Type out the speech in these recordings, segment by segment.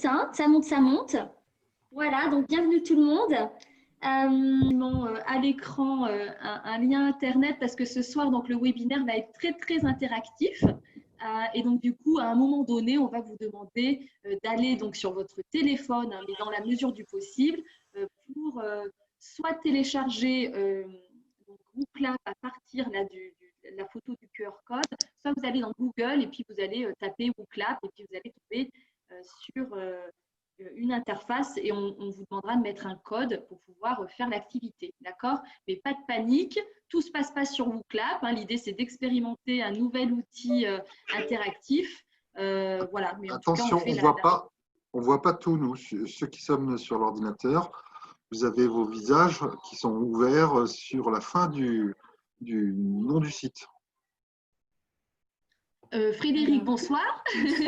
hein, ça monte, ça monte. Voilà, donc bienvenue tout le monde. À l'écran, un lien internet parce que ce soir, donc, le webinaire va être très, très interactif. Et donc, du coup, à un moment donné, on va vous demander d'aller donc sur votre téléphone, hein, mais dans la mesure du possible, pour soit télécharger donc, WooClap à partir là, de la photo du QR code, soit vous allez dans Google et puis vous allez taper WooClap et puis vous allez tomber sur une interface et on vous demandera de mettre un code pour pouvoir faire l'activité, d'accord? Mais pas de panique, tout ne se passe pas sur WooClap, hein. L'idée, c'est d'expérimenter un nouvel outil interactif. Voilà. Mais en tout cas, Attention, on voit pas tout, nous, ceux qui sommes sur l'ordinateur. Vous avez vos visages qui sont ouverts sur la fin du nom du site. Frédéric, bonsoir. Oui,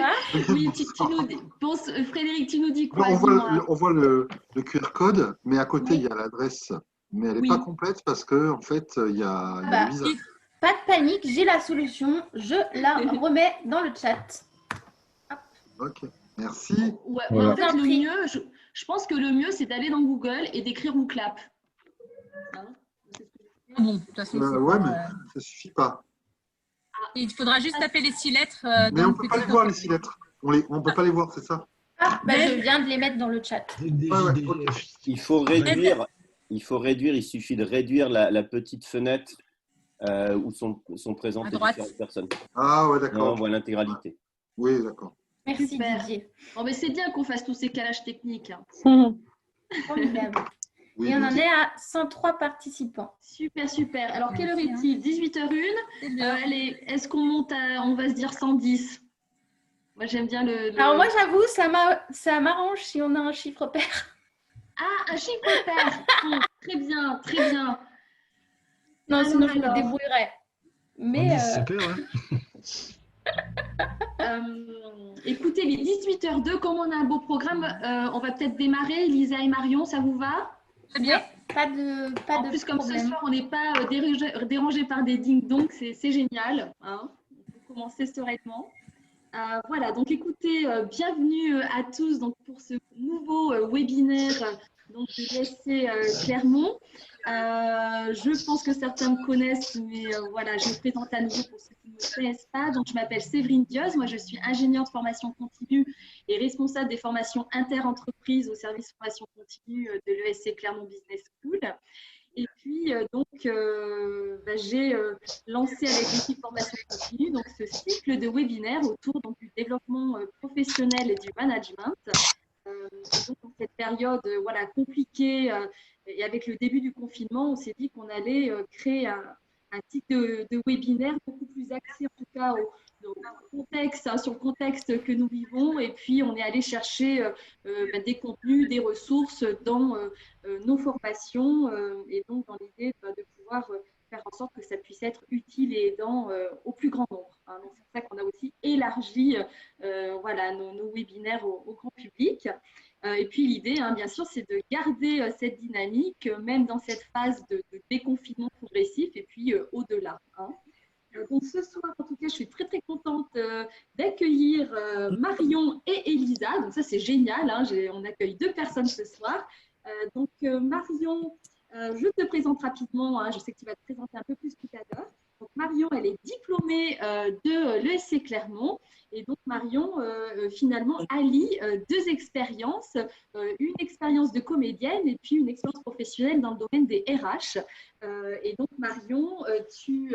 Frédéric, tu nous dis quoi? On voit le QR code, mais à côté, il y a l'adresse. Mais elle n'est pas complète parce qu'en fait, il y a le visage. Pas de panique, j'ai la solution. Je la remets dans le chat. Hop. Ok, merci. Ouais, voilà. En fait, le mieux, je pense que le mieux, c'est d'aller dans Google et d'écrire WooClap. Hein, bon, de toute façon, ouais, mais ça ne suffit pas. Il faudra juste taper les 6 lettres. Mais on ne peut pas les voir, les 6 lettres. On ne peut pas les voir, c'est ça? Ah, je viens de les mettre dans le chat. Il faut réduire, il suffit de réduire la petite fenêtre où sont présentes les différentes personnes. Ah ouais, d'accord. On voit l'intégralité. Oui, d'accord. Merci Didier. Bon, mais c'est bien qu'on fasse tous ces calages techniques. Formidable. Et on en est à 103 participants. Super, super. Alors, quelle heure est-il? 18h01. Allez, est-ce qu'on monte à, on va se dire 110? Moi, j'aime bien le… Alors, moi, j'avoue, ça m'arrange si on a un chiffre pair. Ah, un chiffre pair. Bon, très bien, très bien. Non, sinon, je me débrouillerai. Mais… écoutez, les 18h02, comme on a un beau programme, on va peut-être démarrer. Lisa et Marion, ça vous va? Très bien. Pas de En plus, comme ce soir, on n'est pas dérangé par des ding-dongs, c'est génial. Hein, on peut commencer sereinement. Voilà, donc écoutez, bienvenue à tous donc, pour ce nouveau webinaire donc, de l'ESC Clermont. Je pense que certains me connaissent, mais voilà, je me présente à nouveau pour ceux qui ne me connaissent pas. Donc, je m'appelle Séverine Dios, moi je suis ingénieure de formation continue et responsable des formations inter-entreprises au service formation continue de l'ESC Clermont Business School. Et puis, j'ai lancé avec l'équipe formation continue donc, ce cycle de webinaires autour donc, du développement professionnel et du management. Donc, dans cette période voilà, compliquée et avec le début du confinement, on s'est dit qu'on allait créer un type de webinaire beaucoup plus axé en tout cas au contexte, hein, sur le contexte que nous vivons. Et puis, on est allé chercher des contenus, des ressources dans nos formations et donc dans l'idée de pouvoir faire en sorte que ça puisse être utile et aidant au plus grand nombre. Hein. Donc, c'est pour ça qu'on a aussi élargi voilà, nos webinaires au grand public. Et puis l'idée, hein, bien sûr, c'est de garder cette dynamique, même dans cette phase de déconfinement progressif et puis au-delà. Hein. Donc ce soir, en tout cas, je suis très très contente d'accueillir Marion et Elisa. Donc ça, c'est génial. Hein, on accueille 2 personnes ce soir. Donc Marion, je te présente rapidement. Hein, je sais que tu vas te présenter un peu plus tout à l'heure. Donc Marion, elle est diplômée de l'ESC Clermont. Et donc Marion, finalement, allie 2 expériences, une expérience de comédienne et puis une expérience professionnelle dans le domaine des RH. Et donc Marion, tu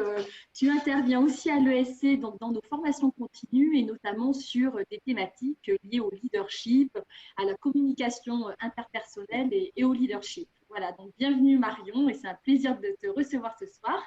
interviens aussi à l'ESC dans nos formations continues et notamment sur des thématiques liées au leadership, à la communication interpersonnelle et au leadership. Voilà, donc bienvenue Marion et c'est un plaisir de te recevoir ce soir.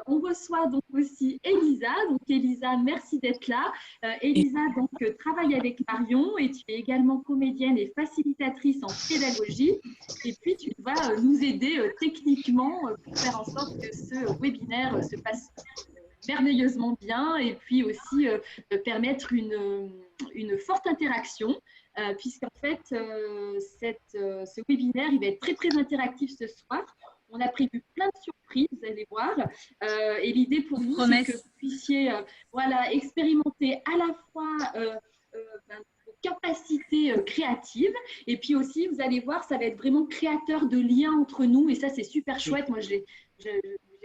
On reçoit donc aussi Elisa. Donc Elisa, merci d'être là. Elisa donc travaille avec Marion et tu es également comédienne et facilitatrice en pédagogie. Et puis tu vas nous aider techniquement pour faire en sorte que ce webinaire se passe merveilleusement bien et puis aussi permettre une forte interaction. Puisqu'en fait, ce webinaire, il va être très, très interactif ce soir. On a prévu plein de surprises, vous allez voir. Et l'idée pour nous, c'est que vous puissiez voilà, expérimenter à la fois capacité créative. Et puis aussi, vous allez voir, ça va être vraiment créateur de liens entre nous. Et ça, c'est super chouette. Moi, j'ai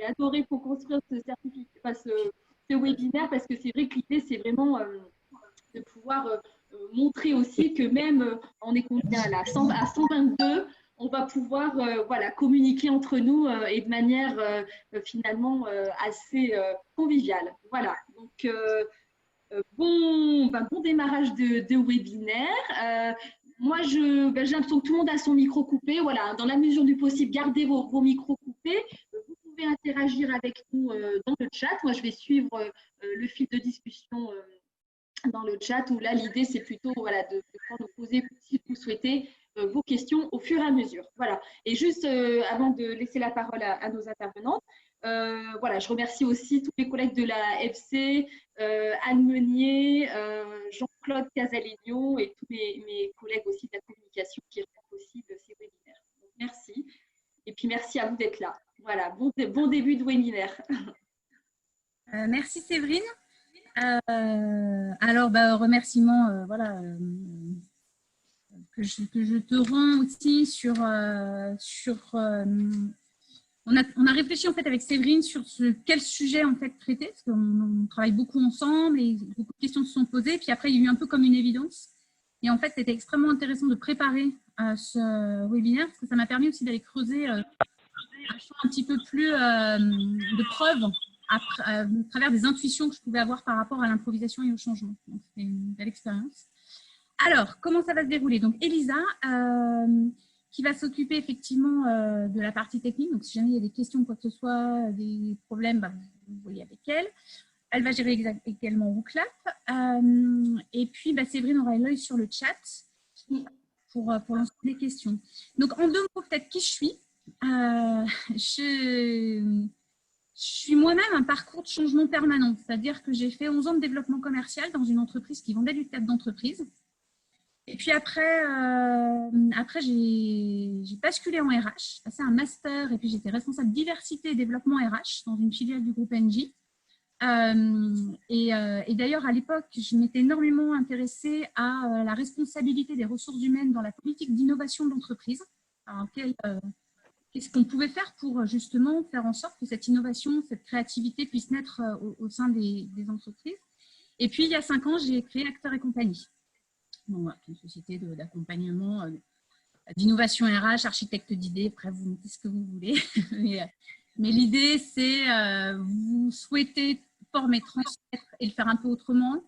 adoré pour construire ce certificat, enfin, ce webinaire, parce que c'est vrai que l'idée, c'est vraiment de pouvoir montrer aussi que même on est combien là, à 122, on va pouvoir voilà, communiquer entre nous et de manière finalement assez conviviale. Voilà, donc bon démarrage de webinaire. Moi, j'ai l'impression que tout le monde a son micro coupé. Voilà, dans la mesure du possible, gardez vos micros coupés. Vous pouvez interagir avec nous dans le chat. Moi, je vais suivre le fil de discussion dans le chat, où là, l'idée, c'est plutôt voilà, de nous poser, si vous souhaitez, vos questions au fur et à mesure. Voilà. Et juste avant de laisser la parole à nos intervenantes, voilà, je remercie aussi tous les collègues de la FC, Anne Meunier, Jean-Claude Casalegno et tous mes collègues aussi de la communication qui rendent possible ces webinaires. Donc, merci. Et puis, merci à vous d'être là. Voilà, bon début de webinaire. Merci Séverine. Alors, remerciements voilà, que je te rends aussi sur on a réfléchi en fait avec Séverine sur quel sujet en fait traiter, parce qu'on travaille beaucoup ensemble et beaucoup de questions se sont posées. Puis après, il y a eu un peu comme une évidence. Et en fait, c'était extrêmement intéressant de préparer ce webinaire, parce que ça m'a permis aussi d'aller creuser un champ un petit peu plus de preuves à travers des intuitions que je pouvais avoir par rapport à l'improvisation et au changement. Donc, c'était une belle expérience. Alors, comment ça va se dérouler? Donc, Elisa, qui va s'occuper effectivement de la partie technique. Donc, si jamais il y a des questions, quoi que ce soit, des problèmes, vous voyez avec elle. Elle va gérer également WooClap. Et puis, Séverine aura l'œil sur le chat pour lancer des questions. Donc, en 2 mots, peut-être qui je suis. Je suis moi-même un parcours de changement permanent. C'est-à-dire que j'ai fait 11 ans de développement commercial dans une entreprise qui vendait du théâtre d'entreprise. Et puis après j'ai basculé en RH, j'ai passé un master et puis j'étais responsable diversité et développement RH dans une filiale du groupe Engie. Et d'ailleurs, à l'époque, je m'étais énormément intéressée à la responsabilité des ressources humaines dans la politique d'innovation de l'entreprise. Alors, qu'est-ce qu'on pouvait faire pour justement faire en sorte que cette innovation, cette créativité puisse naître au sein des entreprises. Et puis, il y a 5 ans, j'ai créé Acteurs et Compagnie. Donc, voilà, une société d'accompagnement, d'innovation RH, architecte d'idées. Après, vous mettez ce que vous voulez. mais l'idée, c'est vous souhaitez former, transmettre et le faire un peu autrement.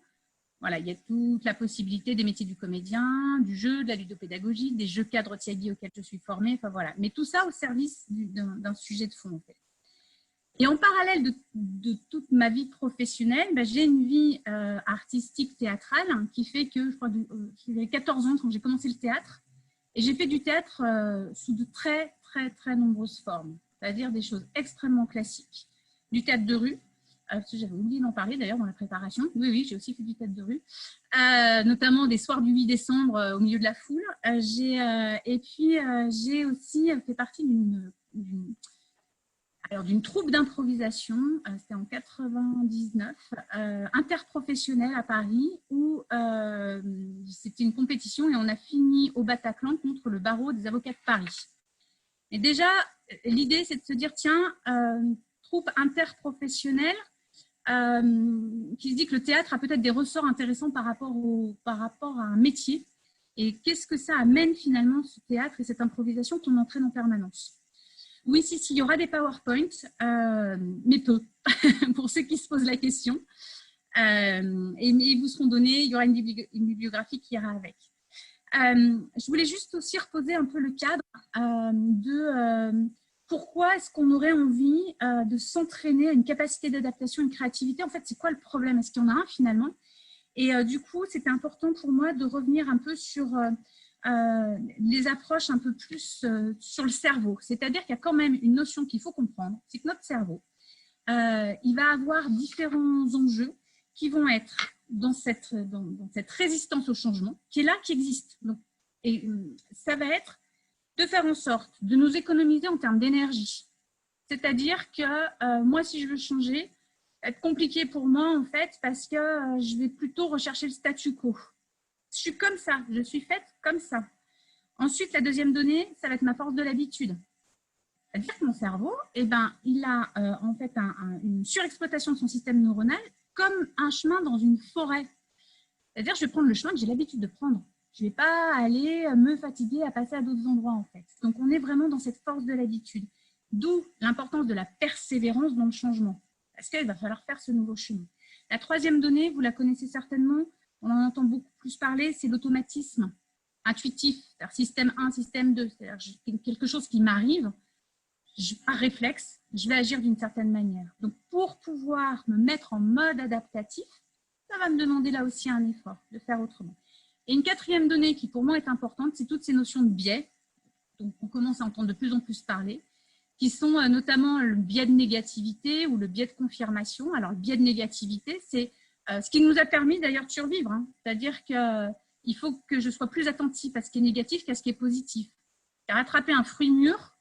Voilà, il y a toute la possibilité des métiers du comédien, du jeu, de la ludopédagogie, des jeux cadres TIAGI auxquels je suis formée. Enfin, voilà. Mais tout ça au service d'un sujet de fond, en fait. Et en parallèle de toute ma vie professionnelle, j'ai une vie artistique théâtrale qui fait que, je crois, j'avais 14 ans quand j'ai commencé le théâtre. Et j'ai fait du théâtre sous de très, très, très nombreuses formes. C'est-à-dire des choses extrêmement classiques. Du théâtre de rue. J'avais oublié d'en parler d'ailleurs dans la préparation. Oui, j'ai aussi fait du théâtre de rue. Notamment des soirs du 8 décembre au milieu de la foule. Et puis, j'ai aussi fait partie d'une troupe d'improvisation, c'était en 99, interprofessionnelle à Paris, où c'était une compétition et on a fini au Bataclan contre le barreau des avocats de Paris. Et déjà, l'idée, c'est de se dire, tiens, troupe interprofessionnelle, qui se dit que le théâtre a peut-être des ressorts intéressants par rapport à un métier. Et qu'est-ce que ça amène finalement, ce théâtre et cette improvisation qu'on entraîne en permanence? Oui, il y aura des PowerPoint, mais peu, pour ceux qui se posent la question. Et ils vous seront donnés, il y aura une bibliographie qui ira avec. Je voulais juste aussi reposer un peu le cadre de pourquoi est-ce qu'on aurait envie de s'entraîner à une capacité d'adaptation, une créativité. En fait, c'est quoi le problème? Est-ce qu'il y en a un finalement? Et du coup, c'était important pour moi de revenir un peu sur les approches un peu plus sur le cerveau. C'est-à-dire qu'il y a quand même une notion qu'il faut comprendre, c'est que notre cerveau, il va avoir différents enjeux qui vont être dans cette résistance au changement, qui est là, qui existe. Donc, et ça va être de faire en sorte de nous économiser en termes d'énergie. C'est-à-dire que moi, si je veux changer, ça va être compliqué pour moi, en fait, parce que je vais plutôt rechercher le statu quo. Je suis comme ça, je suis faite comme ça. Ensuite, la deuxième donnée, ça va être ma force de l'habitude. C'est-à-dire que mon cerveau, il a en fait une surexploitation de son système neuronal comme un chemin dans une forêt. C'est-à-dire que je vais prendre le chemin que j'ai l'habitude de prendre. Je ne vais pas aller me fatiguer à passer à d'autres endroits, en fait. Donc, on est vraiment dans cette force de l'habitude. D'où l'importance de la persévérance dans le changement. Parce qu'il va falloir faire ce nouveau chemin. La troisième donnée, vous la connaissez certainement, on en entend beaucoup plus parler, c'est l'automatisme intuitif. C'est-à-dire système 1, système 2. C'est-à-dire quelque chose qui m'arrive, par réflexe, je vais agir d'une certaine manière. Donc, pour pouvoir me mettre en mode adaptatif, ça va me demander là aussi un effort de faire autrement. Et une quatrième donnée qui pour moi est importante, c'est toutes ces notions de biais, dont on commence à entendre de plus en plus parler, qui sont notamment le biais de négativité ou le biais de confirmation. Alors, le biais de négativité, c'est ce qui nous a permis d'ailleurs de survivre. Hein. C'est-à-dire qu'il faut que je sois plus attentive à ce qui est négatif qu'à ce qui est positif. Car attraper un fruit mûr,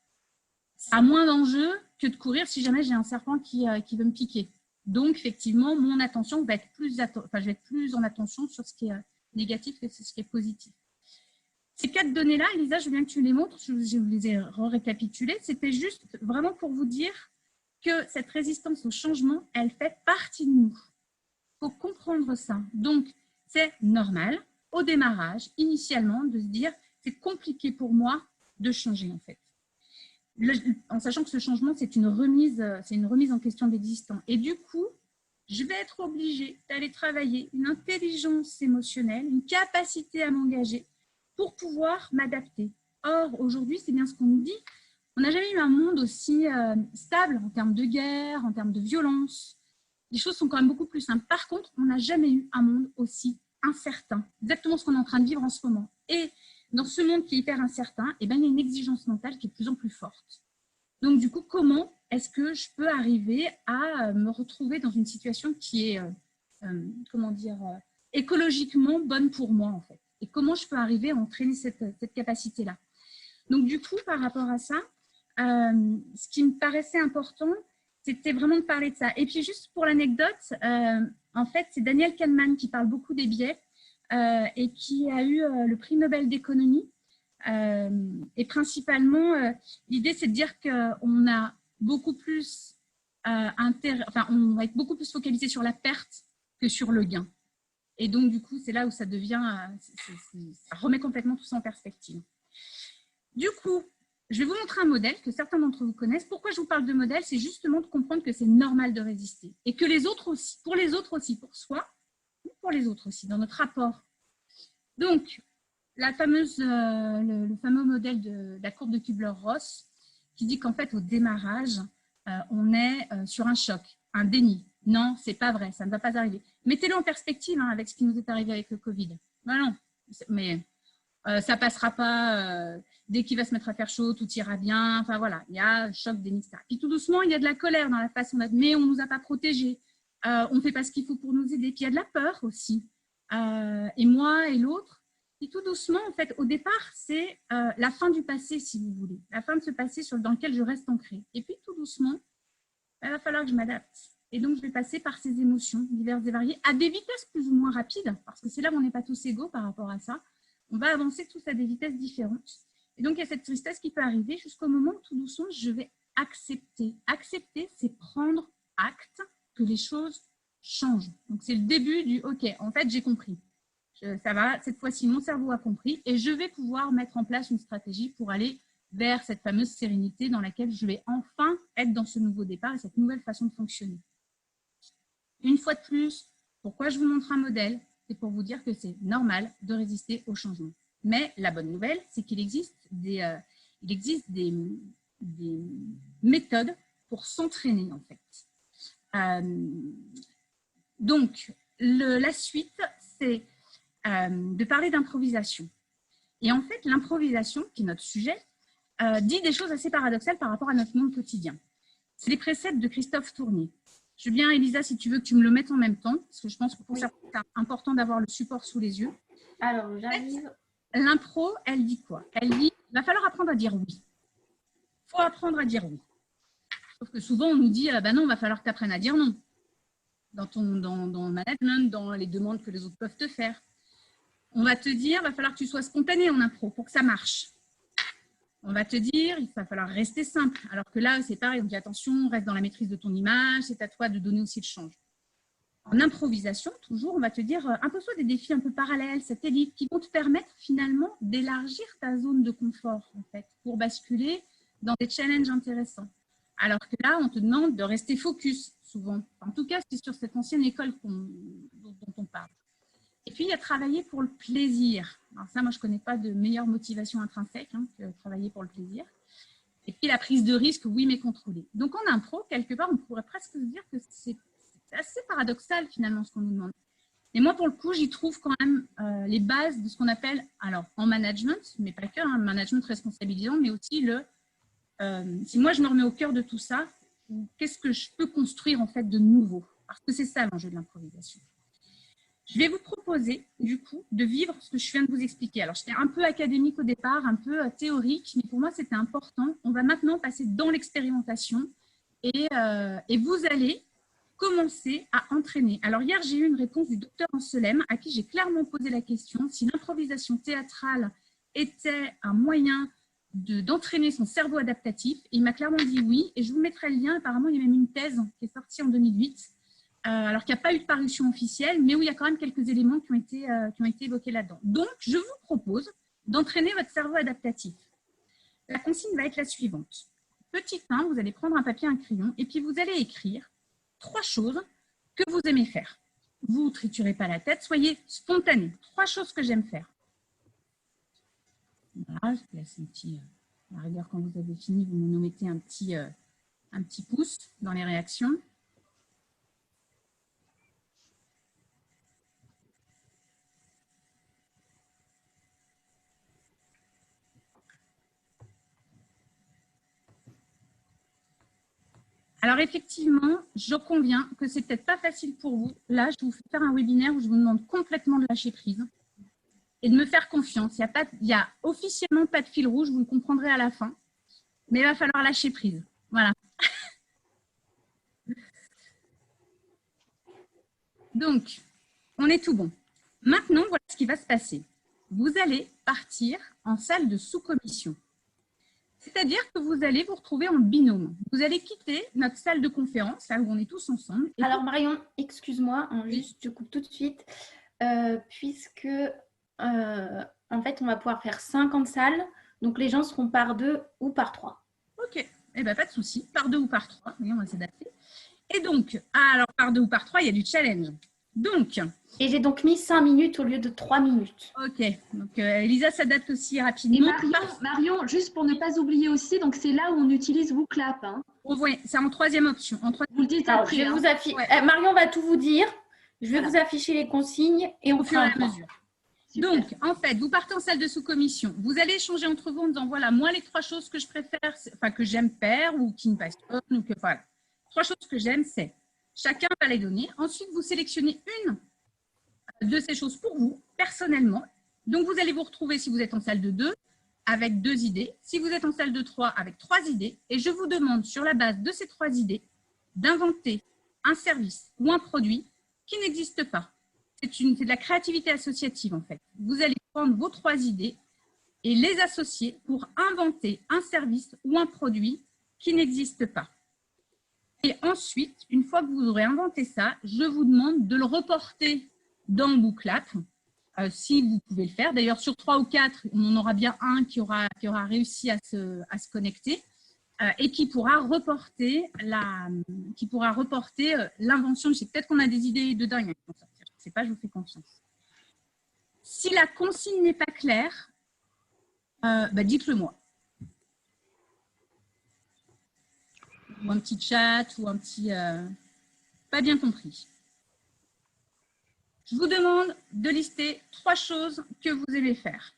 ça a moins d'enjeux que de courir si jamais j'ai un serpent qui veut me piquer. Donc, effectivement, mon attention va être je vais être plus en attention sur ce qui est négatif que ce qui est positif. Ces 4 données-là, Elisa, je veux bien que tu les montres, je vous les ai récapitulées. C'était juste vraiment pour vous dire que cette résistance au changement, elle fait partie de nous. Il faut comprendre ça. Donc, c'est normal, au démarrage, initialement, de se dire c'est compliqué pour moi de changer, en fait. En sachant que ce changement, c'est une remise en question de l'existant. Et du coup, je vais être obligée d'aller travailler une intelligence émotionnelle, une capacité à m'engager pour pouvoir m'adapter. Or, aujourd'hui, c'est bien ce qu'on nous dit, on n'a jamais eu un monde aussi stable en termes de guerre, en termes de violence. Les choses sont quand même beaucoup plus simples. Par contre, on n'a jamais eu un monde aussi incertain. Exactement ce qu'on est en train de vivre en ce moment. Et dans ce monde qui est hyper incertain, il y a une exigence mentale qui est de plus en plus forte. Donc, du coup, comment est-ce que je peux arriver à me retrouver dans une situation qui est, écologiquement bonne pour moi, en fait? Et comment je peux arriver à entraîner cette capacité-là? Donc, du coup, par rapport à ça, ce qui me paraissait important, c'était vraiment de parler de ça. Et puis, juste pour l'anecdote, en fait, c'est Daniel Kahneman qui parle beaucoup des biais et qui a eu le prix Nobel d'économie. Et principalement, l'idée, c'est de dire qu'on a beaucoup plus on va être beaucoup plus focalisé sur la perte que sur le gain. Et donc, du coup, c'est là où ça devient, ça remet complètement tout ça en perspective. Du coup, je vais vous montrer un modèle que certains d'entre vous connaissent. Pourquoi je vous parle de modèle? C'est justement de comprendre que c'est normal de résister. Et que les autres aussi, pour les autres aussi, pour soi, pour les autres aussi, dans notre rapport. Donc, le fameux modèle de la courbe de Kubler-Ross qui dit qu'en fait, au démarrage, on est sur un choc, un déni. Non, c'est pas vrai, ça ne va pas arriver. Mettez-le en perspective avec ce qui nous est arrivé avec le Covid. Ben non, mais ça passera pas. Dès qu'il va se mettre à faire chaud, tout ira bien. Enfin voilà, il y a choc, déni, etc. Puis tout doucement, il y a de la colère dans la façon d'être. Mais on ne nous a pas protégés. On ne fait pas ce qu'il faut pour nous aider. Puis il y a de la peur aussi. Et moi et l'autre. Et tout doucement, en fait, au départ, c'est la fin du passé, si vous voulez. La fin de ce passé dans lequel je reste ancrée. Et puis, tout doucement, il va falloir que je m'adapte. Et donc, je vais passer par ces émotions diverses et variées, à des vitesses plus ou moins rapides, parce que c'est là où on n'est pas tous égaux par rapport à ça. On va avancer tous à des vitesses différentes. Et donc, il y a cette tristesse qui peut arriver jusqu'au moment où, tout doucement, je vais accepter. Accepter, c'est prendre acte que les choses changent. Donc, c'est le début du « OK, en fait, j'ai compris ». Ça va, cette fois-ci, mon cerveau a compris et je vais pouvoir mettre en place une stratégie pour aller vers cette fameuse sérénité dans laquelle je vais enfin être dans ce nouveau départ et cette nouvelle façon de fonctionner. Une fois de plus, pourquoi je vous montre un modèle? C'est pour vous dire que c'est normal de résister au changement. Mais la bonne nouvelle, c'est qu'il existe des méthodes pour s'entraîner, en fait. Donc, la suite, c'est de parler d'improvisation. Et en fait, l'improvisation, qui est notre sujet, dit des choses assez paradoxales par rapport à notre monde quotidien. C'est les préceptes de Christophe Tournier. Je veux bien, Elisa, si tu veux que tu me le mettes en même temps, parce que je pense que pour ça, c'est important d'avoir le support sous les yeux. Alors, j'arrive. L'impro, elle dit quoi? Elle dit, il va falloir apprendre à dire oui. Il faut apprendre à dire oui. Sauf que souvent, on nous dit, bah non, il va falloir que tu apprennes à dire non. Dans le management, dans les demandes que les autres peuvent te faire. On va te dire, il va falloir que tu sois spontané en impro pour que ça marche. On va te dire, il va falloir rester simple. Alors que là, c'est pareil, on dit attention, reste dans la maîtrise de ton image, c'est à toi de donner aussi le change. En improvisation, toujours, on va te dire, impose-toi des défis un peu parallèles, satellites, qui vont te permettre finalement d'élargir ta zone de confort, en fait, pour basculer dans des challenges intéressants. Alors que là, on te demande de rester focus, souvent. En tout cas, c'est sur cette ancienne école dont on parle. Et puis, il y a travailler pour le plaisir. Alors ça, moi, je ne connais pas de meilleure motivation intrinsèque que travailler pour le plaisir. Et puis, la prise de risque, oui, mais contrôlée. Donc, en impro, quelque part, on pourrait presque se dire que c'est assez paradoxal, finalement, ce qu'on nous demande. Et moi, pour le coup, j'y trouve quand même les bases de ce qu'on appelle, alors, en management, mais pas que, management responsabilisant, mais aussi si moi, je me remets au cœur de tout ça, qu'est-ce que je peux construire, en fait, de nouveau? Parce que c'est ça, l'enjeu de l'improvisation. Je vais vous proposer, du coup, de vivre ce que je viens de vous expliquer. Alors, j'étais un peu académique au départ, un peu théorique, mais pour moi, c'était important. On va maintenant passer dans l'expérimentation et vous allez commencer à entraîner. Alors, hier, j'ai eu une réponse du docteur Anselem à qui j'ai clairement posé la question si l'improvisation théâtrale était un moyen d'entraîner son cerveau adaptatif. Et il m'a clairement dit oui. Et je vous mettrai le lien. Apparemment, il y a même une thèse qui est sortie en 2008. Alors qu'il n'y a pas eu de parution officielle, mais où il y a quand même quelques éléments qui ont été évoqués là-dedans. Donc, je vous propose d'entraîner votre cerveau adaptatif. La consigne va être la suivante. Petit 1, vous allez prendre un papier, un crayon, et puis vous allez écrire 3 choses que vous aimez faire. Vous ne triturez pas la tête, soyez spontané. 3 choses que j'aime faire. Voilà, je vous laisse un petit... à la rigueur, quand vous avez fini, vous nous mettez un petit pouce dans les réactions. Alors effectivement, je conviens que c'est peut-être pas facile pour vous. Là, je vous fais faire un webinaire où je vous demande complètement de lâcher prise et de me faire confiance. Il n'y a officiellement pas de fil rouge, vous le comprendrez à la fin, mais il va falloir lâcher prise. Voilà. Donc, on est tout bon. Maintenant, voilà ce qui va se passer. Vous allez partir en salle de sous-commission. C'est-à-dire que vous allez vous retrouver en binôme. Vous allez quitter notre salle de conférence, là où on est tous ensemble. Alors Marion, excuse-moi, juste je coupe tout de suite, puisque en fait on va pouvoir faire 50 salles, donc les gens seront par 2 ou par 3. Ok, eh bien pas de souci, par 2 ou par 3, oui, on va s'adapter. Et donc, alors par 2 ou par 3, il y a du challenge. Donc, et j'ai donc mis 5 minutes au lieu de 3 minutes. Ok, donc Elisa s'adapte aussi rapidement. Et Marion, juste pour ne pas oublier aussi, donc c'est là où on utilise WooClap. Hein. Oui, c'est en 3e option. Vous le dites alors, après. je vais vous afficher. Ouais. Marion va tout vous dire. Je vais vous afficher les consignes et on fera un mesure. Super. Donc, en fait, vous partez en salle de sous-commission. Vous allez échanger entre vous en disant, voilà, moi, les 3 choses que je préfère, enfin, que j'aime faire ou qui me passionnent, ou que, voilà. 3 choses que j'aime, c'est chacun va les donner. Ensuite, vous sélectionnez une de ces choses pour vous, personnellement. Donc, vous allez vous retrouver, si vous êtes en salle de 2, avec 2 idées. Si vous êtes en salle de 3, avec 3 idées. Et je vous demande, sur la base de ces 3 idées, d'inventer un service ou un produit qui n'existe pas. C'est de la créativité associative, en fait. Vous allez prendre vos 3 idées et les associer pour inventer un service ou un produit qui n'existe pas. Et ensuite, une fois que vous aurez inventé ça, je vous demande de le reporter dans WooClap, si vous pouvez le faire. D'ailleurs, sur 3 ou 4, on en aura bien un qui aura réussi à se connecter et qui pourra reporter l'invention. Peut-être qu'on a des idées de dingue. Je ne sais pas, je vous fais confiance. Si la consigne n'est pas claire, dites-le moi. Ou un petit chat, ou un petit... pas bien compris. Je vous demande de lister 3 choses que vous aimez faire.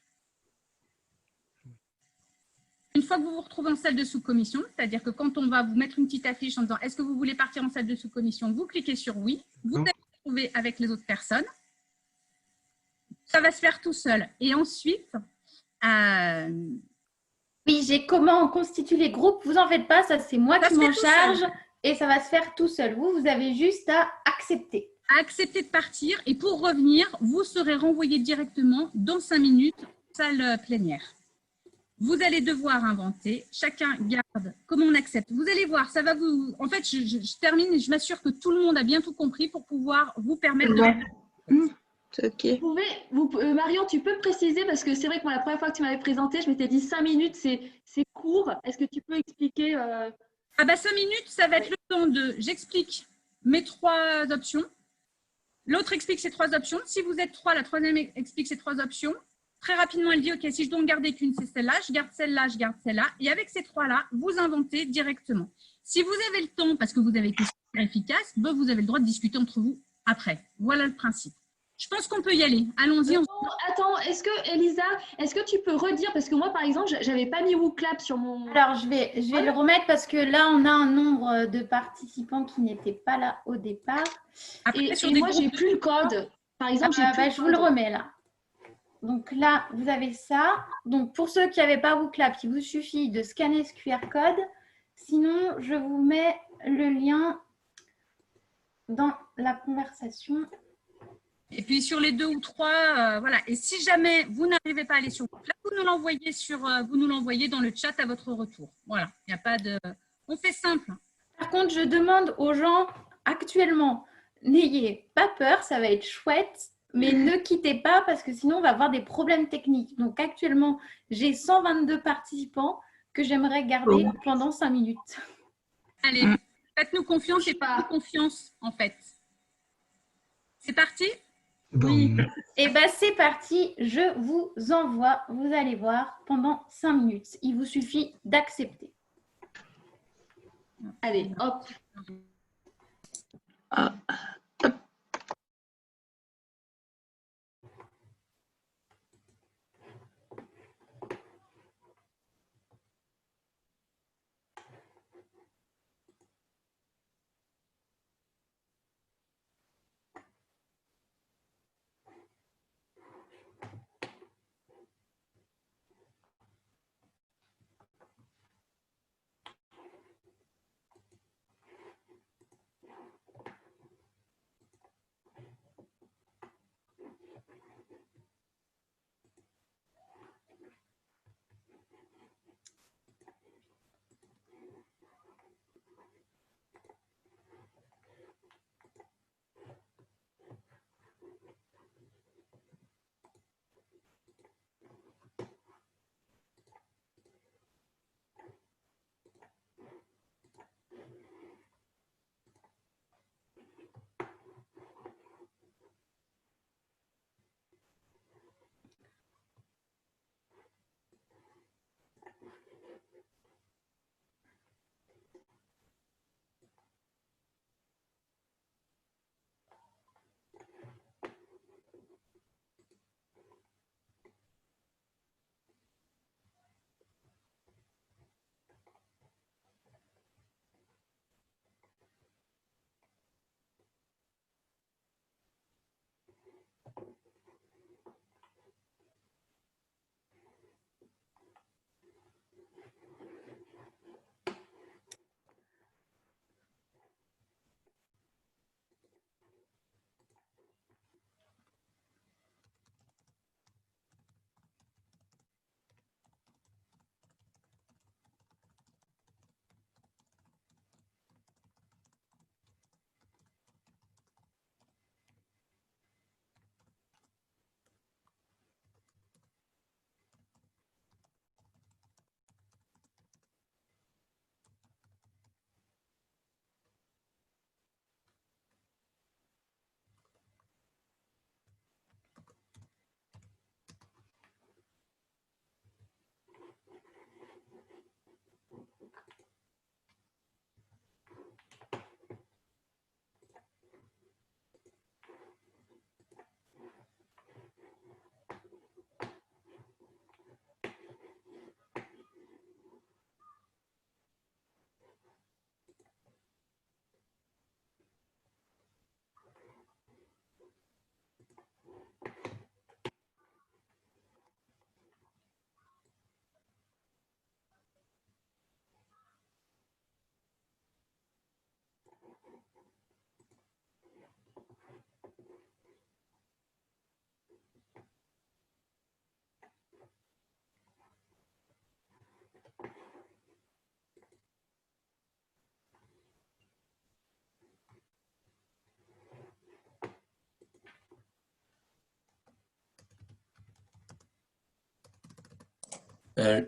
Une fois que vous vous retrouvez en salle de sous-commission, c'est-à-dire que quand on va vous mettre une petite affiche en disant « Est-ce que vous voulez partir en salle de sous-commission ?» vous cliquez sur « Oui ». Vous allez vous retrouver avec les autres personnes. Ça va se faire tout seul. Et ensuite... Oui, j'ai comment on constitue les groupes. Vous en faites pas, ça c'est moi qui m'en charge. Et ça va se faire tout seul. Vous avez juste à accepter. à accepter de partir et pour revenir, vous serez renvoyé directement dans 5 minutes en salle plénière. Vous allez devoir inventer, chacun garde, comment on accepte. Vous allez voir, ça va vous… En fait, je termine et je m'assure que tout le monde a bien tout compris pour pouvoir vous permettre de… C'est OK. Marion, tu peux préciser, parce que c'est vrai que moi, la première fois que tu m'avais présenté, je m'étais dit 5 minutes, c'est court. Est-ce que tu peux expliquer 5 minutes, ça va être le temps de… J'explique mes 3 options. L'autre explique ses 3 options. Si vous êtes 3, la troisième explique ses 3 options. Très rapidement, elle dit, OK, si je dois en garder qu'une, c'est celle-là, je garde celle-là, je garde celle-là. Et avec ces 3-là, vous inventez directement. Si vous avez le temps, parce que vous avez été super efficace, vous avez le droit de discuter entre vous après. Voilà le principe. Je pense qu'on peut y aller. Allons-y. Attends, Elisa, est-ce que tu peux redire, parce que moi, par exemple, j'avais pas mis WooClap sur mon… Alors, je vais le remettre parce que là, on a un nombre de participants qui n'étaient pas là au départ. Après, et moi, j'ai plus le code. Par exemple, j'ai plus le je code. vous le remets là. Donc là, vous avez ça. Donc, pour ceux qui n'avaient pas WooClap, il vous suffit de scanner ce QR code. Sinon, je vous mets le lien dans la conversation. Et puis, sur les 2 ou 3, voilà. Et si jamais vous n'arrivez pas à aller sur WooClap, vous nous l'envoyez dans le chat à votre retour. Voilà. Il n'y a pas de… On fait simple. Par contre, je demande aux gens actuellement, n'ayez pas peur, ça va être chouette. Mais ne quittez pas parce que sinon, on va avoir des problèmes techniques. Donc, actuellement, j'ai 122 participants que j'aimerais garder pendant 5 minutes. Allez, faites-nous confiance et pas confiance, en fait. C'est parti? Oui. Et bien, c'est parti. Je vous envoie, vous allez voir, pendant 5 minutes. Il vous suffit d'accepter. Allez, hop.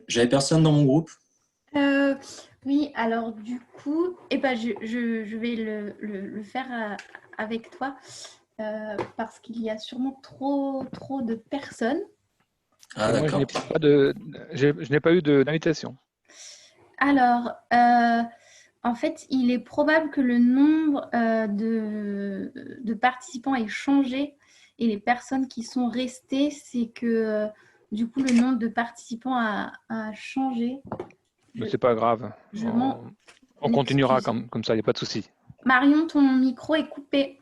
J'avais personne dans mon groupe. Oui, alors du coup, je vais le faire avec toi parce qu'il y a sûrement trop de personnes. Ah, Et moi, je d'accord. n'ai pas eu d'invitation. Alors, en fait, il est probable que le nombre de participants ait changé et les personnes qui sont restées, c'est que du coup, le nombre de participants a changé. Mais c'est pas grave. Je m'en On continuera excuse. comme ça, il n'y a pas de souci. Marion, ton micro est coupé.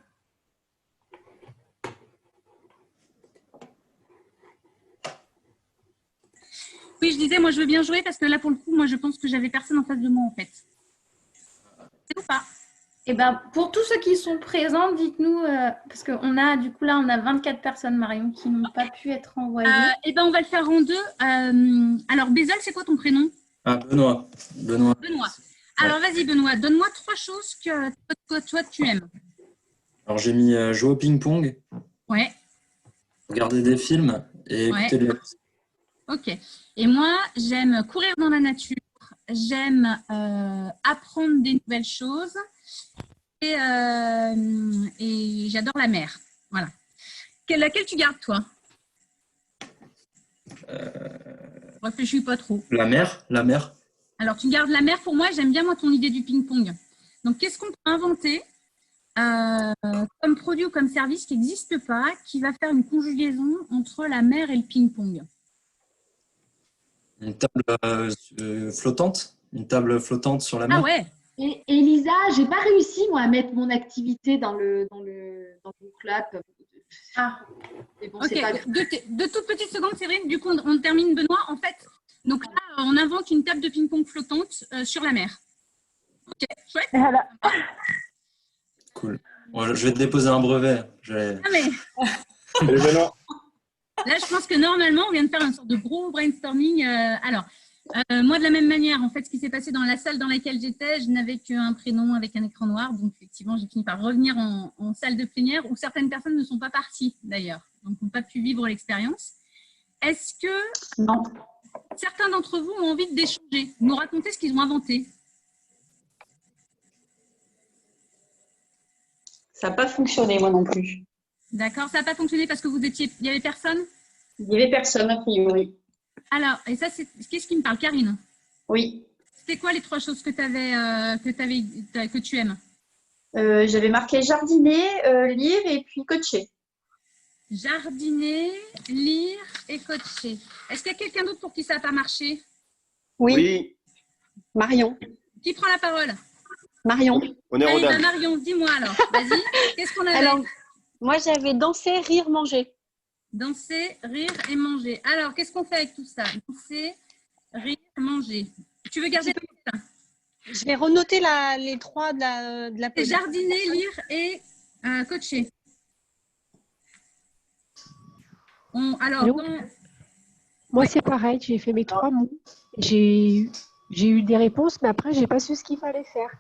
Oui, je disais, moi, je veux bien jouer parce que là, pour le coup, moi, je pense que j'avais personne en face de moi, en fait. C'est ou pas? Eh ben, pour tous ceux qui sont présents, dites-nous, parce qu'on a, du coup, là, on a 24 personnes, Marion, qui n'ont pas pu être envoyées. Eh ben, on va le faire en deux. Alors, Bézol, c'est quoi ton prénom? Ah, Benoît. Benoît. Alors, vas-y, Benoît, donne-moi 3 choses que toi, tu aimes. Alors, j'ai mis jouer au ping-pong, Ouais, regarder des films et écouter les... ok. Et moi, j'aime courir dans la nature, j'aime apprendre des nouvelles choses et j'adore la mer. Voilà. Laquelle tu gardes, toi? Réfléchis pas trop. La mer. Alors, tu gardes la mer pour moi. J'aime bien, moi, ton idée du ping-pong. Donc, qu'est-ce qu'on peut inventer comme produit ou comme service qui n'existe pas, qui va faire une conjugaison entre la mer et le ping-pong? Une table flottante. Une table flottante sur la mer. Ah ouais. Et Elisa, j'ai pas réussi moi à mettre mon activité dans le club. Ah, Mais bon, Ok, c'est pas grave. de toutes petites secondes, Séverine. Du coup, on termine, Benoît. En fait, donc là, on invente une table de ping-pong flottante sur la mer. Ok, chouette. Voilà. Cool. Bon, je vais te déposer un brevet. Ah, mais Salut Benoît. là, je pense que normalement, on vient de faire une sorte de gros brainstorming. Moi, de la même manière, en fait, ce qui s'est passé dans la salle dans laquelle j'étais, je n'avais qu'un prénom avec un écran noir. Donc, effectivement, j'ai fini par revenir en salle de plénière où certaines personnes ne sont pas parties, d'ailleurs. Donc, n'ont pas pu vivre l'expérience. Est-ce que Non. certains d'entre vous ont envie d'échanger, nous raconter ce qu'ils ont inventé? Ça n'a pas fonctionné, moi non plus. D'accord, ça n'a pas fonctionné parce que il y avait personne? Il n'y avait personne, a priori. Alors, et ça, c'est qu'est-ce qui me parle, Karine? Oui. C'était quoi les 3 choses que tu aimes? J'avais marqué jardiner, lire et puis coacher. Jardiner, lire et coacher. Est-ce qu'il y a quelqu'un d'autre pour qui ça n'a pas marché? Oui. Marion. Qui prend la parole? Marion. On est Allez, rodin. Marion, dis-moi alors. Vas-y. Qu'est-ce qu'on avait? Alors, moi, j'avais danser, rire, manger. Danser, rire et manger. Alors, qu'est-ce qu'on fait avec tout ça? Danser, rire, manger. Tu veux garder ça? Je vais renoter les 3 de la C'est jardiner, lire et coacher. Moi, c'est pareil, j'ai fait mes 3 mots. J'ai eu des réponses, mais après, j'ai pas su ce qu'il fallait faire.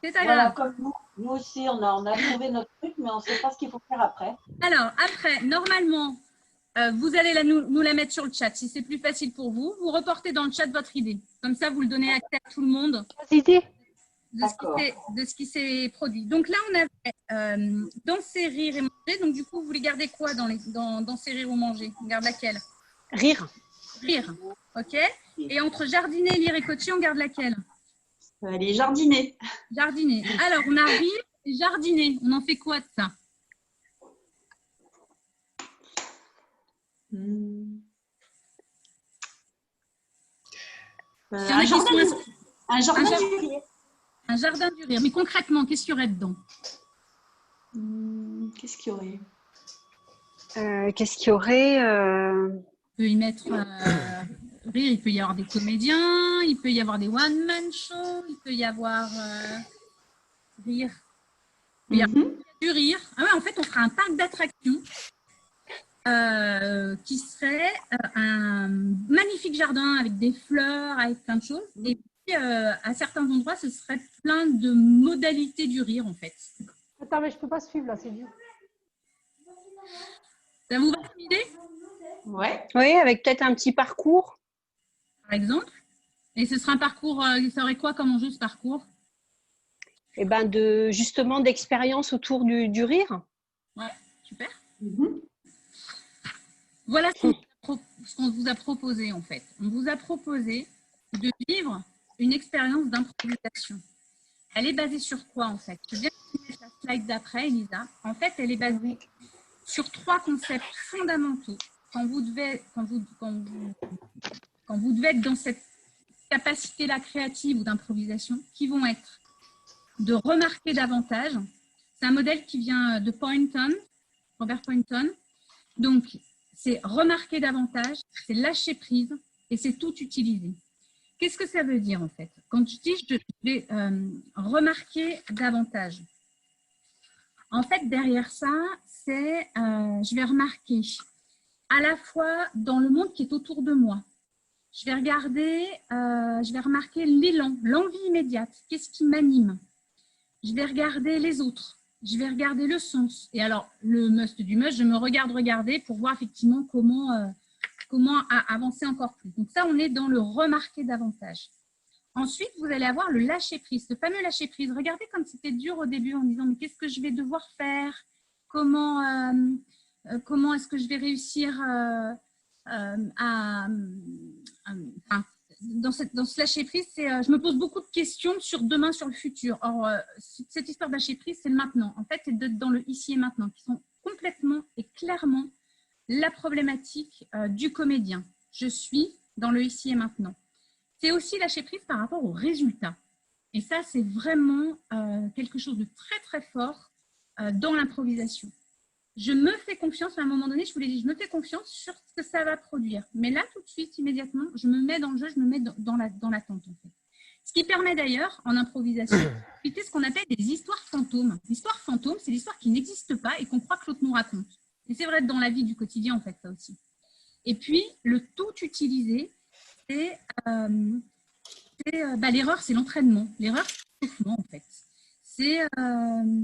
C'est pas Voilà, grave. comme nous aussi, on a trouvé notre truc, mais on ne sait pas ce qu'il faut faire après. Alors, après, normalement, vous allez nous la mettre sur le chat. Si c'est plus facile pour vous, vous reportez dans le chat votre idée. Comme ça, vous le donnez accès à tout le monde Idée. de ce qui s'est produit. Donc là, on avait danser, rire et manger. Donc du coup, vous voulez garder quoi dans danser, rire ou manger? On garde laquelle? Rire. Rire, ok. Et entre jardiner, lire et coacher, on garde laquelle? Allez, jardiner. Jardiner. Alors, on a rire et jardiner. On en fait quoi de ça? Un jardin du rire. Un jardin du rire. Mais concrètement, qu'est-ce qu'il y aurait dedans? Qu'est-ce qu'il y aurait? Qu'est-ce qu'il y aurait On peut y mettre rire, il peut y avoir des comédiens, il peut y avoir des one-man shows, il peut y avoir rire. Il peut y avoir du rire. Ah ouais, en fait, on fera un parc d'attractions qui serait un magnifique jardin avec des fleurs, avec plein de choses. Et puis, à certains endroits, ce serait plein de modalités du rire, en fait. Attends, mais je peux pas suivre là, c'est dur. Ça vous va comme idée? Ouais. Oui, avec peut-être un petit parcours. par exemple. Et ce sera un parcours, ça aurait quoi comme enjeu ce parcours? Eh ben justement d'expérience autour du rire. Ouais, super. Voilà ce qu'on vous a proposé en fait. On vous a proposé de vivre une expérience d'improvisation. Elle est basée sur quoi en fait? Je viens de mettre la slide d'après, Elisa. En fait, elle est basée sur 3 concepts fondamentaux quand vous devez être dans cette capacité-là créative ou d'improvisation, qui vont être de remarquer davantage. C'est un modèle qui vient de Poynton, Robert Poynton. Donc, c'est remarquer davantage, c'est lâcher prise et c'est tout utiliser. Qu'est-ce que ça veut dire en fait? Quand je dis je vais remarquer davantage, en fait derrière ça, c'est je vais remarquer à la fois dans le monde qui est autour de moi. Je vais remarquer l'élan, l'envie immédiate. Qu'est-ce qui m'anime? Je vais regarder les autres. Je vais regarder le sens. Et alors, le must du must, je me regarder pour voir effectivement comment avancer encore plus. Donc ça, on est dans le remarquer davantage. Ensuite, vous allez avoir le lâcher-prise, ce fameux lâcher-prise. Regardez comme c'était dur au début en disant « mais qu'est-ce que je vais devoir faire? Comment est-ce que je vais réussir dans ce lâcher-prise, je me pose beaucoup de questions sur demain, sur le futur. Or, cette histoire de lâcher-prise, c'est le maintenant. En fait, c'est d'être dans le ici et maintenant, qui sont complètement et clairement la problématique du comédien. Je suis dans le ici et maintenant. C'est aussi lâcher-prise par rapport aux résultats. Et ça, c'est vraiment quelque chose de très, très fort dans l'improvisation. Je me fais confiance, à un moment donné, je vous l'ai dit, je me fais confiance sur ce que ça va produire. Mais là, tout de suite, immédiatement, je me mets dans le jeu, je me mets dans l'attente. En fait. Ce qui permet d'ailleurs, en improvisation, d'éviter ce qu'on appelle des histoires fantômes. L'histoire fantôme, c'est l'histoire qui n'existe pas et qu'on croit que l'autre nous raconte. Et c'est vrai dans la vie du quotidien, en fait, ça aussi. Et puis, le tout utilisé, c'est l'erreur, c'est l'entraînement. L'erreur, c'est l'échauffement, en fait.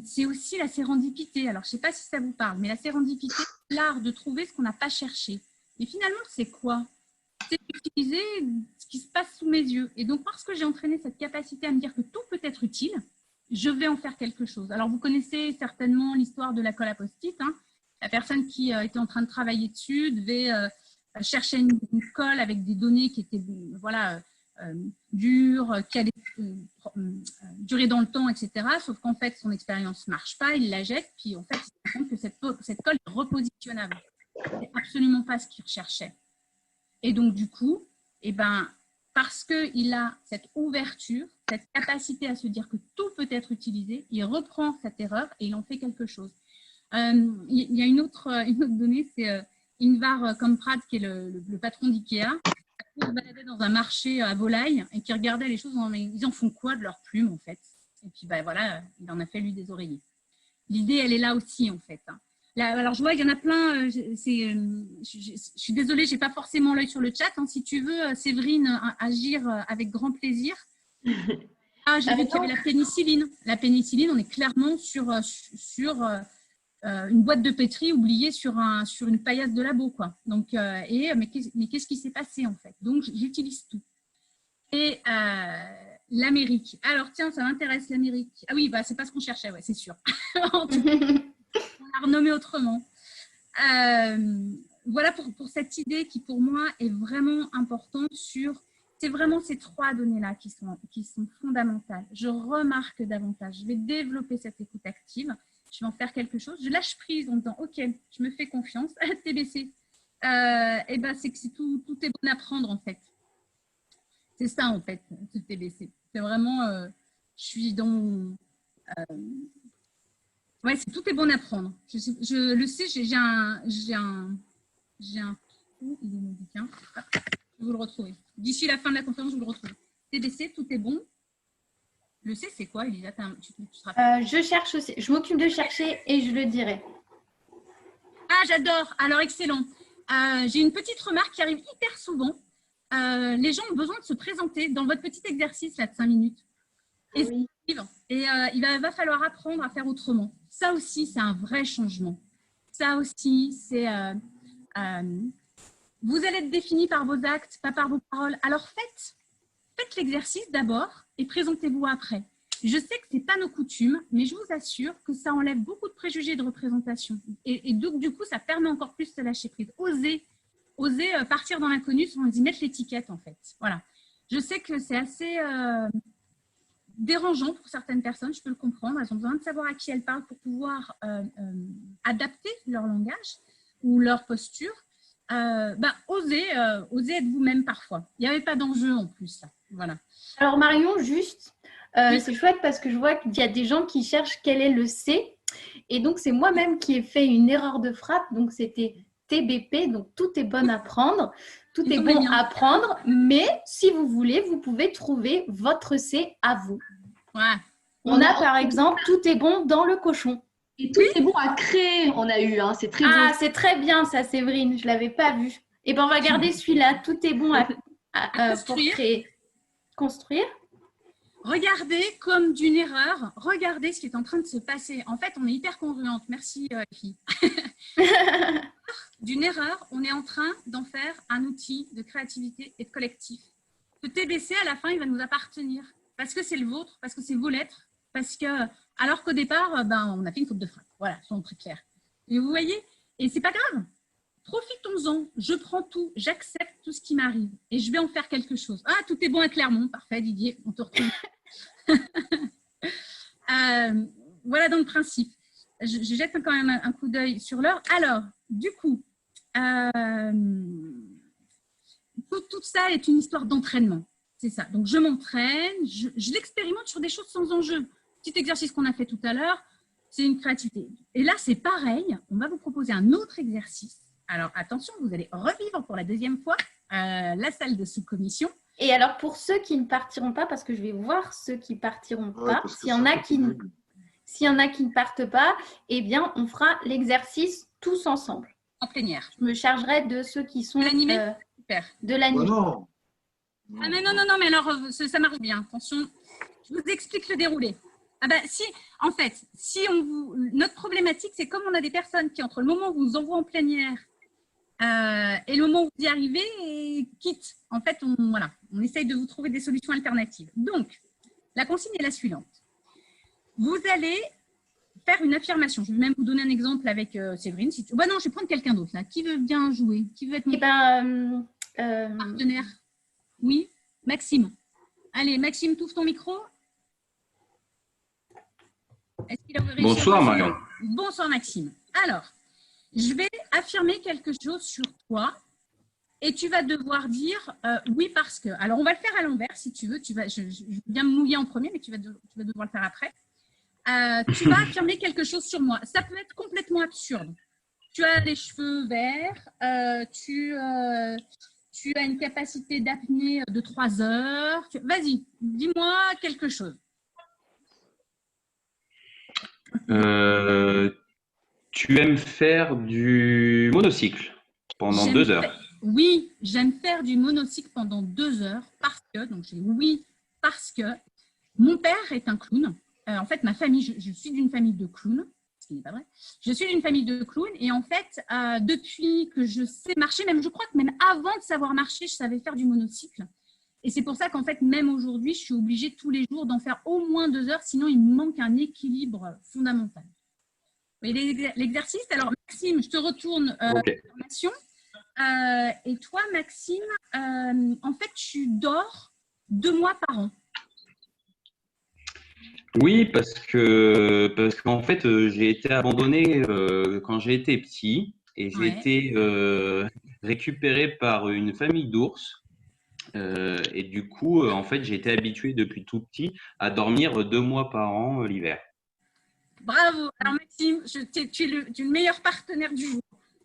C'est aussi la sérendipité. Alors, je ne sais pas si ça vous parle, mais la sérendipité, c'est l'art de trouver ce qu'on n'a pas cherché. Mais finalement, c'est quoi? C'est d'utiliser ce qui se passe sous mes yeux. Et donc, parce que j'ai entraîné cette capacité à me dire que tout peut être utile, je vais en faire quelque chose. Alors, vous connaissez certainement l'histoire de la colle à post-it. Hein. La personne qui était en train de travailler dessus devait chercher une colle avec des données qui étaient dures, qui allaient durer dans le temps, etc. Sauf qu'en fait, son expérience ne marche pas, il la jette, puis en fait, il se rend compte que cette colle est repositionnable. C'est absolument pas ce qu'il recherchait. Et donc, du coup, parce qu'il a cette ouverture, cette capacité à se dire que tout peut être utilisé, il reprend cette erreur et il en fait quelque chose. Il y a une autre donnée, c'est Ingvar Kamprad, qui est le patron d'IKEA, qui se baladait dans un marché à volailles et qui regardait les choses, mais ils en font quoi de leurs plumes, en fait? Et puis, voilà, il en a fait, lui, des oreillers. L'idée, elle est là aussi, en fait. Là, alors, je vois, il y en a plein. Je suis désolée, je n'ai pas forcément l'œil sur le chat. Hein. Si tu veux, Séverine, agir avec grand plaisir. Ah, j'ai vu qu'il y avait la pénicilline. La pénicilline, on est clairement sur une boîte de pétri oubliée sur une paillasse de labo, quoi. Donc, mais qu'est-ce qui s'est passé, en fait? Donc, j'utilise tout. Et l'Amérique. Alors, tiens, ça m'intéresse, l'Amérique. Ah oui, c'est pas ce qu'on cherchait, ouais, c'est sûr. En tout cas, on l'a renommé autrement. Voilà pour cette idée qui, pour moi, est vraiment importante c'est vraiment ces 3 données-là qui sont fondamentales. Je remarque davantage. Je vais développer cette écoute active. Je vais en faire quelque chose. Je lâche prise en disant, OK, je me fais confiance. TBC, c'est que tout est bon à prendre, en fait. C'est ça, en fait, ce TBC. C'est vraiment, je suis dans... ouais, c'est tout est bon à prendre. Je le sais, j'ai un trou, il est mon bouquin. Je vais vous le retrouver. D'ici la fin de la conférence, je vous le retrouve. TBC, tout est bon. Le C, c'est quoi, Elisa? Tu te rappelles? Je cherche aussi. Je m'occupe de chercher et je le dirai. Ah, j'adore. Alors, excellent. J'ai une petite remarque qui arrive hyper souvent. Les gens ont besoin de se présenter dans votre petit exercice là, de 5 minutes. Et, oui. Il va falloir apprendre à faire autrement. Ça aussi, c'est un vrai changement. Ça aussi, c'est Vous allez être défini par vos actes, pas par vos paroles. Alors faites l'exercice d'abord et présentez-vous après. Je sais que ce n'est pas nos coutumes, mais je vous assure que ça enlève beaucoup de préjugés de représentation. Et donc, du coup, ça permet encore plus de lâcher prise. Oser partir dans l'inconnu sans y mettre l'étiquette, en fait. Voilà. Je sais que c'est assez dérangeant pour certaines personnes, je peux le comprendre. Elles ont besoin de savoir à qui elles parlent pour pouvoir adapter leur langage ou leur posture. Osez être vous-même parfois. Il n'y avait pas d'enjeu en plus. Là. Voilà. Alors Marion, juste, c'est chouette parce que je vois qu'il y a des gens qui cherchent quel est le C. Et donc, c'est moi-même qui ai fait une erreur de frappe. Donc, c'était TBP. Donc, tout est bon à prendre. Tout est bon à prendre. Mais si vous voulez, vous pouvez trouver votre C à vous. Ouais. On a par exemple, tout est bon dans le cochon. Et tout est bon à créer, on a eu. Hein. C'est très Ah, bon. c'est très bien ça, Séverine. Je ne l'avais pas vu. Eh bien, on va garder celui-là. Tout est bon pour créer. Construire. Regardez comme d'une erreur, regardez ce qui est en train de se passer. En fait, on est hyper congruente. Merci, les filles. D'une erreur, on est en train d'en faire un outil de créativité et de collectif. Ce TBC, à la fin, il va nous appartenir parce que c'est le vôtre, parce que c'est vos lettres, parce que, alors qu'au départ, on a fait une faute de frappe. Voilà, soyons très clairs. Et vous voyez, et c'est pas grave. Profitons-en, je prends tout, j'accepte tout ce qui m'arrive et je vais en faire quelque chose. Ah, tout est bon à Clermont, parfait Didier, on te retrouve. Voilà dans le principe. Je jette quand même un coup d'œil sur l'heure. Alors, du coup, tout ça est une histoire d'entraînement. C'est ça. Donc, je m'entraîne, je l'expérimente sur des choses sans enjeu. Petit exercice qu'on a fait tout à l'heure, c'est une créativité. Et là, c'est pareil. On va vous proposer un autre exercice. Alors, attention, vous allez revivre pour la deuxième fois la salle de sous-commission. Et alors, pour ceux qui ne partiront pas, parce que je vais voir ceux qui ne partiront pas, s'il y en a qui ne partent pas, eh bien, on fera l'exercice tous ensemble. En plénière. Je me chargerai de ceux qui sont… L'animer. Super. De l'animer. Non. Ah, mais non, mais alors, ça marche bien. Attention, je vous explique le déroulé. Ah ben, en fait, notre problématique, c'est comme on a des personnes qui, entre le moment où on vous envoie en plénière et le moment où vous y arrivez, quittent. En fait, on essaye de vous trouver des solutions alternatives. Donc, la consigne est la suivante. Vous allez faire une affirmation. Je vais même vous donner un exemple avec Séverine. Non, je vais prendre quelqu'un d'autre. Là. Qui veut bien jouer? Qui veut être mon partenaire? Oui, Maxime. Allez, Maxime, t'ouvres ton micro. Bonsoir, Marion. Bonsoir, Maxime. Alors, je vais affirmer quelque chose sur toi et tu vas devoir dire oui parce que. Alors, on va le faire à l'envers si tu veux. Je viens me mouiller en premier, mais tu vas devoir le faire après. Tu vas affirmer quelque chose sur moi. Ça peut être complètement absurde. Tu as les cheveux verts, tu as une capacité d'apnée de 3 heures. Vas-y, dis-moi quelque chose. Tu aimes faire du monocycle pendant 2 heures. Oui, j'aime faire du monocycle pendant 2 heures parce que, donc j'ai oui, parce que mon père est un clown. En fait, ma famille, je suis d'une famille de clowns, ce qui n'est pas vrai. Je suis d'une famille de clowns et en fait, depuis que je sais marcher, je crois que même avant de savoir marcher, je savais faire du monocycle. Et c'est pour ça qu'en fait, même aujourd'hui, je suis obligée tous les jours d'en faire au moins 2 heures, sinon il me manque un équilibre fondamental. Et l'exercice, alors Maxime, je te retourne l'information. Et toi, Maxime, en fait, tu dors 2 mois par an. Oui, parce qu'en fait, j'ai été abandonné quand j'ai été petit et j'ai été récupéré par une famille d'ours. Et du coup, en fait, j'ai été habitué depuis tout petit à dormir 2 mois par an l'hiver. Bravo. Alors Maxime, tu es le meilleur partenaire du jour.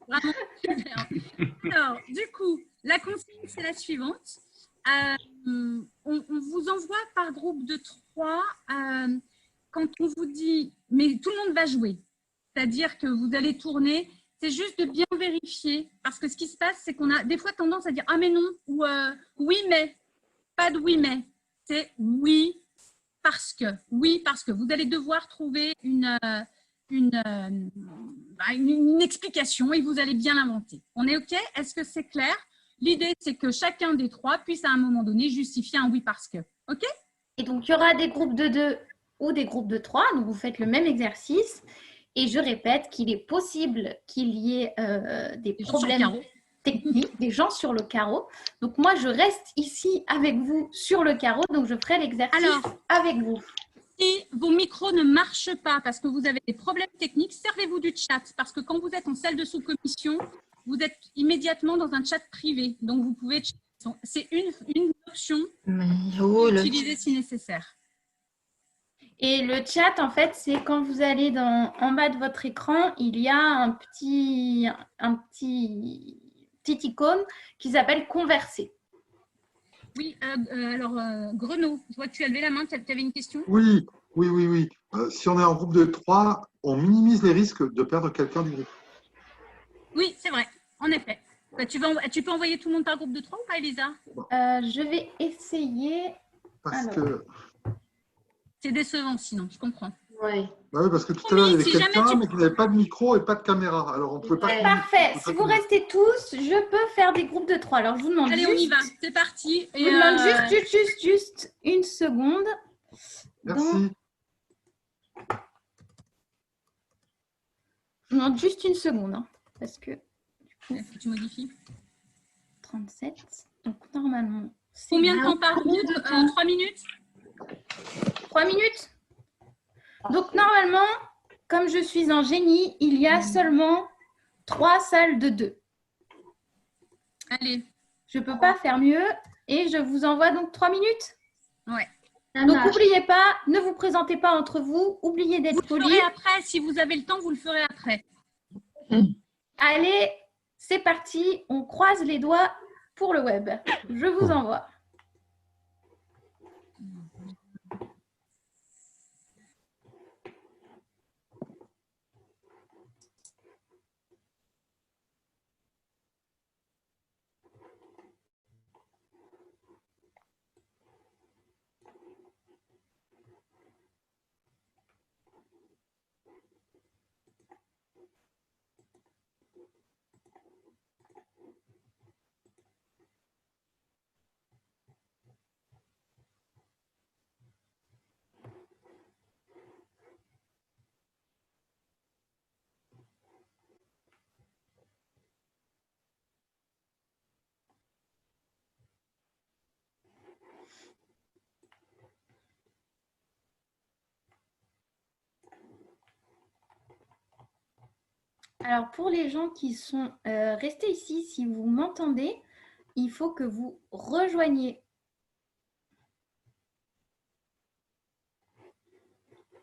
Vraiment super. Alors, du coup, la consigne, c'est la suivante. On vous envoie par groupe de 3 quand on vous dit, mais tout le monde va jouer. C'est-à-dire que vous allez tourner. C'est juste de bien vérifier. Parce que ce qui se passe, c'est qu'on a des fois tendance à dire « Ah, mais non » ou « Oui, mais ». Pas de « oui, mais ». C'est « oui, parce que ». Oui, parce que. Vous allez devoir trouver une explication et vous allez bien l'inventer. On est OK? Est-ce que c'est clair? L'idée, c'est que chacun des trois puisse à un moment donné justifier un oui parce que. OK? Et donc, il y aura des groupes de 2 ou des groupes de 3. Donc, vous faites le même exercice. Et je répète qu'il est possible qu'il y ait des problèmes techniques, des gens sur le carreau. Donc, moi, je reste ici avec vous sur le carreau. Donc, je ferai l'exercice avec vous. Si vos micros ne marchent pas parce que vous avez des problèmes techniques, servez-vous du chat. Parce que quand vous êtes en salle de sous-commission, vous êtes immédiatement dans un chat privé. Donc, vous pouvez… C'est une option utilisée si nécessaire. Et le chat, en fait, c'est quand vous allez en bas de votre écran, il y a un petit icône qui s'appelle Converser. Oui, alors Grenaud, je vois que tu as levé la main, tu avais une question? Oui. Si on est en groupe de 3, on minimise les risques de perdre quelqu'un du groupe. Oui, c'est vrai, en effet. Tu peux envoyer tout le monde par groupe de 3 ou pas, Elisa? Je vais essayer. Parce que… C'est décevant sinon, je comprends. Oui, parce que tout à l'heure, il y avait quelqu'un, mais qui n'avait pas de micro et pas de caméra. Alors, on ne peut pas… Parfait. Si vous restez tous, je peux faire des groupes de 3. Alors, je vous demande Allez, on y va. C'est parti. Je vous demande juste une seconde. Merci. Je vous demande juste une seconde. Hein, parce que… Est-ce que tu modifies? 37. Donc, normalement… Combien de temps par groupe? 3 minutes? 3 minutes. Donc, normalement, comme je suis en génie, il y a seulement 3 salles de 2. Allez. Je ne peux pas faire mieux et je vous envoie donc 3 minutes. Ouais. Donc, n'oubliez pas, ne vous présentez pas entre vous. Oubliez d'être poli. Vous le ferez après. Si vous avez le temps, vous le ferez après. Allez, c'est parti. On croise les doigts pour le web. Je vous envoie. Alors, pour les gens qui sont restés ici, si vous m'entendez, il faut que vous rejoigniez.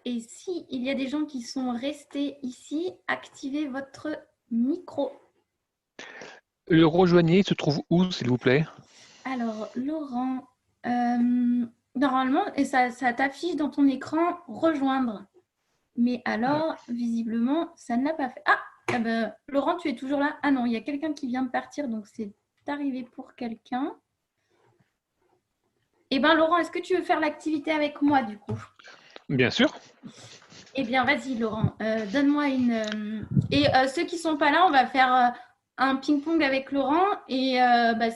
Et s'il y a des gens qui sont restés ici, activez votre micro. Le rejoignez, il se trouve où, s'il vous plaît? Alors, Laurent, normalement, et ça t'affiche dans ton écran « Rejoindre ». Mais alors, visiblement, ça ne l'a pas fait. Ah, ben, Laurent, tu es toujours là? Ah non, il y a quelqu'un qui vient de partir, donc c'est arrivé pour quelqu'un. Eh bien, Laurent, est-ce que tu veux faire l'activité avec moi, du coup? Bien sûr. Eh bien, vas-y, Laurent, donne-moi une… Et ceux qui ne sont pas là, on va faire un ping-pong avec Laurent. Et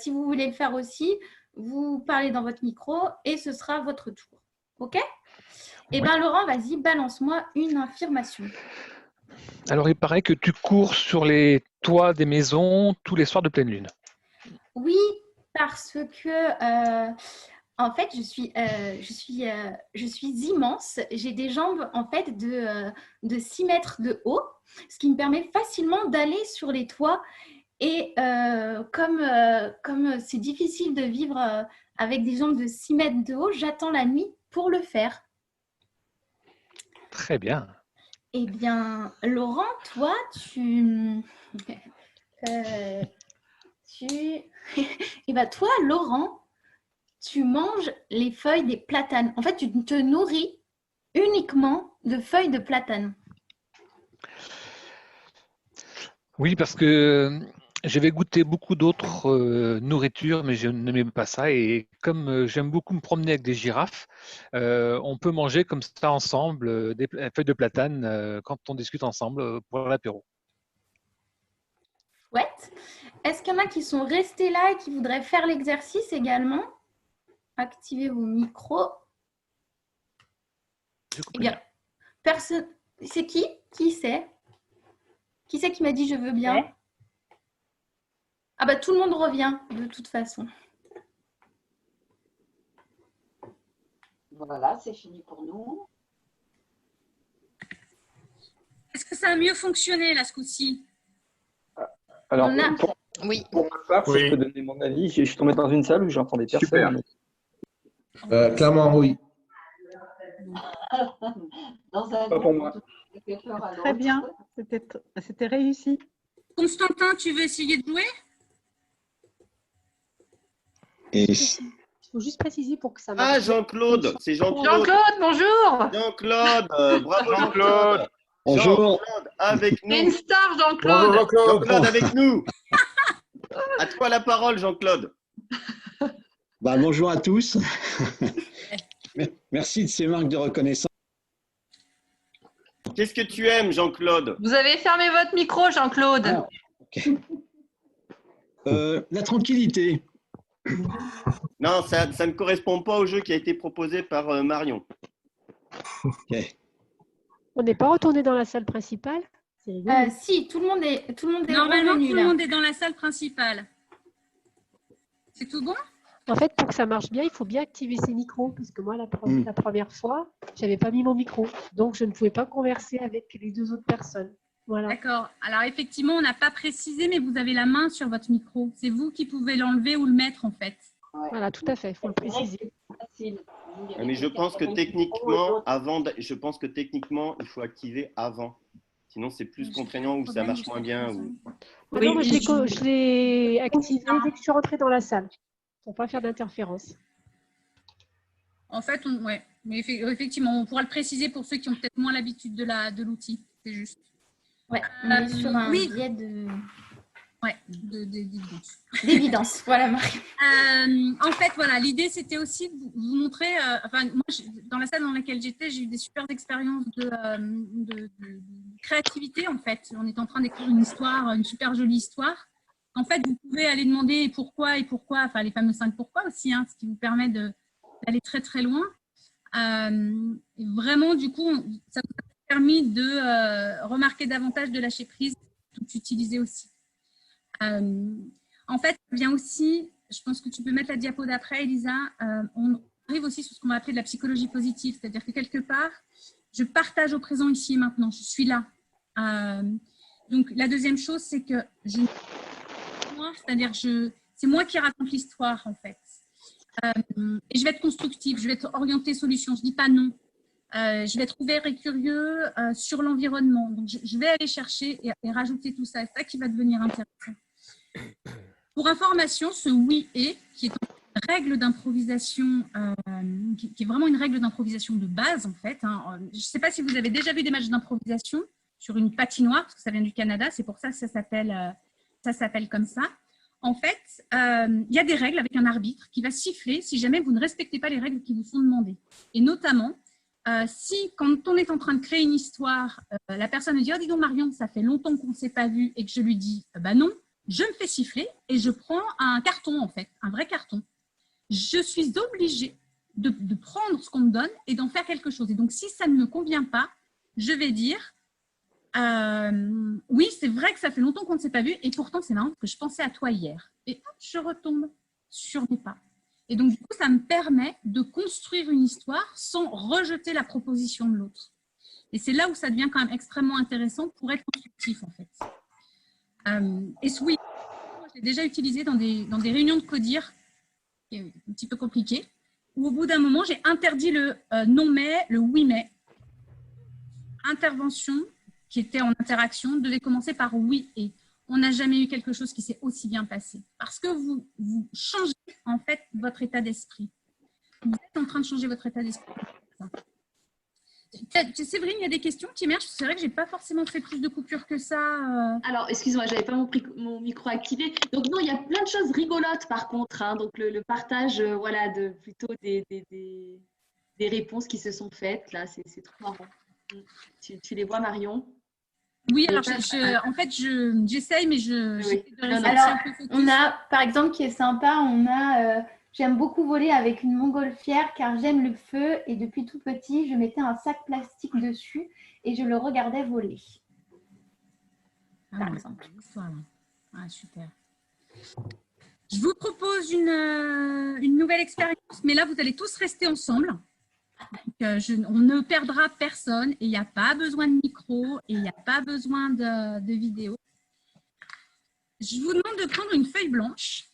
si vous voulez le faire aussi, vous parlez dans votre micro et ce sera votre tour. OK? Eh bien, Laurent, vas-y, balance-moi une affirmation. Alors, il paraît que tu cours sur les toits des maisons tous les soirs de pleine lune. Oui, parce que… en fait, je suis immense. J'ai des jambes en fait de 6 mètres de haut, ce qui me permet facilement d'aller sur les toits. Et comme c'est difficile de vivre avec des jambes de 6 mètres de haut, j'attends la nuit pour le faire. Très bien. Eh bien, Laurent, toi, eh bien, toi, Laurent, tu manges les feuilles des platanes. En fait, tu te nourris uniquement de feuilles de platane. Oui, parce que j'avais goûté beaucoup d'autres nourritures, mais je n'aimais pas ça. Et comme j'aime beaucoup me promener avec des girafes, on peut manger comme ça ensemble des feuilles de platane quand on discute ensemble pour l'apéro. Chouette. Est-ce qu'il y en a qui sont restés là et qui voudraient faire l'exercice également? Activez vos micros. Eh bien, personne. C'est qui? Qui c'est? Qui c'est qui m'a dit je veux bien? Ouais. Ah bah tout le monde revient de toute façon. Voilà, c'est fini pour nous. Est-ce que ça a mieux fonctionné là ce coup-ci? Alors, On a- Oui. pour ma part, si je peux donner mon avis, je suis tombé dans une salle où j'entendais personne. Super. Clairement, oui. Dans un Pas pour moi. Très bien, c'était réussi. Constantin, tu veux essayer de jouer? Et Il faut juste préciser pour que ça marche. Ah, Jean-Claude, c'est Jean-Claude. Jean-Claude, bonjour. Jean-Claude, bravo Jean-Claude. Jean-Claude. Bonjour. Jean-Claude avec C'est une nous. star, Bonjour Jean-Claude. Jean-Claude. Jean-Claude avec nous. À toi la parole, Jean-Claude. Bonjour à tous. Merci de ces marques de reconnaissance. Qu'est-ce que tu aimes, Jean-Claude? Vous avez fermé votre micro, Jean-Claude. Ah, ok. La tranquillité. Non, ça ne correspond pas au jeu qui a été proposé par Marion. Ok. On n'est pas retourné dans la salle principale? C'est rigolo. Si, tout le monde est Normalement, revenu tout le là. monde est dans la salle principale. C'est tout bon? En fait, pour que ça marche bien, il faut bien activer ses micros. Parce que moi, la première fois, je n'avais pas mis mon micro. Donc, je ne pouvais pas converser avec les deux autres personnes. Voilà. D'accord. Alors, effectivement, on n'a pas précisé, mais vous avez la main sur votre micro. C'est vous qui pouvez l'enlever ou le mettre, en fait. Voilà, tout à fait. Il faut le préciser. Mais je pense que techniquement, il faut activer avant. Sinon, c'est plus contraignant ou ça marche moins bien. Ou... Non, moi, je l'ai activé dès que je suis rentrée dans la salle. Pour ne pas faire d'interférence. En fait, ouais. Mais effectivement, on pourra le préciser pour ceux qui ont peut-être moins l'habitude de l'outil. C'est juste. Ouais, on est sur un biais de... Ouais, d'évidence. D'évidence, voilà Marie. En fait, voilà, l'idée c'était aussi de vous montrer, moi, dans la salle dans laquelle j'étais, j'ai eu des super expériences de créativité en fait. On est en train d'écrire une histoire, une super jolie histoire. En fait, vous pouvez aller demander pourquoi, enfin les fameux 5 pourquoi aussi, hein, ce qui vous permet d'aller très très loin. Et vraiment, du coup, ça vous a permis de remarquer davantage de lâcher prise, tout utiliser aussi. En fait, ça vient aussi, je pense que tu peux mettre la diapo d'après, Elisa, on arrive aussi sur ce qu'on va appeler de la psychologie positive, c'est-à-dire que quelque part, je partage au présent ici et maintenant, je suis là. Donc, la deuxième chose, c'est que c'est-à-dire c'est moi qui raconte l'histoire, en fait. Et je vais être constructive, je vais être orientée solution, je ne dis pas non. Je vais être ouvert et curieux sur l'environnement. Donc, je vais aller chercher et rajouter tout ça. C'est ça qui va devenir intéressant. Pour information, ce oui et, qui est une règle d'improvisation, qui est vraiment une règle d'improvisation de base, en fait. Hein. Je ne sais pas si vous avez déjà vu des matchs d'improvisation sur une patinoire, parce que ça vient du Canada, c'est pour ça que ça s'appelle comme ça. En fait, il y a des règles avec un arbitre qui va siffler si jamais vous ne respectez pas les règles qui vous sont demandées. Et notamment, si, quand on est en train de créer une histoire, la personne me dit « Oh, dis donc Marion, ça fait longtemps qu'on ne s'est pas vu » et que je lui dis « Bah non », je me fais siffler et je prends un carton, en fait, un vrai carton. Je suis obligée de prendre ce qu'on me donne et d'en faire quelque chose. Et donc, si ça ne me convient pas, je vais dire « Oui, c'est vrai que ça fait longtemps qu'on ne s'est pas vu et pourtant, c'est marrant parce que je pensais à toi hier. » Et hop, je retombe sur mes pas. Et donc, du coup, ça me permet de construire une histoire sans rejeter la proposition de l'autre. Et c'est là où ça devient quand même extrêmement intéressant pour être constructif, en fait. Et ce oui, je l'ai déjà utilisé dans des réunions de codir, qui est un petit peu compliqué, où au bout d'un moment, j'ai interdit le non mais, le oui mais. Intervention qui était en interaction devait commencer par oui et. On n'a jamais eu quelque chose qui s'est aussi bien passé. Parce que vous changez en fait votre état d'esprit. Vous êtes en train de changer votre état d'esprit. Séverine, il y a des questions qui émergent. C'est vrai que je n'ai pas forcément fait plus de coupures que ça. Alors, excuse-moi, je n'avais pas mon micro activé. Donc, non, il y a plein de choses rigolotes par contre. Hein. Donc, le partage voilà, plutôt des réponses qui se sont faites. Là, c'est trop marrant. Tu les vois, Marion? Oui, alors en fait, j'essaye, mais j'essaie de rester Alors, un peu focus. on a, par exemple, qui est sympa, on a j'aime beaucoup voler avec une montgolfière car j'aime le feu et depuis tout petit, je mettais un sac plastique dessus et je le regardais voler. Par exemple. Ah, super. Je vous propose une nouvelle expérience, mais là, vous allez tous rester ensemble. Donc, on ne perdra personne et il n'y a pas besoin de micro et il n'y a pas besoin de vidéo. Je vous demande de prendre une feuille blanche,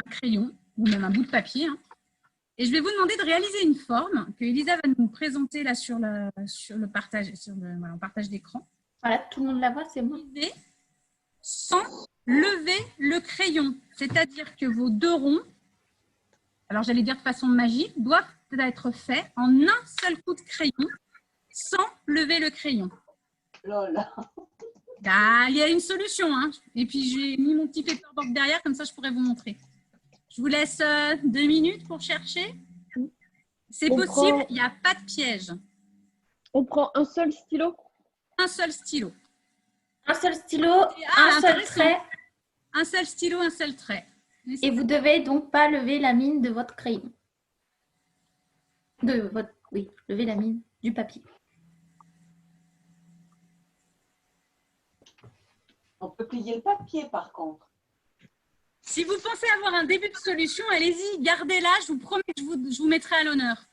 un crayon ou même un bout de papier, hein, et je vais vous demander de réaliser une forme que Elisa va nous présenter là sur le partage, voilà, en partage d'écran. Voilà, tout le monde la voit, c'est bon. Sans lever le crayon, c'est-à-dire que vos deux ronds, alors j'allais dire de façon magique, doivent être faits en un seul coup de crayon sans lever le crayon. Lola. Ah, il y a une solution, hein. Et puis j'ai mis mon petit paperboard derrière, comme ça je pourrais vous montrer. Je vous laisse 2 minutes pour chercher. C'est possible, il n'y a pas de piège. On prend un seul stylo? Un seul stylo. Un seul stylo, un seul trait. Un seul stylo, un seul trait. Et vous devez donc pas lever la mine de votre crayon. Oui, lever la mine du papier. On peut plier le papier par contre. Si vous pensez avoir un début de solution, allez-y, gardez-la, je vous promets que je vous mettrai à l'honneur.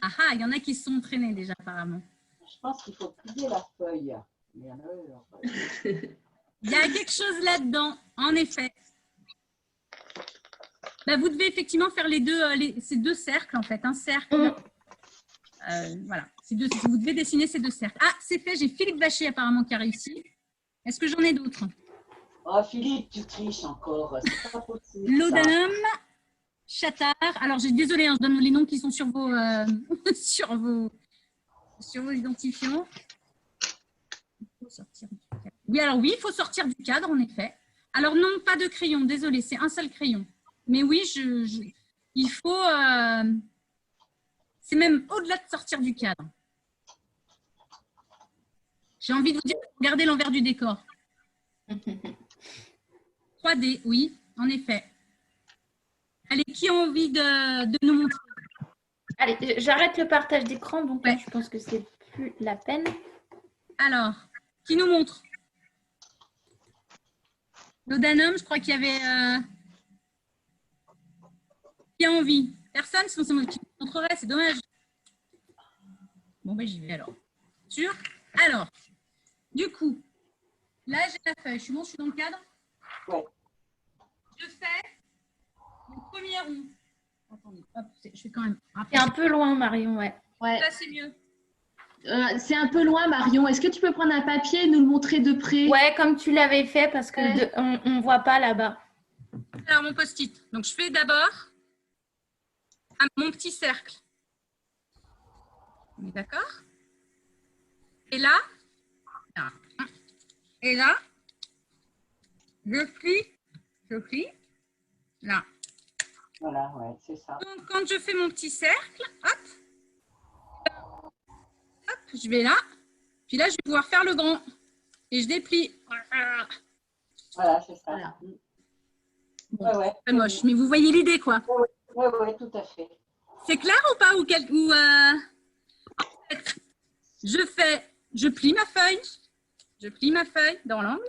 Ah ah, il y en a qui se sont entraînés déjà apparemment. Je pense qu'il faut plier la feuille. Il y a quelque chose là-dedans, en effet. Bah, vous devez effectivement faire ces deux cercles, en fait. Un cercle. Voilà. Vous devez dessiner ces deux cercles. Ah, c'est fait. J'ai Philippe Vacher apparemment qui a réussi. Est-ce que j'en ai d'autres? Oh, Philippe, tu triches encore. C'est pas possible. Laudanum, Chattard. Alors, désolée, hein, je donne les noms qui sont sur vos, sur vos identifiants. Oui, alors oui, il faut sortir du cadre, en effet. Alors non, pas de crayon, désolé, c'est un seul crayon. Mais oui, il faut... c'est même au-delà de sortir du cadre. J'ai envie de vous dire, regardez l'envers du décor. 3D, oui, en effet. Allez, qui a envie de nous montrer? Allez, j'arrête le partage d'écran, donc ouais. Je pense que c'est plus la peine. Alors, qui nous montre? Laudanum, je crois qu'il y avait... Qui a envie? Personne, sinon c'est moi qui vous montrerai, c'est dommage. Bon, ben j'y vais alors. Sûr? Alors, du coup, là j'ai la feuille. Je suis bon, je suis dans le cadre? Ouais. Je fais mon premier rond. Attendez, hop, je fais quand même. C'est un peu loin, Marion, ouais. Là, c'est mieux. C'est un peu loin, Marion. Est-ce que tu peux prendre un papier et nous le montrer de près? Ouais, comme tu l'avais fait, parce que on ne voit pas là-bas. Alors, mon post-it. Donc, je fais d'abord mon petit cercle. On est d'accord? Et là, je plie, là. Voilà, ouais, c'est ça. Donc, quand je fais mon petit cercle, hop, je vais là. Puis là, je vais pouvoir faire le grand. Et je déplie. Voilà, c'est ça. Voilà. Bon, ouais. C'est moche, mais vous voyez l'idée, quoi. Oui, tout à fait. C'est clair ou pas? En fait, je plie ma feuille. Je plie ma feuille dans l'angle.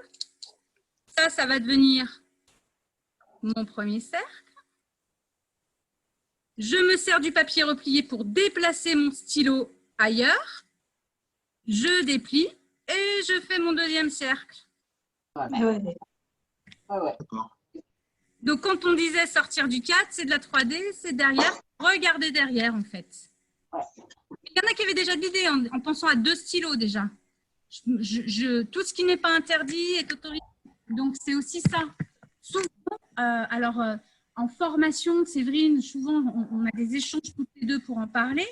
Ça va devenir mon premier cercle. Je me sers du papier replié pour déplacer mon stylo ailleurs. Je déplie et je fais mon deuxième cercle. Ouais. Donc, quand on disait sortir du cadre, c'est de la 3D, c'est derrière. Regardez derrière, en fait. Ouais. Il y en a qui avaient déjà de l'idée en pensant à 2 stylos déjà. Tout ce qui n'est pas interdit est autorisé. Donc, c'est aussi ça. Souvent, en formation, Séverine, souvent, on a des échanges toutes les deux pour en parler.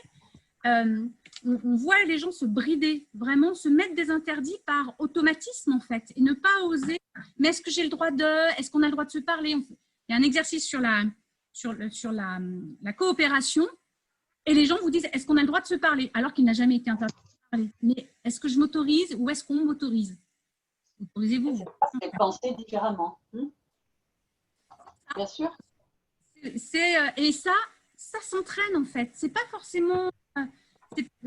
On voit les gens se brider, vraiment se mettre des interdits par automatisme, en fait, et ne pas oser. Mais est-ce que j'ai le droit de... Est-ce qu'on a le droit de se parler? Il y a un exercice sur la coopération. Et les gens vous disent, est-ce qu'on a le droit de se parler alors qu'il n'a jamais été interdit de se parler? Mais est-ce que je m'autorise ou est-ce qu'on m'autorise? Autorisez-vous. C'est penser différemment. Bien sûr. Et ça s'entraîne en fait. C'est pas forcément,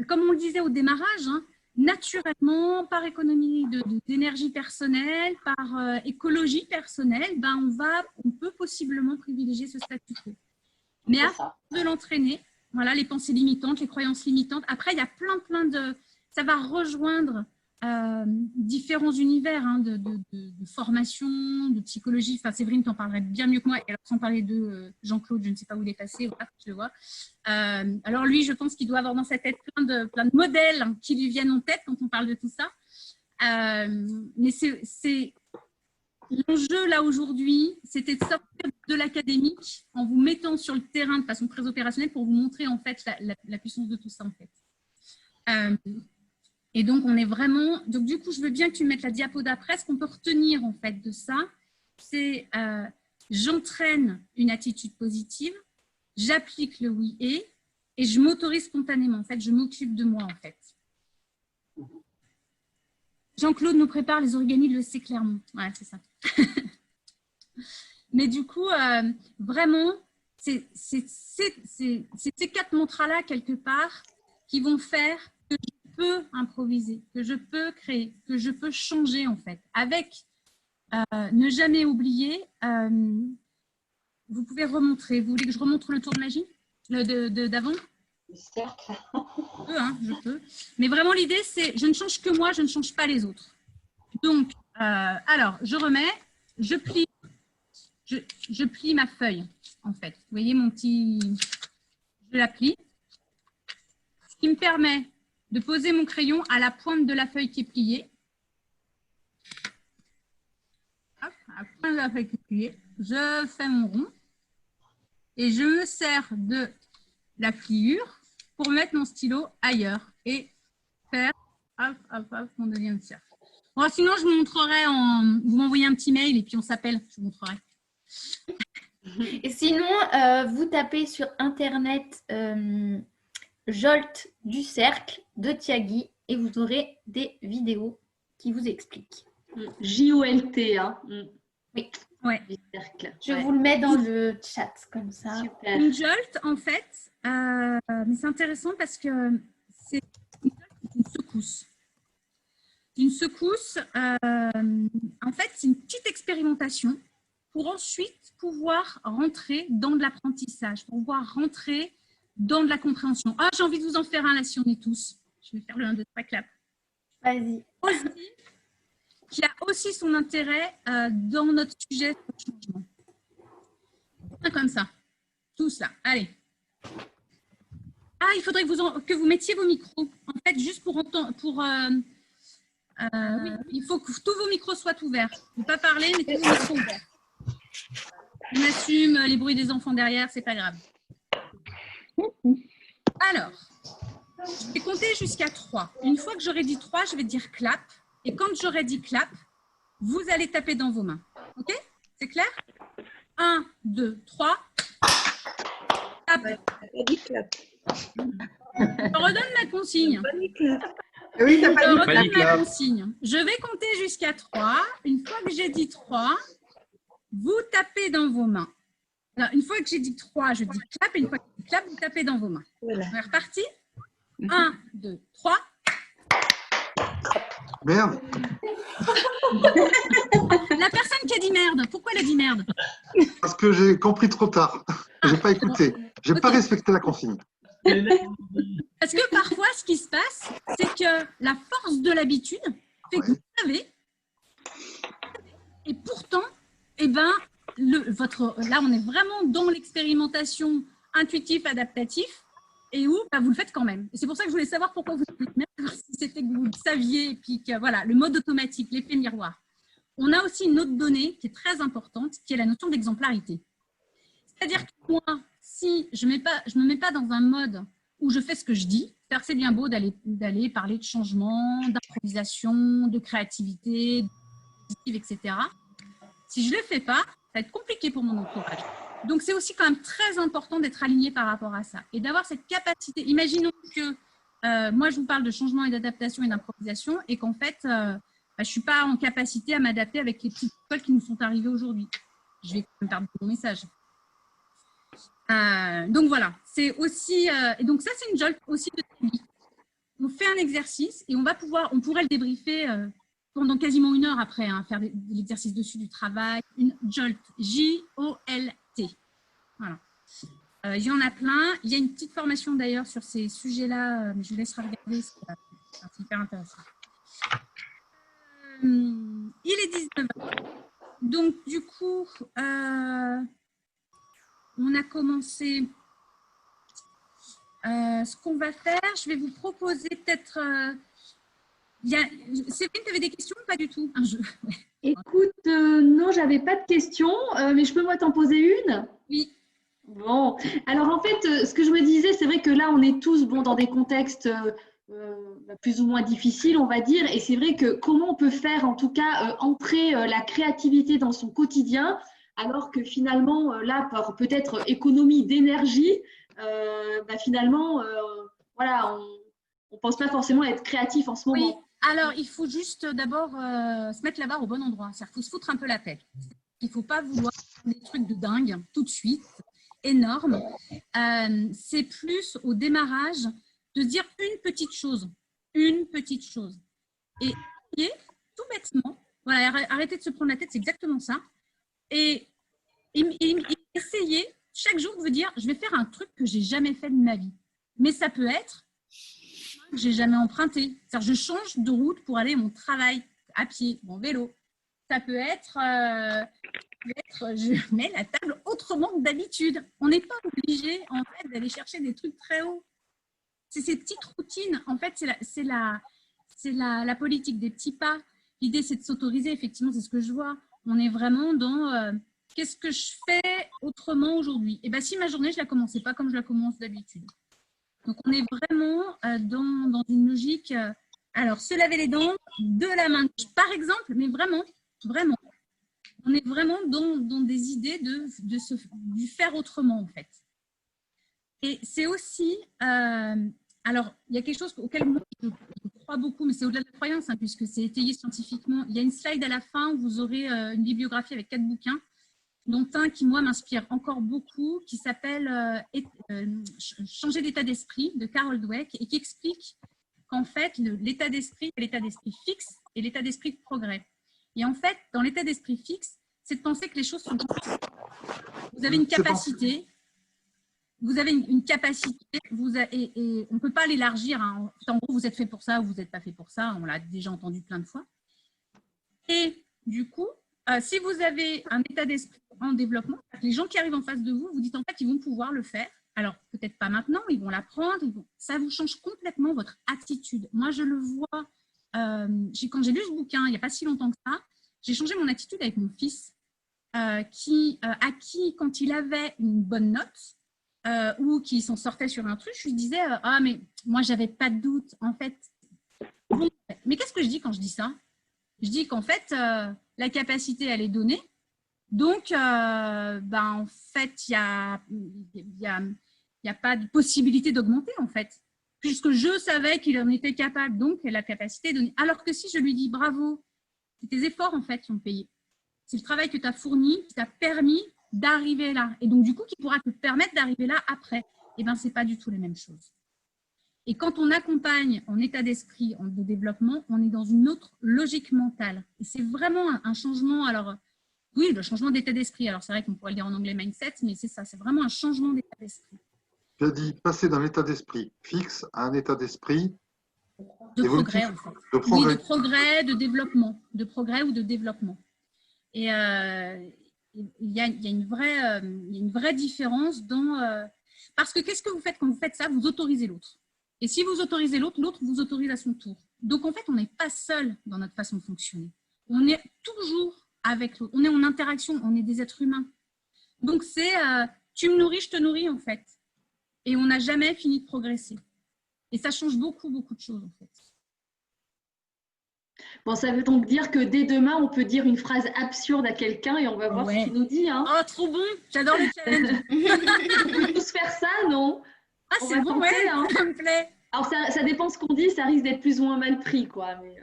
comme on le disait au démarrage, hein, naturellement, par économie d'énergie personnelle, par écologie personnelle, ben on peut possiblement privilégier ce statu quo. Mais à force de l'entraîner, voilà, les pensées limitantes, les croyances limitantes. Après, il y a plein de... Ça va rejoindre différents univers hein, de formation, de psychologie. Enfin, Séverine t'en parlerait bien mieux que moi. Et alors, sans parler de Jean-Claude, je ne sais pas où il est passé. Voilà, je le vois. Alors lui, je pense qu'il doit avoir dans sa tête plein de modèles hein, qui lui viennent en tête quand on parle de tout ça. Mais c'est l'enjeu là aujourd'hui, c'était de sortir de l'académique en vous mettant sur le terrain de façon très opérationnelle pour vous montrer en fait la puissance de tout ça en fait. Et donc on est vraiment. Donc du coup, je veux bien que tu mettes la diapo d'après. Ce qu'on peut retenir en fait de ça, c'est j'entraîne une attitude positive, j'applique le oui et je m'autorise spontanément. En fait, je m'occupe de moi en fait. Jean-Claude nous prépare les origami de l'EC Clermont. Ouais, c'est ça. Mais du coup, vraiment, c'est ces 4 mantras-là, quelque part, qui vont faire que je peux improviser, que je peux créer, que je peux changer, en fait. Avec ne jamais oublier, vous pouvez remontrer. Vous voulez que je remontre le tour de magie d'avant? Cercle. Je peux, hein, je peux. Mais vraiment, l'idée, c'est je ne change que moi, je ne change pas les autres. Donc, alors, je remets, je plie ma feuille, en fait. Vous voyez mon petit... Je la plie. Ce qui me permet de poser mon crayon à la pointe de la feuille qui est pliée. Hop, à la pointe de la feuille qui est pliée. Je fais mon rond. Et je me sers de la pliure pour mettre mon stylo ailleurs et faire hop, hop, hop, mon deuxième cercle. Bon, sinon, je vous montrerai vous m'envoyez un petit mail et puis on s'appelle, je vous montrerai. Et sinon, vous tapez sur Internet Jolt du cercle de Tiagui et vous aurez des vidéos qui vous expliquent. J-O-L-T, hein. Oui. Ouais. Je vous le mets dans le chat, comme ça. Super. Une jolt, en fait, mais c'est intéressant parce que c'est une secousse. Une secousse, en fait, c'est une petite expérimentation pour ensuite pouvoir rentrer dans de l'apprentissage, pour pouvoir rentrer dans de la compréhension. Ah, j'ai envie de vous en faire un là si on est tous. Je vais faire le 1, 2, 3, clap. Vas-y. Qui a aussi son intérêt dans notre sujet de changement. Comme ça. Tous là. Allez. Ah, il faudrait que vous mettiez vos micros. En fait, juste pour entendre... oui, il faut que tous vos micros soient ouverts. Ne pas parler, mais tous vos micros ouverts. On assume les bruits des enfants derrière, c'est pas grave. Alors, je vais compter jusqu'à 3. Une fois que j'aurai dit 3, je vais dire clap. Et quand j'aurai dit clap, vous allez taper dans vos mains. OK? C'est clair? 1, 2, 3. Clap. Je redonne ma consigne. Oui, je redonne ma consigne. Je vais compter jusqu'à 3. Une fois que j'ai dit 3, vous tapez dans vos mains. Alors, une fois que j'ai dit 3, je dis clap. Et une fois que j'ai dit clap, vous tapez dans vos mains. Voilà. On est reparti? 1, 2, 3. Merde. La personne qui a dit merde, pourquoi elle a dit merde? Parce que j'ai compris trop tard. J'ai pas écouté. J'ai pas respecté la consigne. Parce que parfois, ce qui se passe, c'est que la force de l'habitude fait que vous savez. Et pourtant, eh ben, là, on est vraiment dans l'expérimentation intuitive, adaptative. Et où bah, vous le faites quand même. Et c'est pour ça que je voulais savoir pourquoi vous le faites, même si c'était que vous le saviez, et puis que voilà, le mode automatique, l'effet miroir. On a aussi une autre donnée qui est très importante, qui est la notion d'exemplarité. C'est-à-dire que moi, si je me mets pas dans un mode où je fais ce que je dis, c'est-à-dire que c'est bien beau d'aller parler de changement, d'improvisation, de créativité, etc. Si je ne le fais pas, ça va être compliqué pour mon entourage. Donc, c'est aussi quand même très important d'être aligné par rapport à ça et d'avoir cette capacité. Imaginons que moi, je vous parle de changement et d'adaptation et d'improvisation et qu'en fait, je ne suis pas en capacité à m'adapter avec les petites écoles qui nous sont arrivées aujourd'hui. Je vais quand même perdre mon message. Donc, voilà. C'est aussi… et donc, ça, c'est une jolt aussi de vie. On fait un exercice et on pourrait le débriefer pendant quasiment 1 heure après, hein, faire de l'exercice dessus du travail. Une jolt, J-O-L-T. Voilà. Il y en a plein. Il y a une petite formation d'ailleurs sur ces sujets-là, mais je vous laisserai regarder, c'est hyper intéressant. Il est 19h. Donc, du coup, on a commencé. Ce qu'on va faire, je vais vous proposer peut-être… Séverine, tu avais des questions ou pas du tout? Écoute, non, j'avais pas de questions, mais je peux moi t'en poser une? Oui. Bon, alors en fait, ce que je me disais, c'est vrai que là, on est tous dans des contextes plus ou moins difficiles, on va dire, et c'est vrai que comment on peut faire, en tout cas, entrer la créativité dans son quotidien, alors que finalement, là, par peut-être économie d'énergie, finalement, voilà, on ne pense pas forcément être créatif en ce moment. Oui, alors il faut juste d'abord se mettre la barre au bon endroit, c'est-à-dire qu'il faut se foutre un peu la tête. Il ne faut pas vouloir des trucs de dingue tout de suite. Énorme. C'est plus au démarrage de dire une petite chose. Une petite chose. Et tout bêtement, voilà, arrêtez de se prendre la tête, c'est exactement ça. Et essayez chaque jour de vous dire, je vais faire un truc que je n'ai jamais fait de ma vie. Mais ça peut être que je n'ai jamais emprunté. C'est-à-dire, je change de route pour aller à mon travail, à pied, en vélo. Ça peut être… je mets la table autrement que d'habitude. On n'est pas obligé en fait d'aller chercher des trucs très hauts. C'est ces petites routines. En fait, c'est la politique des petits pas. L'idée, c'est de s'autoriser. Effectivement, c'est ce que je vois. On est vraiment dans qu'est-ce que je fais autrement aujourd'hui. Et bien, si ma journée, je ne la commençais pas comme je la commence d'habitude. Donc, on est vraiment dans une logique. Alors, se laver les dents de la main gauche, par exemple, mais vraiment, vraiment. On est vraiment dans des idées du faire autrement, en fait. Et c'est aussi… alors, il y a quelque chose auquel moi, je crois beaucoup, mais c'est au-delà de la croyance, hein, puisque c'est étayé scientifiquement. Il y a une slide à la fin où vous aurez une bibliographie avec 4 bouquins, dont un qui, moi, m'inspire encore beaucoup, qui s'appelle Changer d'état d'esprit, de Carol Dweck, et qui explique qu'en fait, l'état d'esprit, l'état d'esprit fixe et l'état d'esprit de progrès. Et en fait, dans l'état d'esprit fixe, c'est de penser que les choses sont… Vous avez une capacité, et on ne peut pas l'élargir. Hein. En gros, vous êtes fait pour ça ou vous n'êtes pas fait pour ça. On l'a déjà entendu plein de fois. Et du coup, si vous avez un état d'esprit en développement, les gens qui arrivent en face de vous, vous dites en fait, ils vont pouvoir le faire. Alors, peut-être pas maintenant, ils vont l'apprendre. Ça vous change complètement votre attitude. Moi, je le vois. Quand j'ai lu ce bouquin, il n'y a pas si longtemps que ça, j'ai changé mon attitude avec mon fils, à qui, quand il avait une bonne note ou qui s'en sortait sur un truc, je lui disais « Ah, mais moi, j'avais pas de doute. En fait… » Mais qu'est-ce que je dis quand je dis ça? Je dis qu'en fait, la capacité, elle est donnée. Donc, en fait, il n'y a pas de possibilité d'augmenter, en fait. Puisque je savais qu'il en était capable, donc la capacité est donnée. Alors que si je lui dis bravo, c'est tes efforts en fait qui ont payé. C'est le travail que tu as fourni, qui t'a permis d'arriver là. Et donc du coup, qui pourra te permettre d'arriver là après. Eh bien, ce n'est pas du tout les mêmes choses. Et quand on accompagne en état d'esprit, de développement, on est dans une autre logique mentale. Et c'est vraiment un changement. Alors, oui, le changement d'état d'esprit. Alors, c'est vrai qu'on pourrait le dire en anglais mindset, mais c'est ça, c'est vraiment un changement d'état d'esprit. Tu as dit passer d'un état d'esprit fixe à un état d'esprit de progrès, en fait. De progrès. Oui, de progrès, de développement, de progrès ou de développement. Et il y a une vraie différence dans… parce que qu'est-ce que vous faites quand vous faites ça? Vous autorisez l'autre. Et si vous autorisez l'autre, l'autre vous autorise à son tour. Donc, en fait, on n'est pas seul dans notre façon de fonctionner. On est toujours avec l'autre. On est en interaction, on est des êtres humains. Donc, c'est tu me nourris, je te nourris, en fait. Et on n'a jamais fini de progresser. Et ça change beaucoup, beaucoup de choses, en fait. Bon, ça veut donc dire que dès demain, on peut dire une phrase absurde à quelqu'un et on va voir ce qu'il nous dit. Hein. Oh, trop bon! J'adore le challenge. On peut tous faire ça, non? Ah, c'est bon, tenter, ouais, hein. Ça me plaît. Alors, ça dépend ce qu'on dit, ça risque d'être plus ou moins mal pris, quoi. Mais...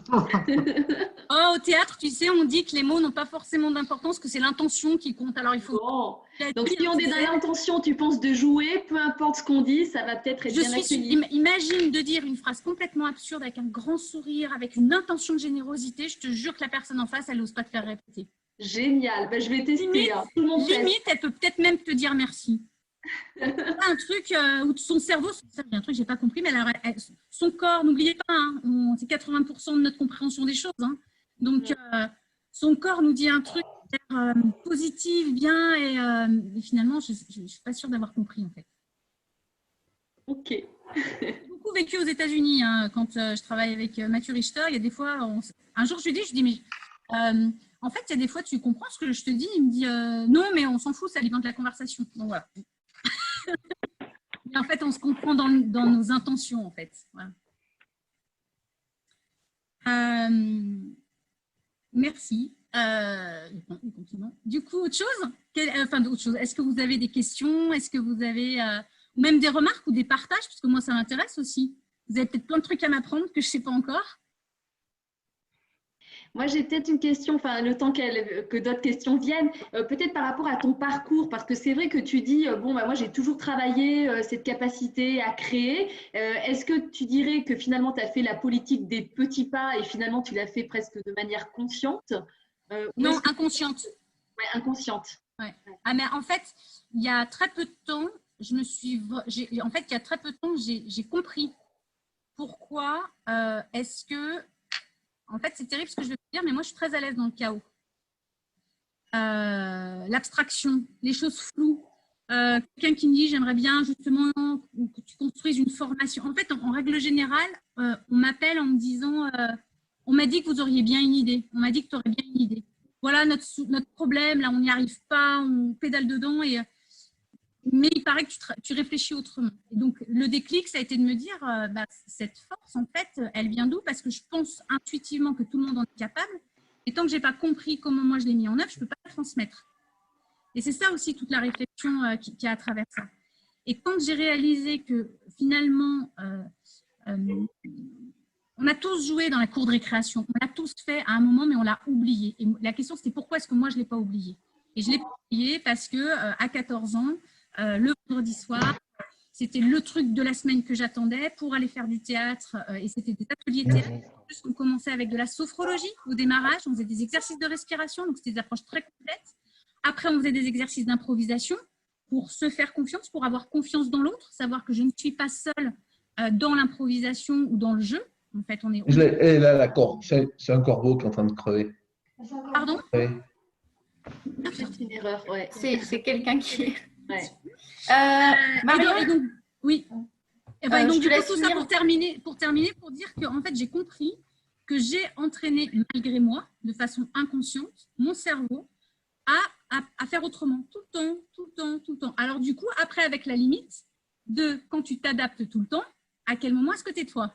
Oh, au théâtre, tu sais, on dit que les mots n'ont pas forcément d'importance, que c'est l'intention qui compte. Alors, il faut... Bon. Donc, si on est dans l'intention, tu penses de jouer, peu importe ce qu'on dit, ça va peut-être être bien accueilli. Imagine de dire une phrase complètement absurde avec un grand sourire, avec une intention de générosité. Je te jure que la personne en face, elle n'ose pas te faire répéter. Génial. Ben, je vais tester. Limite, hein. Tout le monde limite elle peut peut-être même te dire merci. Un truc où son cerveau, c'est un truc que je n'ai pas compris, mais son corps, n'oubliez pas, hein, c'est 80% de notre compréhension des choses. Hein. Donc, son corps nous dit un truc positif, bien, et finalement, je ne suis pas sûre d'avoir compris, en fait. Ok. J'ai beaucoup vécu aux États-Unis, hein, quand je travaille avec Mathieu Richter. Il y a des fois, un jour, je lui dis, mais en fait, il y a des fois, tu comprends ce que je te dis. Il me dit, non, mais on s'en fout, ça alimente la conversation. Donc, voilà. Mais en fait, on se comprend dans nos intentions, en fait. Voilà. Merci. Du coup, autre chose, est-ce que vous avez des questions? Est-ce que vous avez même des remarques ou des partages? Parce que moi, ça m'intéresse aussi. Vous avez peut-être plein de trucs à m'apprendre que je ne sais pas encore. Moi, j'ai peut-être une question, enfin, le temps que d'autres questions viennent, peut-être par rapport à ton parcours, parce que c'est vrai que tu dis, bon, bah, moi, j'ai toujours travaillé cette capacité à créer. Est-ce que tu dirais que finalement, tu as fait la politique des petits pas et finalement, tu l'as fait presque de manière consciente? Non, inconsciente. Oui, inconsciente. Ouais. Ah, mais en fait, il y a très peu de temps, j'ai compris pourquoi est-ce que... En fait, c'est terrible ce que je veux dire, mais moi, je suis très à l'aise dans le chaos. L'abstraction, les choses floues. Quelqu'un qui me dit, j'aimerais bien justement que tu construises une formation. En fait, en règle générale, on m'appelle en me disant, on m'a dit que vous auriez bien une idée. On m'a dit que tu aurais bien une idée. Voilà notre problème, là, on n'y arrive pas, on pédale dedans. Mais il paraît que tu réfléchis autrement. Et donc, le déclic, ça a été de me dire, cette force, en fait, elle vient d'où? Parce que je pense intuitivement que tout le monde en est capable. Et tant que je n'ai pas compris comment moi je l'ai mis en œuvre, je ne peux pas la transmettre. Et c'est ça aussi toute la réflexion qu'il y a à travers ça. Et quand j'ai réalisé que finalement, on a tous joué dans la cour de récréation, on l'a tous fait à un moment, mais on l'a oublié. Et la question, c'était pourquoi est-ce que moi, je ne l'ai pas oublié? Et je ne l'ai pas oublié parce qu'à 14 ans, le vendredi soir, c'était le truc de la semaine que j'attendais pour aller faire du théâtre. Et c'était des ateliers théâtre. En plus, on commençait avec de la sophrologie au démarrage. On faisait des exercices de respiration, donc c'était des approches très complètes. Après, on faisait des exercices d'improvisation pour se faire confiance, pour avoir confiance dans l'autre, savoir que je ne suis pas seule dans l'improvisation ou dans le jeu. En fait, on est... Et là, d'accord, c'est un corbeau qui est en train de crever. Pardon? Oui. C'est une erreur, ouais. C'est quelqu'un qui... Ouais. Marion, oui. Et ben, donc, du coup, tout ça pour terminer, pour dire que en fait, j'ai compris que j'ai entraîné, malgré moi, de façon inconsciente, mon cerveau à faire autrement, tout le temps. Alors, du coup, après, avec la limite de quand tu t'adaptes tout le temps, à quel moment est-ce que tu es toi?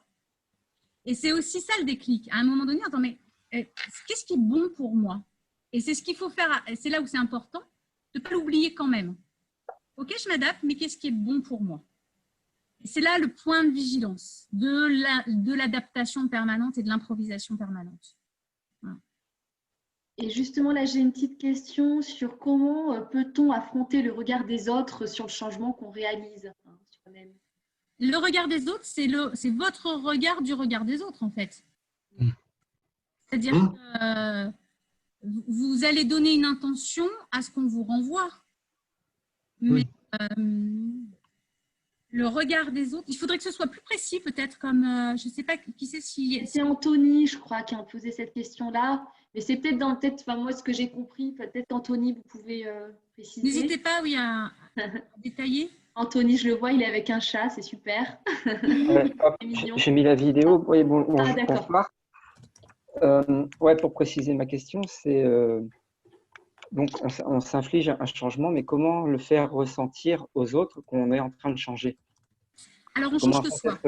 Et c'est aussi ça le déclic. À un moment donné, attends, mais qu'est-ce qui est bon pour moi? Et c'est ce qu'il faut faire, c'est là où c'est important, de ne pas l'oublier quand même. Ok, je m'adapte, mais qu'est-ce qui est bon pour moi? C'est là le point de vigilance de l'adaptation permanente et de l'improvisation permanente. Voilà. Et justement, là, j'ai une petite question sur comment peut-on affronter le regard des autres sur le changement qu'on réalise soi-même. Le regard des autres, c'est votre regard du regard des autres, en fait. C'est-à-dire que vous allez donner une intention à ce qu'on vous renvoie. Mais le regard des autres, il faudrait que ce soit plus précis, peut-être, comme, je ne sais pas qui c'est si... C'est Anthony, je crois, qui a posé cette question-là. Mais c'est peut-être moi, ce que j'ai compris. Peut-être Anthony, vous pouvez préciser. N'hésitez pas, oui, à détailler. Anthony, je le vois, il est avec un chat, c'est super. J'ai mis la vidéo. Oui, d'accord. Bonsoir. Pour préciser ma question, c'est... Donc, on s'inflige un changement, mais comment le faire ressentir aux autres qu'on est en train de changer? Alors, on change de soi.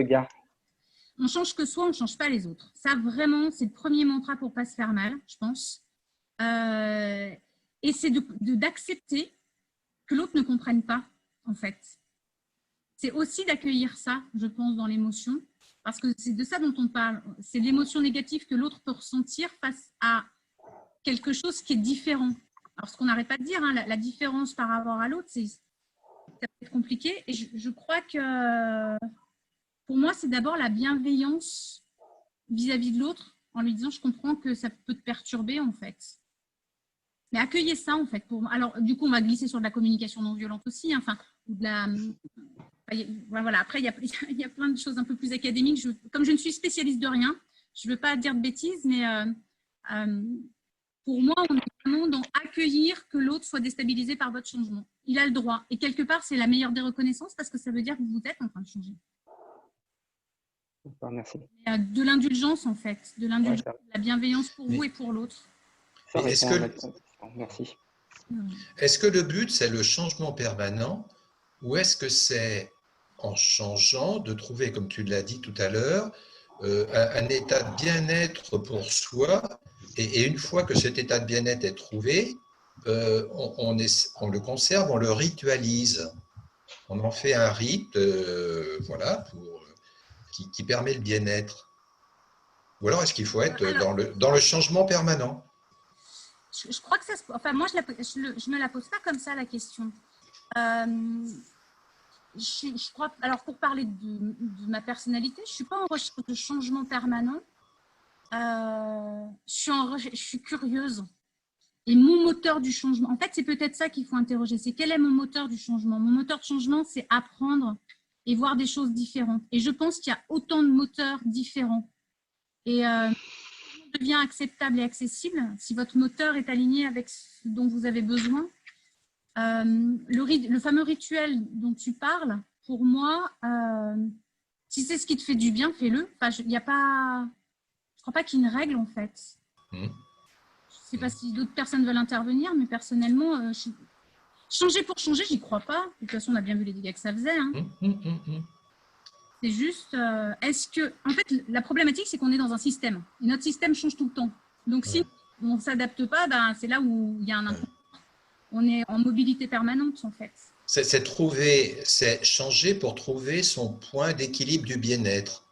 On change que soi, on ne change pas les autres. Ça, vraiment, c'est le premier mantra pour ne pas se faire mal, je pense. Et c'est d'accepter que l'autre ne comprenne pas, en fait. C'est aussi d'accueillir ça, je pense, dans l'émotion, parce que c'est de ça dont on parle. C'est l'émotion négative que l'autre peut ressentir face à quelque chose qui est différent. Alors, ce qu'on n'arrête pas de dire, hein, la différence par rapport à l'autre, ça peut être compliqué. Et je crois que, pour moi, c'est d'abord la bienveillance vis-à-vis de l'autre, en lui disant, je comprends que ça peut te perturber, en fait. Mais accueillez ça, en fait. Alors, du coup, on va glisser sur de la communication non violente aussi, hein, enfin, ou de la... Voilà. Après, il y a plein de choses un peu plus académiques. Comme je ne suis spécialiste de rien, je ne veux pas dire de bêtises, mais pour moi, on est vraiment dans accueillir que l'autre soit déstabilisé par votre changement. Il a le droit. Et quelque part, c'est la meilleure des reconnaissances parce que ça veut dire que vous êtes en train de changer. Merci. De l'indulgence, en fait. De l'indulgence, de la bienveillance pour vous et pour l'autre. Merci. Est-ce que le but, c'est le changement permanent ou est-ce que c'est, en changeant, de trouver, comme tu l'as dit tout à l'heure, un état de bien-être pour soi et une fois que cet état de bien-être est trouvé, on le conserve, on le ritualise. On en fait un rite voilà, qui permet le bien-être. Ou alors est-ce qu'il faut être dans le changement permanent? Je crois que ça se... Enfin, moi, je ne me la pose pas comme ça, la question. Je crois... Alors, pour parler de ma personnalité, je ne suis pas en recherche de changement permanent. Je suis curieuse. Et mon moteur du changement, en fait, c'est peut-être ça qu'il faut interroger. C'est quel est mon moteur du changement? Mon moteur de changement, c'est apprendre et voir des choses différentes. Et je pense qu'il y a autant de moteurs différents. Et devient acceptable et accessible si votre moteur est aligné avec ce dont vous avez besoin. Le fameux rituel dont tu parles, pour moi, si c'est ce qui te fait du bien, fais-le. Enfin, il n'y a pas... Je ne crois pas qu'il y ait une règle, en fait. Je ne sais pas si d'autres personnes veulent intervenir, mais personnellement, changer pour changer, j'y crois pas. De toute façon, on a bien vu les dégâts que ça faisait. Hein. C'est juste, est-ce que... En fait, la problématique, c'est qu'on est dans un système. Et notre système change tout le temps. Donc, si on ne s'adapte pas, ben, c'est là où il y a un inconfort. On est en mobilité permanente, en fait. C'est changer pour trouver son point d'équilibre du bien-être.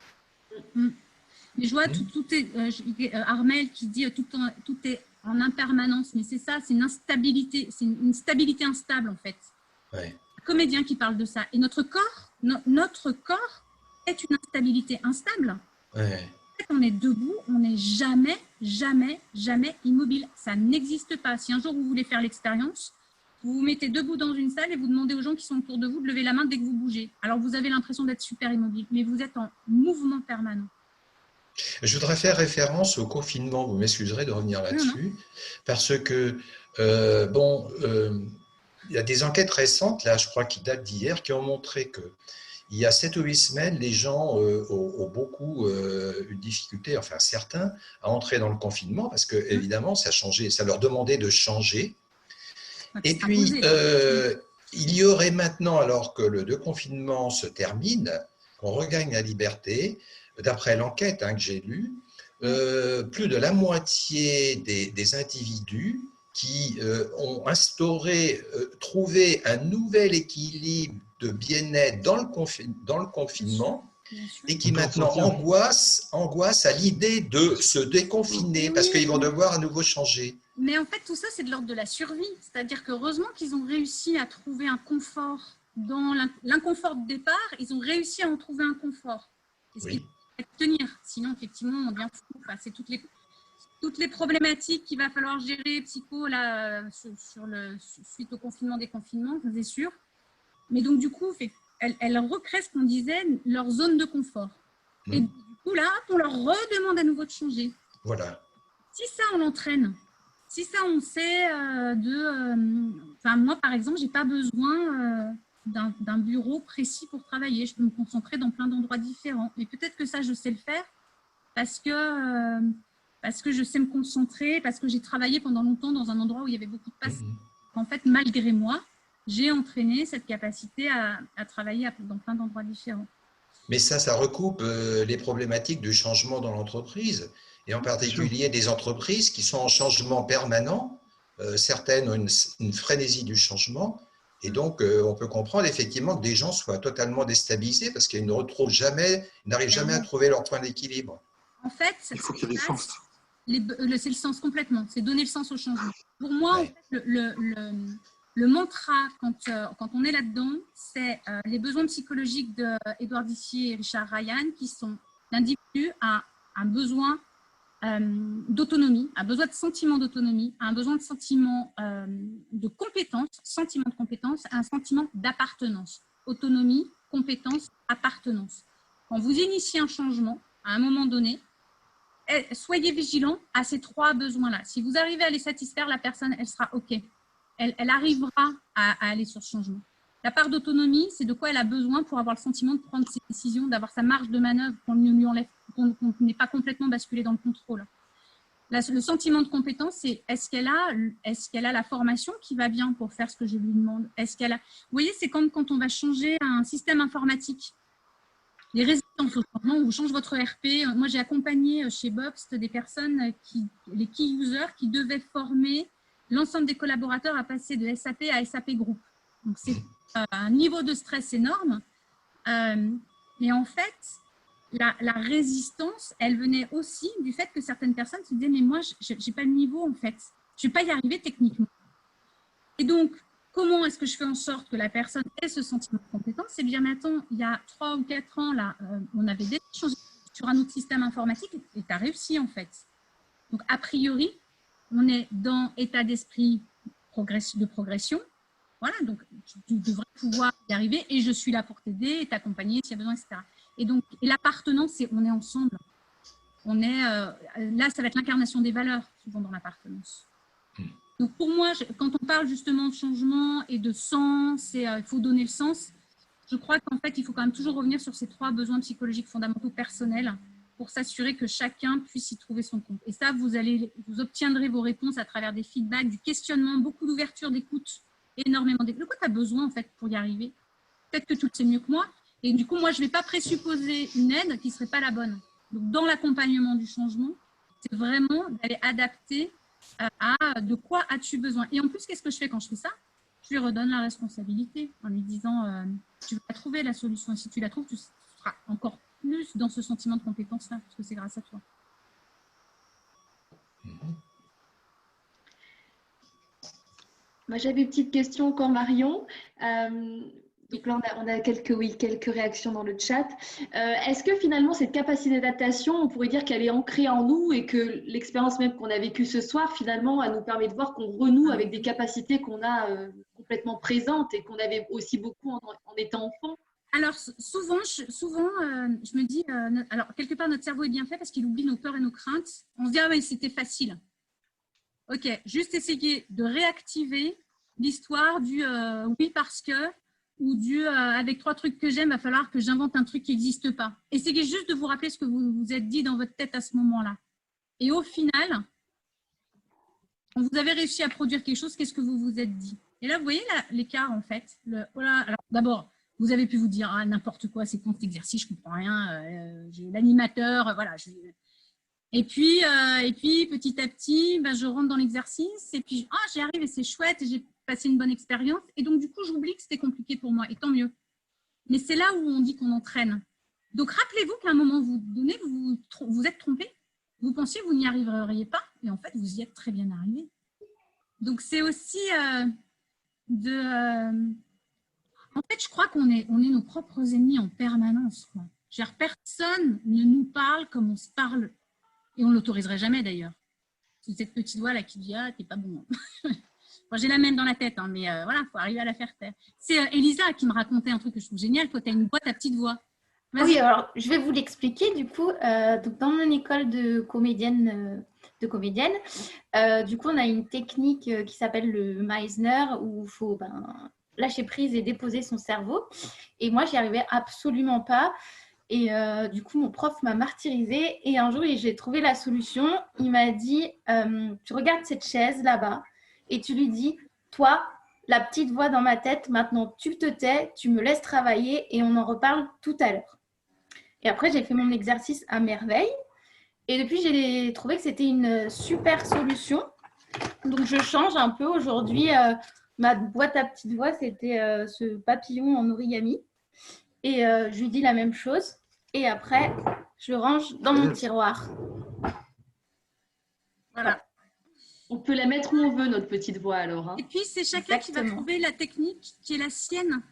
Mais je vois, tout est... Armel qui dit tout est en impermanence. Mais c'est ça, c'est une instabilité. C'est une stabilité instable, en fait. Un comédien qui parle de ça. Et notre corps est une instabilité instable. On est debout, on n'est jamais, jamais, jamais immobile. Ça n'existe pas. Si un jour vous voulez faire l'expérience, vous vous mettez debout dans une salle et vous demandez aux gens qui sont autour de vous de lever la main dès que vous bougez. Alors vous avez l'impression d'être super immobile, mais vous êtes en mouvement permanent. Je voudrais faire référence au confinement, vous m'excuserez de revenir là-dessus, parce que, il y a des enquêtes récentes, là je crois qui datent d'hier, qui ont montré que il y a 7 ou 8 semaines, les gens ont beaucoup eu de difficulté, enfin certains, à entrer dans le confinement parce que évidemment ça changeait, ça leur demandait de changer. Et puis, il y aurait maintenant, alors que le déconfinement se termine, qu'on regagne la liberté, d'après l'enquête que j'ai lue, plus de la moitié des individus qui ont trouvé un nouvel équilibre de bien-être dans le confinement et qui maintenant angoissent à l'idée de se déconfiner parce qu'ils vont devoir à nouveau changer. Mais en fait, tout ça, c'est de l'ordre de la survie. C'est-à-dire qu'heureusement qu'ils ont réussi à trouver un confort dans l'inconfort de départ, ils ont réussi à en trouver un confort. C'est ce qu'il faut tenir. Sinon, effectivement, on devient fou. Enfin, c'est toutes les problématiques qu'il va falloir gérer psycho là, suite au confinement, déconfinement, c'est sûr. Mais donc, du coup, elles recréent ce qu'on disait, leur zone de confort. Et du coup, là, on leur redemande à nouveau de changer. Voilà. Si ça, on l'entraîne, si ça, on sait enfin, moi, par exemple, je n'ai pas besoin d'un bureau précis pour travailler. Je peux me concentrer dans plein d'endroits différents. Et peut-être que ça, je sais le faire parce que je sais me concentrer, parce que j'ai travaillé pendant longtemps dans un endroit où il y avait beaucoup de passages. En fait, malgré moi, j'ai entraîné cette capacité à travailler dans plein d'endroits différents. Mais ça recoupe les problématiques du changement dans l'entreprise, et en particulier des entreprises qui sont en changement permanent. Certaines ont une frénésie du changement, et donc on peut comprendre effectivement que des gens soient totalement déstabilisés parce qu'ils n'arrivent jamais à trouver leur point d'équilibre. En fait, il faut qu'il y ait du sens. C'est le sens complètement, c'est donner le sens au changement. Pour moi, en fait, le mantra, quand on est là-dedans, c'est les besoins psychologiques d'Edouard Dissier et Richard Ryan, qui sont l'individu a un besoin d'autonomie, un besoin de sentiment d'autonomie, un besoin de sentiment de compétence, sentiment de compétence, un sentiment d'appartenance. Autonomie, compétence, appartenance. Quand vous initiez un changement, à un moment donné, soyez vigilant à ces trois besoins-là. Si vous arrivez à les satisfaire, la personne, elle sera OK. Elle arrivera à aller sur ce changement. La part d'autonomie, c'est de quoi elle a besoin pour avoir le sentiment de prendre ses décisions, d'avoir sa marge de manœuvre, qu'on ne lui enlève, qu'on n'est pas complètement basculé dans le contrôle. Le sentiment de compétence, c'est est-ce qu'elle a la formation qui va bien pour faire ce que je lui demande? Vous voyez, c'est comme quand on va changer un système informatique. Les résistances au changement, on change votre ERP. Moi, j'ai accompagné chez Bobst des personnes, les key users, qui devaient former l'ensemble des collaborateurs à passer de SAP à SAP Group. Donc, c'est un niveau de stress énorme. Mais en fait, la résistance, elle venait aussi du fait que certaines personnes se disaient « mais moi, je n'ai pas le niveau, en fait. Je ne vais pas y arriver techniquement. » Et donc, comment est-ce que je fais en sorte que la personne ait ce sentiment de compétence? C'est bien, maintenant, il y a 3 ou 4 ans, là, on avait déjà changé sur un autre système informatique et tu as réussi, en fait. Donc, a priori, on est dans état d'esprit de progression. Voilà, donc tu devrais pouvoir y arriver et je suis là pour t'aider, t'accompagner s'il y a besoin, etc. Et donc, l'appartenance, c'est on est ensemble. On est, là, ça va être l'incarnation des valeurs, souvent dans l'appartenance. Donc, pour moi, quand on parle justement de changement et de sens, il faut donner le sens, je crois qu'en fait, il faut quand même toujours revenir sur ces 3 besoins psychologiques fondamentaux personnels pour s'assurer que chacun puisse y trouver son compte. Et ça, vous obtiendrez vos réponses à travers des feedbacks, du questionnement, beaucoup d'ouverture, d'écoute, énormément d'écoute. De quoi tu as besoin, en fait, pour y arriver? Peut-être que tu le sais mieux que moi. Et du coup, moi, je ne vais pas présupposer une aide qui ne serait pas la bonne. Donc, dans l'accompagnement du changement, c'est vraiment d'aller adapter à de quoi as-tu besoin. Et en plus, qu'est-ce que je fais quand je fais ça? Je lui redonne la responsabilité en lui disant tu vas trouver la solution. Et si tu la trouves, tu seras encore plus dans ce sentiment de compétence-là, parce que c'est grâce à toi. Moi, j'avais une petite question encore, Marion. Donc là, on a quelques réactions dans le chat. Est-ce que finalement, cette capacité d'adaptation, on pourrait dire qu'elle est ancrée en nous et que l'expérience même qu'on a vécue ce soir, finalement, elle nous permet de voir qu'on renoue avec des capacités qu'on a complètement présentes et qu'on avait aussi beaucoup en étant enfant? Alors, souvent, je me dis, alors quelque part, notre cerveau est bien fait parce qu'il oublie nos peurs et nos craintes. On se dit, ah oui, c'était facile. Ok, juste essayer de réactiver l'histoire du oui parce que, ou du avec 3 trucs que j'aime, il va falloir que j'invente un truc qui n'existe pas. Essayez juste de vous rappeler ce que vous vous êtes dit dans votre tête à ce moment-là. Et au final, quand vous avez réussi à produire quelque chose, qu'est-ce que vous vous êtes dit? Et là, vous voyez l'écart, en fait. Alors, d'abord, vous avez pu vous dire ah, n'importe quoi, c'est con cet exercice, je ne comprends rien, j'ai l'animateur, voilà. Et puis, petit à petit, ben, je rentre dans l'exercice et puis j'y arrive et c'est chouette, j'ai passé une bonne expérience. Et donc, du coup, j'oublie que c'était compliqué pour moi et tant mieux. Mais c'est là où on dit qu'on entraîne. Donc, rappelez-vous qu'à un moment donné, vous vous êtes trompé. Vous pensiez que vous n'y arriveriez pas et en fait, vous y êtes très bien arrivé. Donc, c'est aussi En fait, je crois qu'on est nos propres ennemis en permanence. Quoi. Personne ne nous parle comme on se parle. Et on ne l'autoriserait jamais d'ailleurs. C'est cette petite voix là qui dit « Ah, t'es pas bon. » Bon, j'ai la même dans la tête, hein, mais voilà, il faut arriver à la faire taire. C'est Elisa qui me racontait un truc que je trouve génial. Toi, tu as une boîte à petite voix. Oui, alors je vais vous l'expliquer. Du coup, donc, dans mon école de comédienne, du coup, on a une technique qui s'appelle le Meisner où il faut lâcher prise et déposer son cerveau. Et moi, j'y arrivais absolument pas. Et du coup, mon prof m'a martyrisée. Et un jour, j'ai trouvé la solution. Il m'a dit, tu regardes cette chaise là-bas et tu lui dis, toi, la petite voix dans ma tête, maintenant tu te tais, tu me laisses travailler et on en reparle tout à l'heure. Et après, j'ai fait mon exercice à merveille. Et depuis, j'ai trouvé que c'était une super solution. Donc, je change un peu. Aujourd'hui, ma boîte à petites voix, c'était ce papillon en origami. Et je lui dis la même chose. Et après, je range dans mon tiroir. Voilà. On peut la mettre où on veut, notre petite voix, alors. Hein. Et puis, c'est chacun qui va trouver la technique qui est la sienne.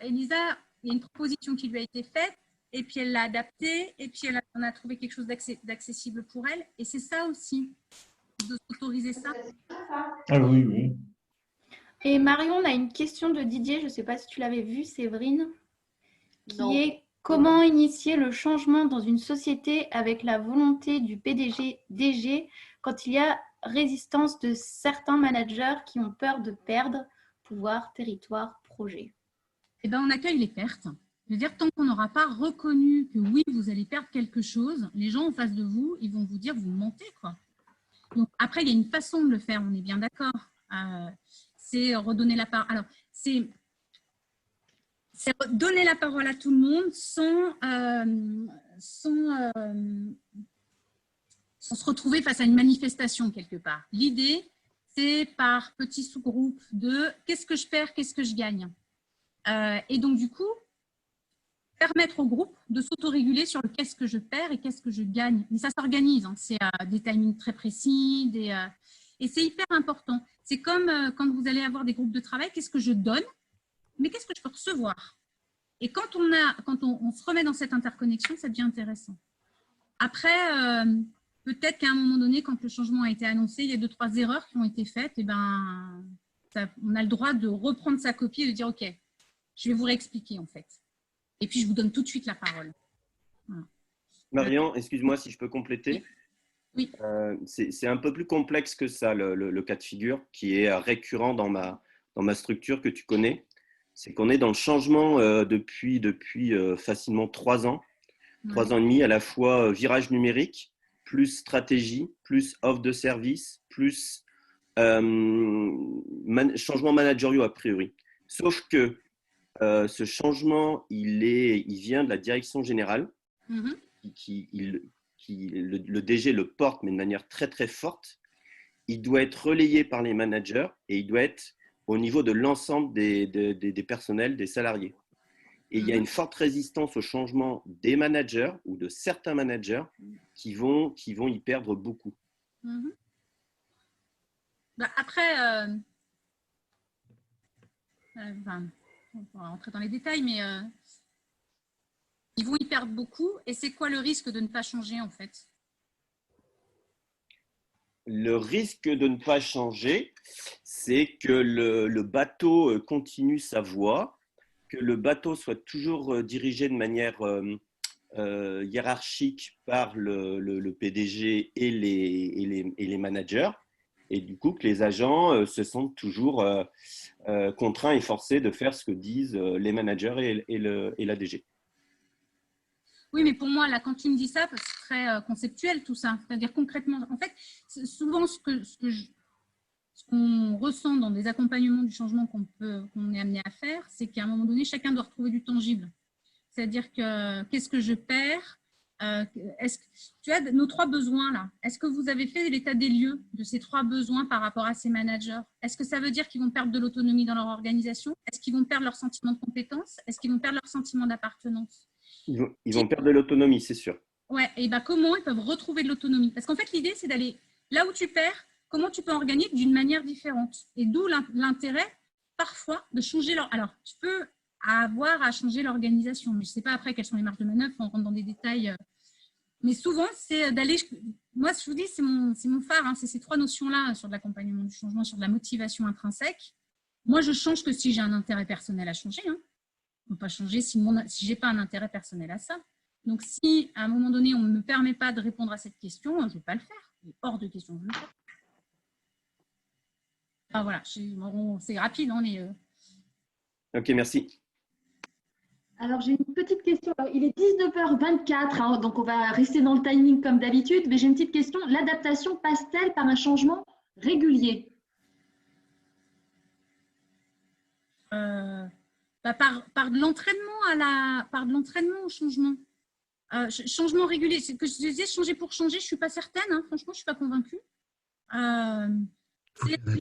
Elisa, il y a une proposition qui lui a été faite, et puis elle l'a adaptée, et puis on a trouvé quelque chose d'accessible pour elle. Et c'est ça aussi, de s'autoriser ça. Ah oui, oui. Et Marion, on a une question de Didier, je ne sais pas si tu l'avais vue, Séverine, qui est comment initier le changement dans une société avec la volonté du PDG-DG quand il y a résistance de certains managers qui ont peur de perdre pouvoir, territoire, projet. Eh bien, on accueille les pertes. Je veux dire, tant qu'on n'aura pas reconnu que oui, vous allez perdre quelque chose, les gens en face de vous, ils vont vous dire, vous mentez, quoi. Donc, après, il y a une façon de le faire, on est bien d'accord. C'est redonner la parole. Alors, c'est donner la parole à tout le monde sans se retrouver face à une manifestation quelque part. L'idée, c'est par petits sous-groupes de qu'est-ce que je perds, qu'est-ce que je gagne. Et donc, du coup, permettre au groupe de s'autoréguler sur le qu'est-ce que je perds et qu'est-ce que je gagne. Mais ça s'organise, hein. C'est des timings très précis, et c'est hyper important. C'est comme quand vous allez avoir des groupes de travail, qu'est-ce que je donne, mais qu'est-ce que je peux recevoir. Et quand on se remet dans cette interconnexion, ça devient intéressant. Après, peut-être qu'à un moment donné, quand le changement a été annoncé, il y a 2-3 erreurs qui ont été faites, et ben, on a le droit de reprendre sa copie et de dire « Ok, je vais vous réexpliquer en fait. » Et puis, je vous donne tout de suite la parole. Voilà. Marion, excuse-moi si je peux compléter. Oui. C'est un peu plus complexe que ça, le cas de figure qui est récurrent dans ma structure que tu connais. C'est qu'on est dans le changement depuis facilement 3 ans, 3 ans et demi, à la fois virage numérique, plus stratégie, plus offre de service, plus changement managériaux a priori. Sauf que ce changement, il vient de la direction générale, le DG le porte, mais de manière très très forte. Il doit être relayé par les managers et il doit être au niveau de l'ensemble des personnels, des salariés. Et il y a une forte résistance au changement des managers ou de certains managers qui vont y perdre beaucoup. Bah après, on va rentrer dans les détails, mais ils vont y perdre beaucoup. Et c'est quoi le risque de ne pas changer en fait? Le risque de ne pas changer, c'est que le bateau continue sa voie, que le bateau soit toujours dirigé de manière hiérarchique par le PDG et les managers, et du coup que les agents se sentent toujours contraints et forcés de faire ce que disent les managers et la DG. Oui, mais pour moi, là, quand tu me dis ça, c'est très conceptuel tout ça. C'est-à-dire concrètement, en fait, souvent ce qu'on ressent dans des accompagnements du changement qu'on est amené à faire, c'est qu'à un moment donné, chacun doit retrouver du tangible. C'est-à-dire que qu'est-ce que je perds? Tu as nos 3 besoins là. Est-ce que vous avez fait l'état des lieux de ces 3 besoins par rapport à ces managers? Est-ce que ça veut dire qu'ils vont perdre de l'autonomie dans leur organisation? Est-ce qu'ils vont perdre leur sentiment de compétence? Est-ce qu'ils vont perdre leur sentiment d'appartenance? Ils vont perdre de l'autonomie, c'est sûr. Ouais, et ben comment ils peuvent retrouver de l'autonomie? Parce qu'en fait, l'idée, c'est d'aller là où tu perds, comment tu peux organiser d'une manière différente. Et d'où l'intérêt, parfois, de changer leur... Alors, tu peux avoir à changer l'organisation, mais je ne sais pas après quelles sont les marges de manœuvre, on rentre dans des détails. Mais souvent, c'est d'aller... Moi, je vous dis, c'est mon phare, hein, c'est ces 3 notions-là sur de l'accompagnement du changement, sur de la motivation intrinsèque. Moi, je change que si j'ai un intérêt personnel à changer, hein. On ne peut pas changer si je n'ai pas un intérêt personnel à ça. Donc, si à un moment donné, on ne me permet pas de répondre à cette question, je ne vais pas le faire. Il est hors de question de le faire. Enfin, voilà, c'est rapide. Hein, mais, Ok, merci. Alors, j'ai une petite question. Alors, il est 19h24, hein, donc on va rester dans le timing comme d'habitude, mais j'ai une petite question. L'adaptation passe-t-elle par un changement régulier? Par de l'entraînement au changement. Changement régulier, c'est que je disais changer pour changer, je ne suis pas certaine, hein. Franchement, je ne suis pas convaincue. C'est des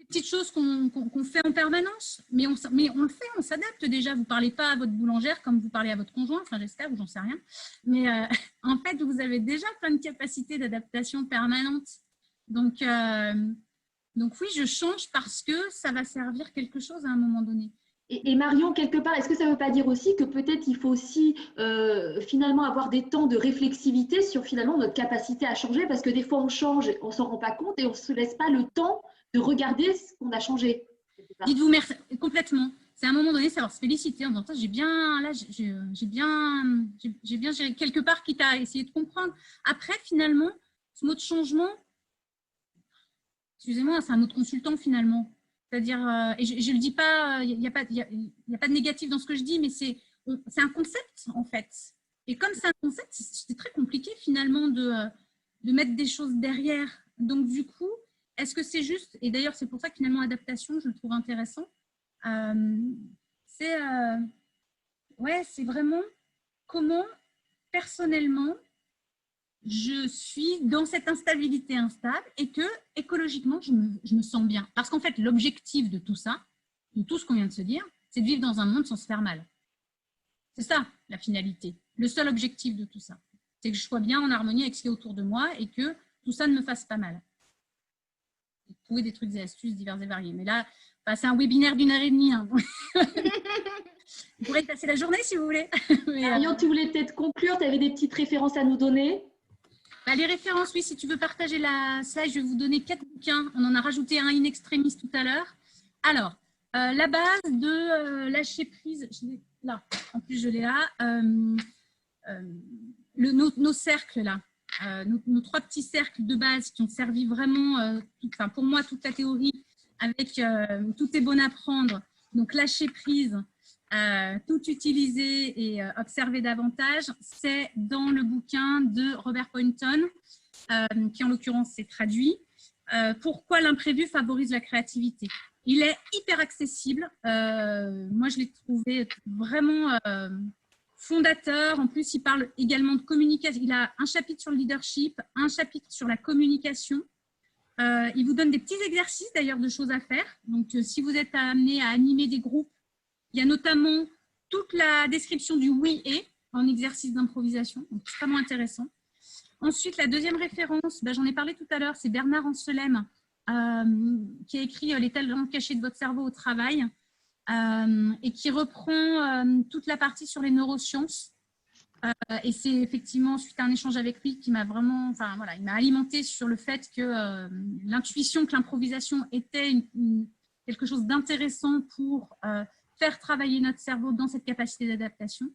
petites choses qu'on fait en permanence, mais on le fait, on s'adapte déjà. Vous ne parlez pas à votre boulangère comme vous parlez à votre conjoint, enfin j'espère, ou j'en sais rien. Mais en fait, vous avez déjà plein de capacités d'adaptation permanente. Donc oui, je change parce que ça va servir quelque chose à un moment donné. Et Marion, quelque part, est-ce que ça ne veut pas dire aussi que peut-être il faut aussi finalement avoir des temps de réflexivité sur finalement notre capacité à changer, parce que des fois on change, on ne s'en rend pas compte et on ne se laisse pas le temps de regarder ce qu'on a changé. Dites-vous merci, complètement. C'est à un moment donné savoir se féliciter en disant j'ai bien géré quelque part, quitte à essayer de comprendre. Après, finalement, ce mot de changement, excusez-moi, c'est un mot de consultant finalement. C'est-à-dire, et je ne le dis pas, il n'y a pas de négatif dans ce que je dis, mais c'est un concept en fait. Et comme c'est un concept, c'est très compliqué finalement de mettre des choses derrière. Donc du coup, est-ce que c'est juste, et d'ailleurs c'est pour ça que finalement adaptation, je le trouve intéressant, c'est vraiment comment personnellement je suis dans cette instabilité instable et que écologiquement, je me sens bien. Parce qu'en fait, l'objectif de tout ça, de tout ce qu'on vient de se dire, c'est de vivre dans un monde sans se faire mal. C'est ça, la finalité. Le seul objectif de tout ça, c'est que je sois bien en harmonie avec ce qui est autour de moi et que tout ça ne me fasse pas mal. Trouver des trucs et astuces divers et variés. Mais là, c'est un webinaire d'1h30. Hein. Vous pourrez passer la journée si vous voulez. Marion, tu voulais peut-être conclure, tu avais des petites références à nous donner? Les références, oui, si tu veux partager la slide, je vais vous donner 4 bouquins. On en a rajouté un in extremis tout à l'heure. Alors, la base de lâcher prise, là, en plus je l'ai là, nos cercles là, nos 3 petits cercles de base qui ont servi vraiment, pour moi, toute la théorie avec tout est bon à prendre. Donc, lâcher prise, tout utiliser et observer davantage, c'est dans le bouquin de Robert Poynton, qui en l'occurrence s'est traduit. Pourquoi l'imprévu favorise la créativité? Il est hyper accessible. Moi, je l'ai trouvé vraiment fondateur. En plus, il parle également de communication. Il a un chapitre sur le leadership, un chapitre sur la communication. Il vous donne des petits exercices d'ailleurs de choses à faire. Donc, si vous êtes amené à animer des groupes, il y a notamment toute la description du oui et en exercice d'improvisation, donc extrêmement intéressant. Ensuite, la deuxième référence, j'en ai parlé tout à l'heure, c'est Bernard Anselem qui a écrit Les talents cachés de votre cerveau au travail et qui reprend toute la partie sur les neurosciences. Et c'est effectivement suite à un échange avec lui qui m'a vraiment, il m'a alimenté sur le fait que l'intuition, que l'improvisation était quelque chose d'intéressant pour faire travailler notre cerveau dans cette capacité d'adaptation.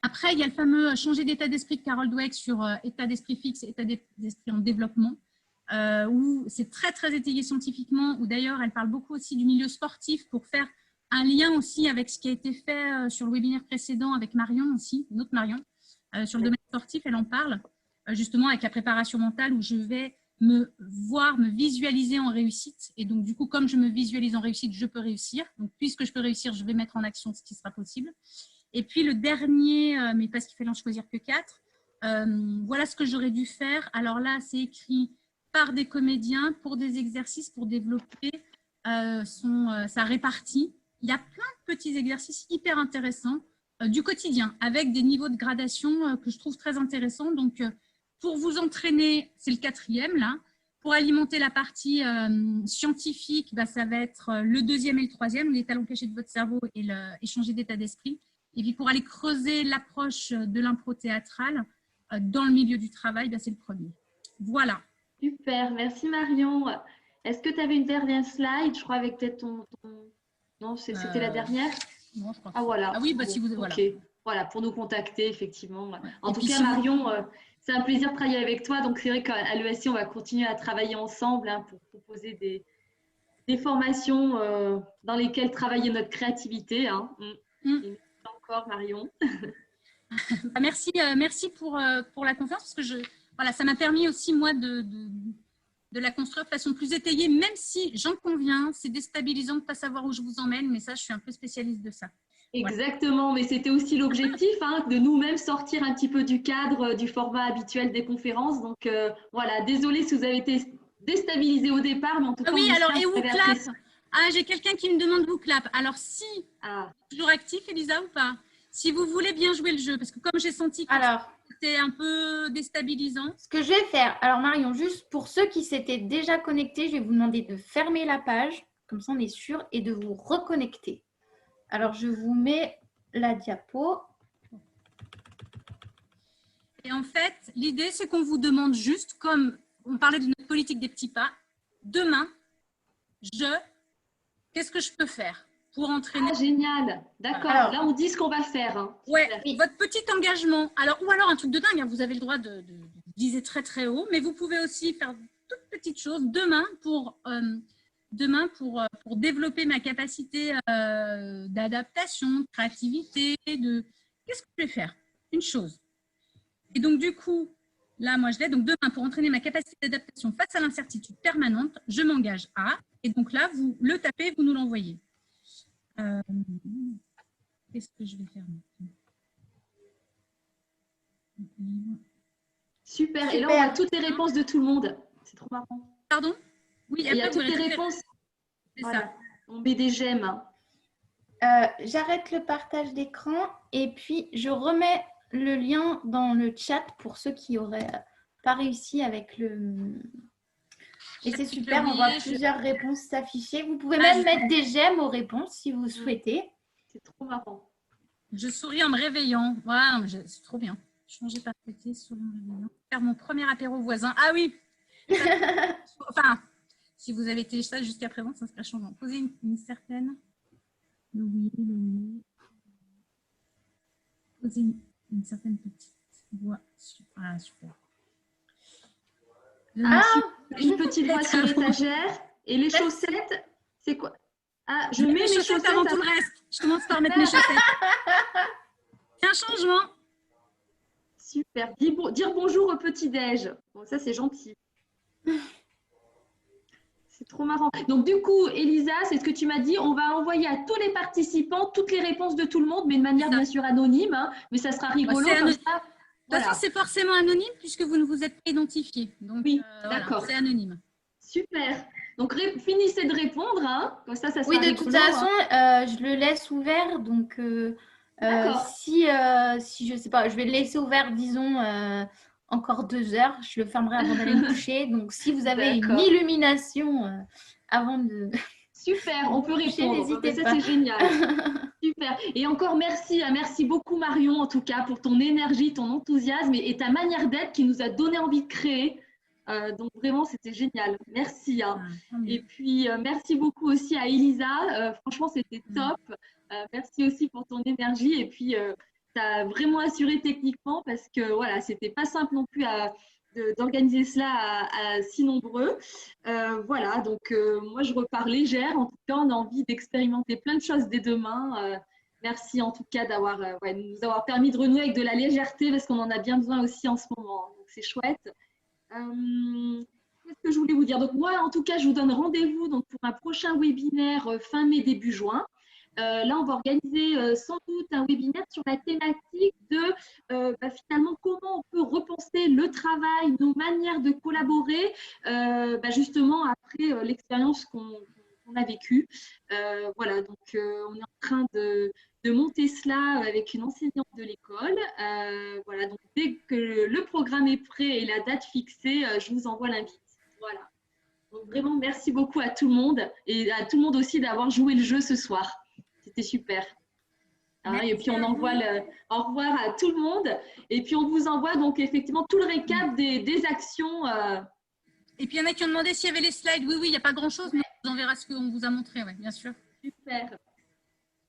Après, il y a le fameux changer d'état d'esprit de Carol Dweck sur état d'esprit fixe, état d'esprit en développement, où c'est très, très étayé scientifiquement, où d'ailleurs, elle parle beaucoup aussi du milieu sportif pour faire un lien aussi avec ce qui a été fait sur le webinaire précédent avec Marion aussi, une autre Marion, sur le domaine sportif, elle en parle, justement avec la préparation mentale où je vais me visualiser en réussite. Et donc, du coup, comme je me visualise en réussite, je peux réussir. Donc, puisque je peux réussir, je vais mettre en action ce qui sera possible. Et puis, le dernier, mais parce qu'il fallait en choisir que 4, voilà ce que j'aurais dû faire. Alors là, c'est écrit par des comédiens pour des exercices pour développer sa répartie. Il y a plein de petits exercices hyper intéressants du quotidien avec des niveaux de gradation que je trouve très intéressants. Donc, pour vous entraîner, c'est le 4e là. Pour alimenter la partie scientifique, ça va être le 2e et le 3e, les talents cachés de votre cerveau et changer d'état d'esprit. Et puis pour aller creuser l'approche de l'impro théâtrale dans le milieu du travail, c'est le 1er. Voilà. Super, merci Marion. Est-ce que tu avais une dernière slide? Je crois avec peut-être ton... Non, c'était la dernière? Non, je crois. Ah voilà. Ah oui, si vous... Voilà. Okay. Voilà, pour nous contacter, effectivement. Ouais. En tout cas, si Marion, c'est un plaisir de travailler avec toi. Donc, c'est vrai qu'à l'ESI, on va continuer à travailler ensemble pour proposer des formations dans lesquelles travailler notre créativité. Et encore, Marion. Merci pour la conférence, parce que ça m'a permis aussi, moi, de la construire de façon plus étayée, même si, j'en conviens, c'est déstabilisant de ne pas savoir où je vous emmène, mais ça, je suis un peu spécialiste de ça. Exactement, mais c'était aussi l'objectif, hein, de nous-mêmes sortir un petit peu du cadre du format habituel des conférences. Donc voilà, désolée si vous avez été déstabilisé au départ, mais en tout cas, Oui, on alors, espère et que vous avez WooClap? apprécié. Ah, j'ai quelqu'un qui me demande WooClap. Alors, si, toujours actif, Elisa, ou pas? Si vous voulez bien jouer le jeu, parce que comme j'ai senti que c'était un peu déstabilisant. Ce que je vais faire, alors Marion, juste pour ceux qui s'étaient déjà connectés, je vais vous demander de fermer la page, comme ça on est sûr, et de vous reconnecter. Alors, je vous mets la diapo. Et en fait, l'idée, c'est qu'on vous demande juste, comme on parlait de notre politique des petits pas, demain, qu'est-ce que je peux faire pour entraîner? Ah, génial. D'accord. Alors, là, on dit ce qu'on va faire. Hein. Ouais, votre petit engagement. Alors, ou alors un truc de dingue, hein, vous avez le droit de viser très très haut, mais vous pouvez aussi faire toutes petites choses demain pour développer ma capacité d'adaptation, de créativité, qu'est-ce que je vais faire? Une chose. Et donc, du coup, là, moi, je l'ai. Donc, demain, pour entraîner ma capacité d'adaptation face à l'incertitude permanente, je m'engage à. Et donc là, vous le tapez, vous nous l'envoyez. Qu'est-ce que je vais faire maintenant? Super. Et là, on a toutes les réponses de tout le monde. C'est trop marrant. Pardon? Oui, il y a toutes les réponses. Voilà. On met des j'aime. J'arrête le partage d'écran et puis je remets le lien dans le chat pour ceux qui n'auraient pas réussi avec le... Et c'est super, on voit plusieurs réponses s'afficher. Vous pouvez même mettre des j'aime aux réponses si vous souhaitez. C'est trop marrant. Je souris en me réveillant. Voilà, c'est trop bien. Changer par côté, sourire en me réveillant. Faire mon premier apéro voisin. Ah oui. Enfin, si vous avez téléchargé jusqu'à présent, ça serait changeant. Poser une certaine... Le oui. Poser une certaine petite voix. Ah, super. Une petite voix sur l'étagère. Et les chaussettes, c'est quoi? Ah, je mets mes chaussettes avant tout le reste. Je commence par mettre mes chaussettes. C'est un changement. Super. Dire bonjour au petit-déj. Bon, ça, c'est gentil. C'est trop marrant. Donc, du coup, Elisa, c'est ce que tu m'as dit. On va envoyer à tous les participants toutes les réponses de tout le monde, mais de manière bien sûr anonyme. Hein, mais ça sera rigolo comme ça. De toute façon, c'est forcément anonyme puisque vous ne vous êtes pas identifié. Donc, oui, d'accord. Voilà, c'est anonyme. Super. Donc, finissez de répondre. Hein, comme ça sera rigolo. Oui, de toute façon, je le laisse ouvert. Donc, si je sais pas, je vais le laisser ouvert, disons, encore 2 heures. Je le fermerai avant d'aller me coucher. Donc, si vous avez une illumination avant de... Super, on peut répondre. N'hésitez ça, pas. c'est génial. Super. Et encore merci beaucoup Marion, en tout cas, pour ton énergie, ton enthousiasme et ta manière d'être qui nous a donné envie de créer. Donc vraiment, c'était génial. Merci. Hein. Et puis, merci beaucoup aussi à Elisa. Franchement, c'était top. Merci aussi pour ton énergie. Et puis, tu as vraiment assuré techniquement parce que voilà, c'était pas simple non plus d'organiser cela à si nombreux. Voilà, donc moi, je repars légère. En tout cas, on a envie d'expérimenter plein de choses dès demain. Merci en tout cas de nous avoir permis de renouer avec de la légèreté parce qu'on en a bien besoin aussi en ce moment. Donc, c'est chouette. Qu'est-ce que je voulais vous dire? Donc, moi, en tout cas, je vous donne rendez-vous pour un prochain webinaire fin mai, début juin. Là, on va organiser sans doute un webinaire sur la thématique de finalement comment on peut repenser le travail, nos manières de collaborer, justement après l'expérience qu'on a vécue. Voilà, donc on est en train de monter cela avec une enseignante de l'école. Voilà, donc dès que le programme est prêt et la date fixée, je vous envoie l'invite. Voilà. Donc vraiment, merci beaucoup à tout le monde et à tout le monde aussi d'avoir joué le jeu ce soir. C'était super. Hein, et puis, on envoie au revoir à tout le monde. Et puis, on vous envoie donc effectivement tout le récap des actions. Et puis, il y en a qui ont demandé s'il y avait les slides. Oui, il n'y a pas grand-chose, mais on vous enverra ce qu'on vous a montré, ouais, bien sûr. Super.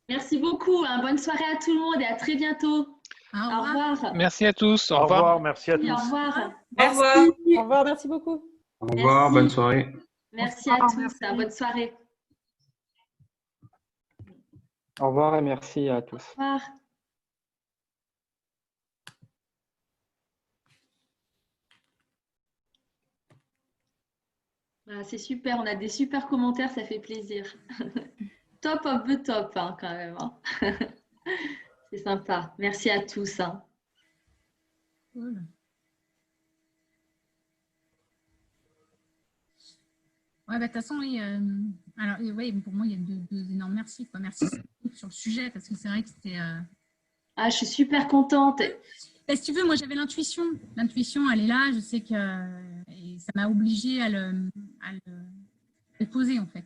Merci beaucoup. Hein. Bonne soirée à tout le monde et à très bientôt. Au revoir. Merci à tous. Au revoir. Merci à tous. Au revoir. Au revoir. Au revoir, merci beaucoup. Au revoir, bonne soirée. Merci à tous. Bonne soirée. Au revoir et merci à tous. Au revoir. Ah, c'est super, on a des super commentaires, ça fait plaisir. Top of the top, hein, quand même. Hein. C'est sympa. Merci à tous. Hein. Cool. Ouais, de toute façon, oui. Alors, oui, pour moi, il y a deux énormes merci. Quoi. Merci sur le sujet, parce que c'est vrai que c'était. Ah, je suis super contente. Si tu veux, moi, j'avais l'intuition. L'intuition, elle est là. Je sais que et ça m'a obligée à le poser, en fait.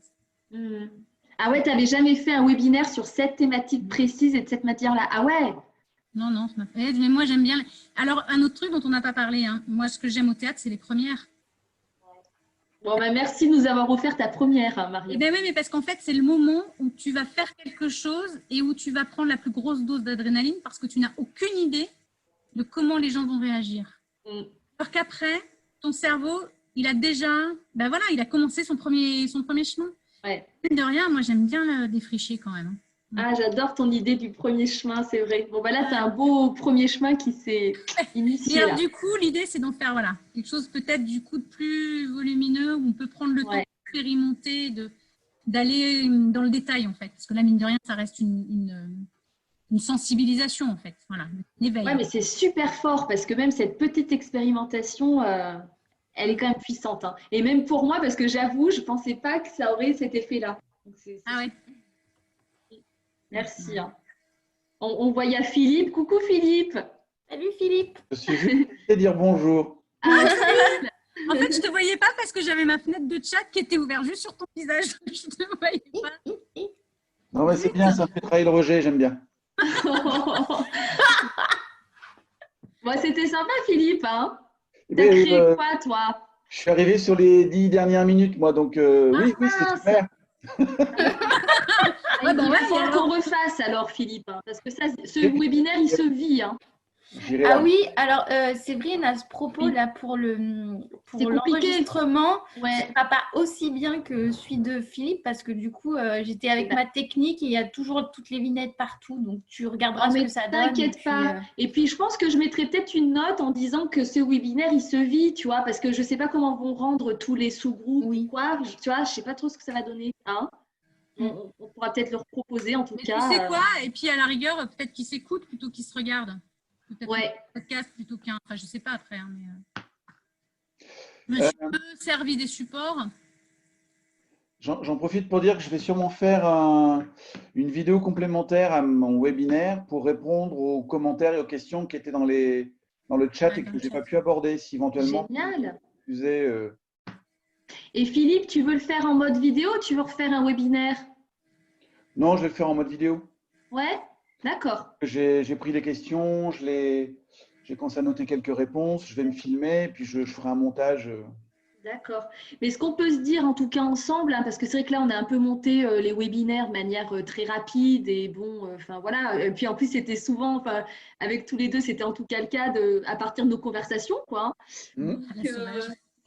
Ah ouais, tu n'avais jamais fait un webinaire sur cette thématique précise et de cette matière-là. Ah ouais. Non, ça m'a fait. Mais moi, j'aime bien. Alors, un autre truc dont on n'a pas parlé, hein. Moi, ce que j'aime au théâtre, c'est les premières. Bon, bah, merci de nous avoir offert ta première, hein, Marie. Eh bien oui, mais parce qu'en fait, c'est le moment où tu vas faire quelque chose et où tu vas prendre la plus grosse dose d'adrénaline parce que tu n'as aucune idée de comment les gens vont réagir. Alors qu'après, ton cerveau, il a déjà, ben voilà, il a commencé son premier chemin. Ouais. De rien, moi, j'aime bien le défricher quand même. Ah, j'adore ton idée du premier chemin, c'est vrai. Bon, bah là, tu as un beau premier chemin qui s'est initié. Et alors, du coup, l'idée, c'est d'en faire quelque chose peut-être du coup de plus volumineux où on peut prendre le temps d'expérimenter, d'aller dans le détail, en fait. Parce que là, mine de rien, ça reste une sensibilisation, en fait. Voilà, un éveil. Ouais, mais c'est super fort parce que même cette petite expérimentation, elle est quand même puissante. Hein. Et même pour moi, parce que j'avoue, je ne pensais pas que ça aurait cet effet-là. Ah ouais. Merci. Hein. On voit, il y a Philippe. Coucou Philippe. Salut Philippe. Je suis juste de dire bonjour. Ah, en fait, je ne te voyais pas parce que j'avais ma fenêtre de chat qui était ouverte juste sur ton visage. Je ne te voyais pas. Non, mais c'est bien, ça me fait travailler le rejet, j'aime bien. Bon, c'était sympa Philippe. Hein. T'as créé quoi toi? Je suis arrivé sur les 10 dernières minutes, moi, donc oui, c'est super. Il faut qu'on refasse alors, Philippe, hein, parce que ça, ce webinaire, il se vit. Hein. Ah oui, alors Séverine, à ce propos-là, pour l'enregistrement, ça va pas aussi bien que celui de Philippe, parce que du coup, j'étais avec ma technique et il y a toujours toutes les vignettes partout, donc tu regarderas ce que ça donne. T'inquiète pas. Et puis, je pense que je mettrai peut-être une note en disant que ce webinaire, il se vit, tu vois, parce que je sais pas comment vont rendre tous les sous-groupes ou quoi, tu vois, je sais pas trop ce que ça va donner. Hein. On pourra peut-être leur proposer en tout cas. Tu sais quoi? Et puis à la rigueur, peut-être qu'ils s'écoutent plutôt qu'ils se regardent. Peut-être un podcast plutôt qu'un. Enfin, je sais pas après. Hein, mais je me suis peu servi des supports. J'en profite pour dire que je vais sûrement faire une vidéo complémentaire à mon webinaire pour répondre aux commentaires et aux questions qui étaient dans le chat et que je n'ai pas pu aborder. Si éventuellement. Génial. Et Philippe, tu veux le faire en mode vidéo ou tu veux refaire un webinaire? Non, je vais le faire en mode vidéo. Ouais, d'accord. J'ai pris les questions, j'ai commencé à noter quelques réponses, je vais me filmer, puis je ferai un montage. D'accord. Mais ce qu'on peut se dire en tout cas ensemble, hein, parce que c'est vrai que là, on a un peu monté les webinaires de manière très rapide et bon, enfin voilà. Et puis en plus, c'était souvent, avec tous les deux, c'était en tout cas le cas à partir de nos conversations, quoi. Donc,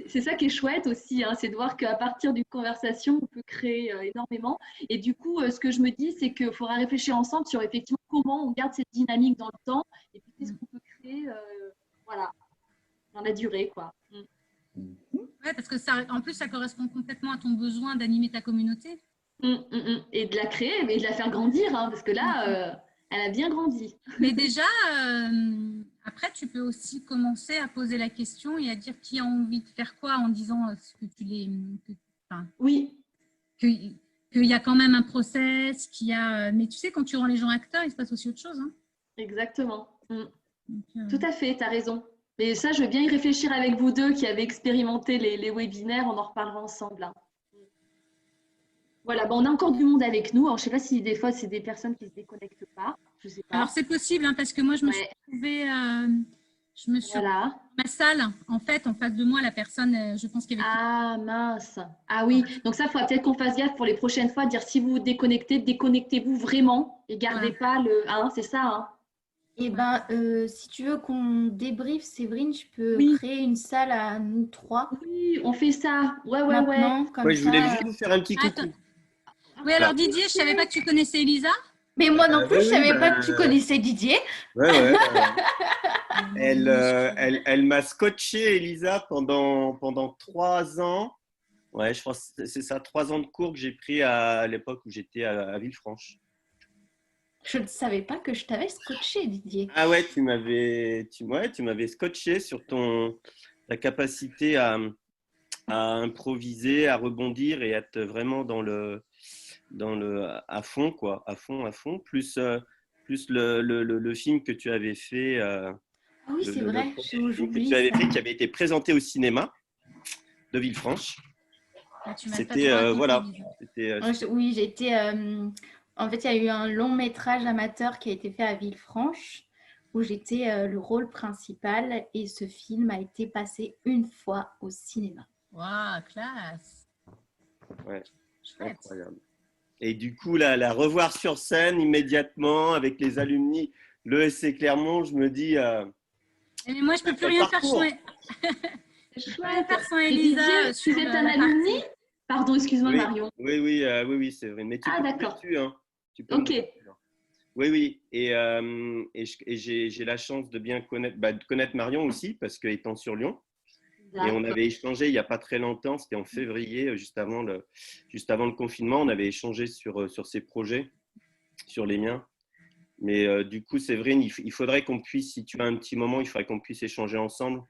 c'est ça qui est chouette aussi, hein, c'est de voir qu'à partir d'une conversation, on peut créer énormément. Et du coup, ce que je me dis, c'est qu'il faudra réfléchir ensemble sur effectivement comment on garde cette dynamique dans le temps et puis qu'est-ce qu'on peut créer voilà, dans la durée, quoi. Ouais, parce que ça, en plus, ça correspond complètement à ton besoin d'animer ta communauté. Et de la créer, mais de la faire grandir, hein, parce que là, elle a bien grandi. Mais déjà, après, tu peux aussi commencer à poser la question et à dire qui a envie de faire quoi en disant ce que tu les. Oui. Qu'il y a quand même un process, qu'il y a. Mais tu sais, quand tu rends les gens acteurs, il se passe aussi autre chose. Hein. Exactement. Tout à fait, tu as raison. Mais ça, je veux bien y réfléchir avec vous deux qui avez expérimenté les webinaires. On en reparlera ensemble. Hein. Voilà, on a encore du monde avec nous. Alors, je ne sais pas si des fois, c'est des personnes qui ne se déconnectent pas. Je sais pas. Alors, c'est possible, hein, parce que moi, je me suis trouvée dans ma salle. En fait, en face de moi, la personne, je pense qu'il y avait… Ah, mince. Ah oui. Donc ça, il faudra peut-être qu'on fasse gaffe pour les prochaines fois. Dire si vous vous déconnectez, déconnectez-vous vraiment et gardez pas le… Hein, c'est ça, hein. Eh bien, si tu veux qu'on débriefe, Séverine, je peux créer une salle à nous trois. Oui, on fait ça. Ouais. Comme je voulais juste vous faire un petit coucou. Oui, alors Didier, je ne savais pas que tu connaissais Elisa. Mais moi non plus, je ne savais pas que tu connaissais Didier. Ouais. Elle m'a scotché, Elisa, pendant 3 ans. Ouais, je pense que c'est ça, 3 ans de cours que j'ai pris à l'époque où j'étais à Villefranche. Je ne savais pas que je t'avais scotché, Didier. Ah ouais, tu m'avais scotché sur ta capacité à improviser, à rebondir et être vraiment à fond, quoi, à fond, plus le film que tu avais fait. Ah oui, c'est vrai, que tu avais fait, qui avait été présenté au cinéma de Villefranche. C'était voilà. Oui, j'ai été. En fait, il y a eu un long métrage amateur qui a été fait à Villefranche où j'étais le rôle principal et ce film a été passé une fois au cinéma. Waouh, classe. Ouais, incroyable. Et du coup, la revoir sur scène immédiatement avec les alumni, l'ESC Clermont, je me dis. Mais moi, je ne peux plus rien faire sans Elisa. Tu êtes un alumni? Pardon, excuse-moi, oui, Marion. Oui, c'est vrai. Mais tu peux d'accord. dessus, hein. Ok. Oui. Et j'ai la chance de bien connaître Marion aussi, parce qu'étant sur Lyon. Et on avait échangé il n'y a pas très longtemps, c'était en février, juste avant le confinement, on avait échangé sur ses projets, sur les miens. Mais du coup, Séverine, il faudrait qu'on puisse, si tu as un petit moment, il faudrait qu'on puisse échanger ensemble,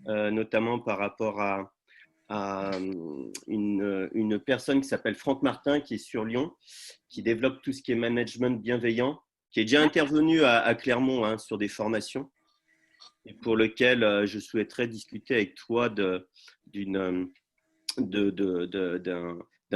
notamment par rapport à une personne qui s'appelle Franck Martin, qui est sur Lyon, qui développe tout ce qui est management bienveillant, qui est déjà intervenu à Clermont, hein, sur des formations, et pour lequel je souhaiterais discuter avec toi d'un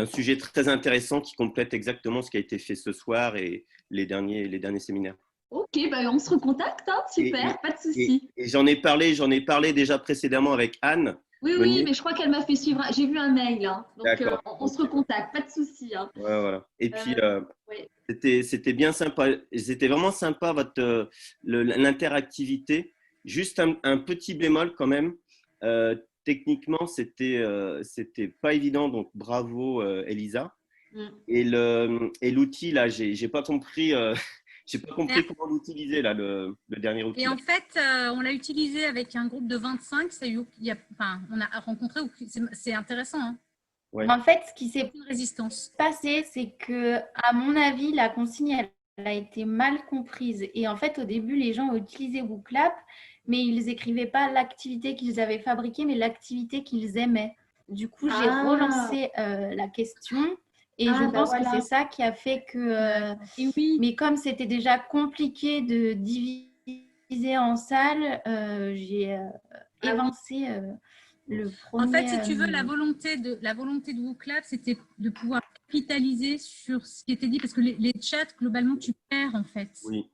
sujet très intéressant qui complète exactement ce qui a été fait ce soir et les derniers séminaires. Ok, on se recontacte, hein, super, pas de souci. Et j'en ai parlé déjà précédemment avec Anne. Oui, mais je crois qu'elle m'a fait suivre. J'ai vu un mail, hein, donc on se recontacte, pas de souci. Hein. Ouais, voilà. Et puis, c'était bien sympa. C'était vraiment sympa l'interactivité. Juste un petit bémol quand même. Techniquement, c'était pas évident, donc bravo Elisa. Et l'outil là, j'ai pas compris. J'ai pas compris comment l'utiliser là, le dernier outil. Et en fait, on l'a utilisé avec un groupe de 25. On a rencontré. C'est intéressant. Hein. Ouais. En fait, ce qui s'est passé, c'est que, à mon avis, la consigne elle a été mal comprise. Et en fait, au début, les gens ont utilisé WooClap, mais ils n'écrivaient pas l'activité qu'ils avaient fabriquée, mais l'activité qu'ils aimaient. Du coup, j'ai relancé la question. Et je pense que c'est ça qui a fait que… Mais comme c'était déjà compliqué de diviser en salles, j'ai évincé le premier… En fait, si tu veux, la volonté de WooClap, c'était de pouvoir capitaliser sur ce qui était dit, parce que les chats, globalement, tu perds en fait. Oui.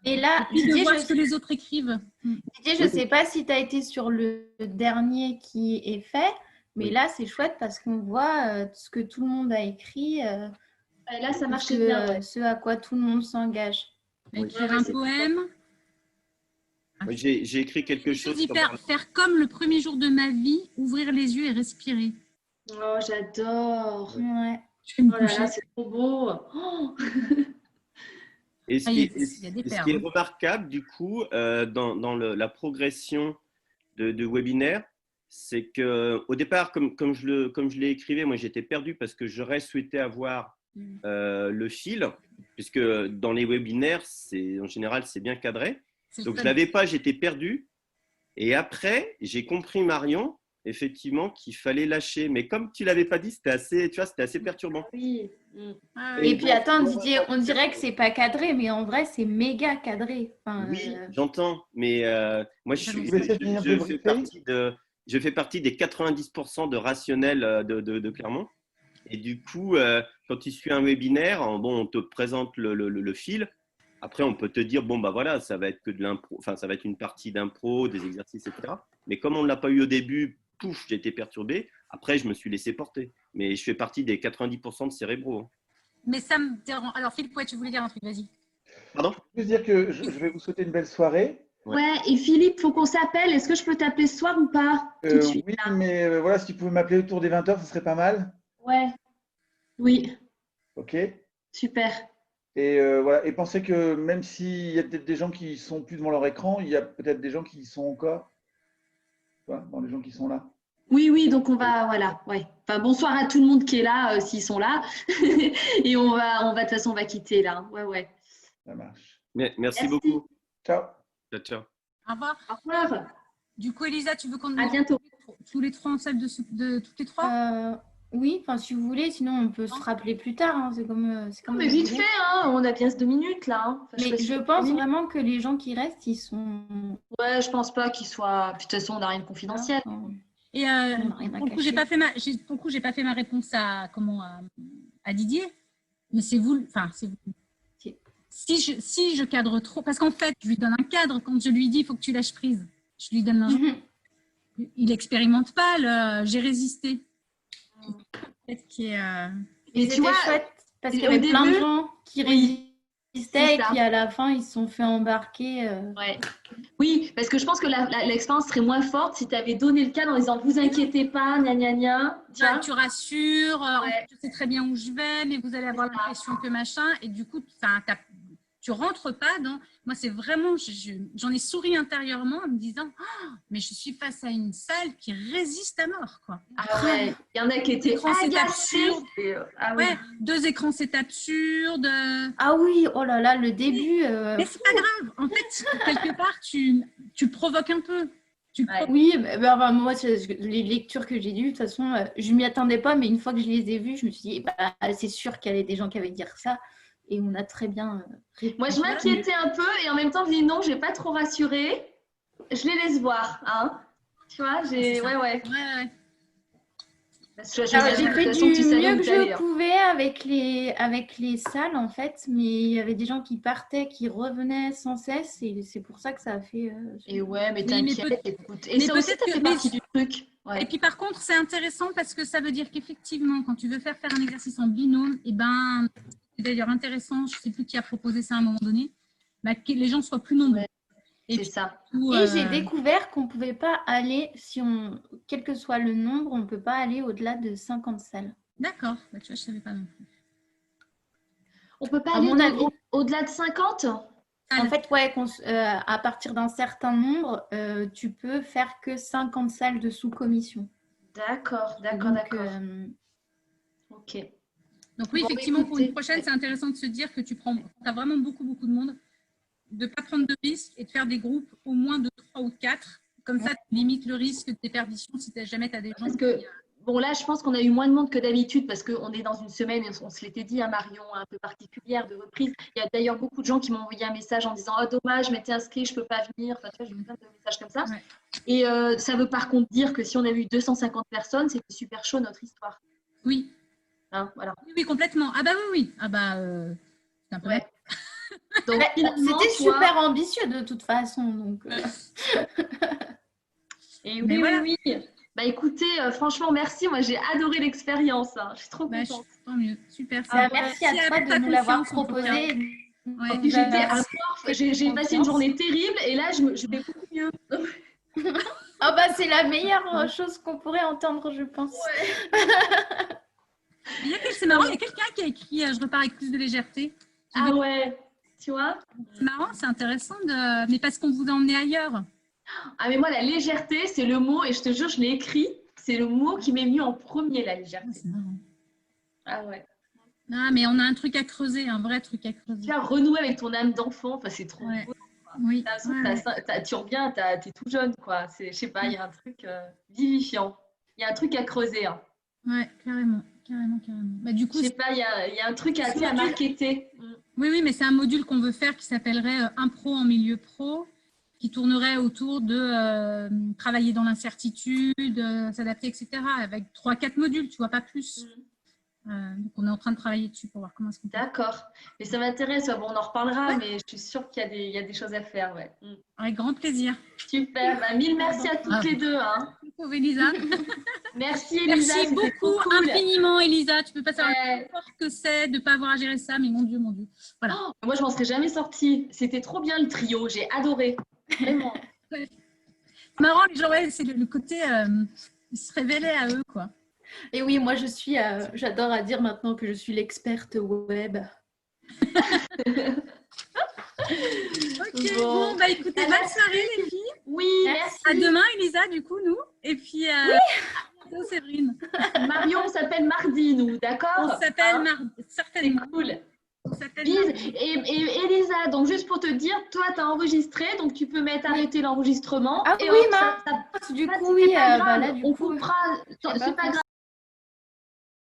Et là, Didier, de voir ce que les autres écrivent. Didier, je ne sais pas si tu as été sur le dernier qui est fait. Mais là, c'est chouette parce qu'on voit ce que tout le monde a écrit. Et là, ça marche bien. Ce à quoi tout le monde s'engage. Écrire un poème. J'ai écrit quelque chose. Faire comme le premier jour de ma vie, ouvrir les yeux et respirer. Oh, j'adore. Ouais. C'est trop beau. Oh. Et ce qui est remarquable, du coup, dans la progression de webinaire, c'est qu'au départ, comme je l'ai écrivé, moi j'étais perdu parce que j'aurais souhaité avoir le fil, puisque dans les webinaires, en général, c'est bien cadré. Donc je ne l'avais pas, j'étais perdu. Et après, j'ai compris, Marion, effectivement, qu'il fallait lâcher. Mais comme tu ne l'avais pas dit, c'était assez perturbant. Oui. Et puis attends, Didier, on dirait que ce n'est pas cadré, mais en vrai, c'est méga cadré. Oui, j'entends. Mais moi, je fais partie des 90% de rationnels de Clermont. Et du coup, quand tu suis un webinaire, on te présente le fil. Après, on peut te dire, voilà, ça va être que de l'impro, ça va être une partie d'impro, des exercices, etc. Mais comme on ne l'a pas eu au début, j'ai été perturbé. Après, je me suis laissé porter. Mais je fais partie des 90% de cérébraux. Mais ça me dérange. Alors, Philippe, tu voulais dire un truc, vas-y. Pardon ? Je veux dire que je vais vous souhaiter une belle soirée. Ouais, et Philippe, il faut qu'on s'appelle. Est-ce que je peux t'appeler ce soir ou pas tout de suite, oui, mais voilà, si tu pouvais m'appeler autour des 20h, ce serait pas mal. Ouais. Oui. Ok. Super. Et voilà. Et pensez que même s'il y a peut-être des gens qui sont plus devant leur écran, il y a peut-être des gens qui y sont encore. Dans les gens qui sont là. Oui, donc on va, voilà, ouais. Enfin, bonsoir à tout le monde qui est là, s'ils sont là. Et on va de toute façon, on va quitter là. Ouais. Ça marche. Merci beaucoup. Ciao. Ciao, ciao. Au revoir. Au revoir. Du coup, Elisa, tu veux qu'on À bientôt. Tous les trois en salle de toutes les trois Oui, enfin si vous voulez, sinon on peut se rappeler plus tard. Hein. C'est comme mais vous vite voulez. fait, hein, on a bien 2 minutes là. Hein. Enfin, Mais je pense vraiment que les gens qui restent, ils sont. Ouais, je pense pas qu'ils soient. De toute façon, on n'a rien de confidentiel. Et pour le coup, j'ai pas fait ma réponse à Didier, mais c'est vous. Enfin, c'est vous. Si je cadre trop, parce qu'en fait, je lui donne un cadre quand je lui dis il faut que tu lâches prise. Je lui donne un. Il expérimente pas. J'ai résisté. Peut-être qu'il est. Et tu vois, chouette parce qu'il y avait plein de gens qui résistaient et qui à la fin ils se sont fait embarquer. Ouais. Oui, parce que je pense que l'expérience serait moins forte si tu avais donné le cadre en disant vous inquiétez pas, gna gna gna. Tu rassures, je sais très bien où je vais, mais vous allez avoir l'impression que machin, et du coup, tu rentres pas dans. Moi, c'est vraiment, j'en ai souri intérieurement en me disant, oh, mais je suis face à une salle qui résiste à mort, quoi. Après, il y en a qui étaient agacés. Ouais, 2 écrans, c'est absurde. Ah oui, oh là là, le début. Mais c'est pas grave. En fait, quelque part, tu provoques un peu. Oui, bah, moi, les lectures que j'ai lues, de toute façon, je m'y attendais pas, mais une fois que je les ai vues, je me suis dit, c'est sûr qu'il y avait des gens qui avaient dire ça. Et on a très bien répondu. Moi, je m'inquiétais un peu et en même temps, je dis non, je n'ai pas trop rassuré. Je les laisse voir. Hein. Tu vois, ouais. J'ai fait du mieux que je pouvais avec les salles, en fait. Mais il y avait des gens qui partaient, qui revenaient sans cesse. Et c'est pour ça que ça a fait… Et ouais, mais t'inquiète, écoute. Et ça aussi, ça fait partie du truc. Ouais. Et puis par contre, c'est intéressant parce que ça veut dire qu'effectivement, quand tu veux faire un exercice en binôme, c'est d'ailleurs intéressant, je ne sais plus qui a proposé ça à un moment donné, que les gens soient plus nombreux. Ouais, c'est ça. Et j'ai découvert qu'on ne pouvait pas aller, quel que soit le nombre, on ne peut pas aller au-delà de 50 salles. D'accord, tu vois, je ne savais pas non plus. On ne peut pas aller au-delà de 50 ? En fait, ouais, à partir d'un certain nombre, tu peux faire que 50 salles de sous-commission. D'accord. Ok. Donc oui, effectivement, pour une prochaine, c'est intéressant de se dire que tu as vraiment beaucoup de monde, de ne pas prendre de risques et de faire des groupes au moins de 3 ou 4. Comme ça, tu limites le risque de déperdition si jamais tu as des gens. Parce que, bon, là, je pense qu'on a eu moins de monde que d'habitude parce qu'on est dans une semaine, on se l'était dit, Marion, un peu particulière de reprise. Il y a d'ailleurs beaucoup de gens qui m'ont envoyé un message en disant « Oh, dommage, je m'étais inscrit, je ne peux pas venir. » Enfin, tu vois, j'ai eu plein de messages comme ça. Ouais. Et ça veut par contre dire que si on a eu 250 personnes, c'était super chaud notre histoire. Oui. Hein, voilà. Oui, complètement. Ah bah oui. Ah bah, c'est un peu… Ouais. Donc, c'était super ambitieux de toute façon. Donc, Et oui, voilà. Oui. Bah écoutez, franchement, merci. Moi, j'ai adoré l'expérience. Hein. Je suis trop contente. Tant mieux. Super. Merci à toi de nous l'avoir proposé. Ouais. J'étais à mort. J'ai passé une journée terrible et là, je vais beaucoup mieux. Ah bah c'est la meilleure chose qu'on pourrait entendre, je pense. Ouais. C'est marrant, il y a quelqu'un qui a écrit « Je repars avec plus de légèreté ». Ah ouais, tu vois. C'est marrant, c'est intéressant, mais parce qu'on vous a emmené ailleurs. Ah mais moi, la légèreté, c'est le mot, et je te jure, je l'ai écrit, c'est le mot qui m'est venu en premier, la légèreté. C'est marrant. Ah ouais. Ah, mais on a un truc à creuser, un vrai truc à creuser. Tu as renoué avec ton âme d'enfant, enfin, c'est trop beau. Oui. Tu reviens, t'es tout jeune, quoi. Je sais pas, il y a un truc vivifiant. Il y a un truc à creuser. Hein. Ouais, carrément. Bah, du coup, je sais pas, il y a un truc à marketer. Oui, mais c'est un module qu'on veut faire qui s'appellerait Impro en milieu pro, qui tournerait autour de travailler dans l'incertitude, s'adapter, etc. Avec 3-4 modules, tu vois, pas plus. Donc, on est en train de travailler dessus pour voir comment est-ce qu'on peut. D'accord. Mais ça m'intéresse. Bon, on en reparlera, mais je suis sûre qu'il y a des choses à faire. Ouais. Avec grand plaisir. Super. Bah, mille merci à toutes les deux. Hein. Merci, Elisa. Merci, Elisa. Merci beaucoup, cool. Infiniment, Elisa. Tu peux pas savoir ce que c'est de ne pas avoir à gérer ça, mais mon Dieu. Voilà. Oh, moi, je m'en serais jamais sortie. C'était trop bien le trio. J'ai adoré. Vraiment. C'est marrant, les gens, c'est le côté ils se révélaient à eux, quoi. Et oui, moi, j'adore à dire maintenant que je suis l'experte web. Ok, bon, bah écoutez, bonne soirée, les filles. Oui, merci. À demain, Elisa, du coup, nous. Et puis, oui. Séverine. Marion, on s'appelle mardi, nous, d'accord? On s'appelle mardi, certainement. C'est cool. Et Elisa, donc juste pour te dire, toi, tu as enregistré, donc tu peux mettre arrêter l'enregistrement. Ah et oui, hop, du coup, oui, c'est pas grave, bah là, du on coup, coupera, c'est pas grave.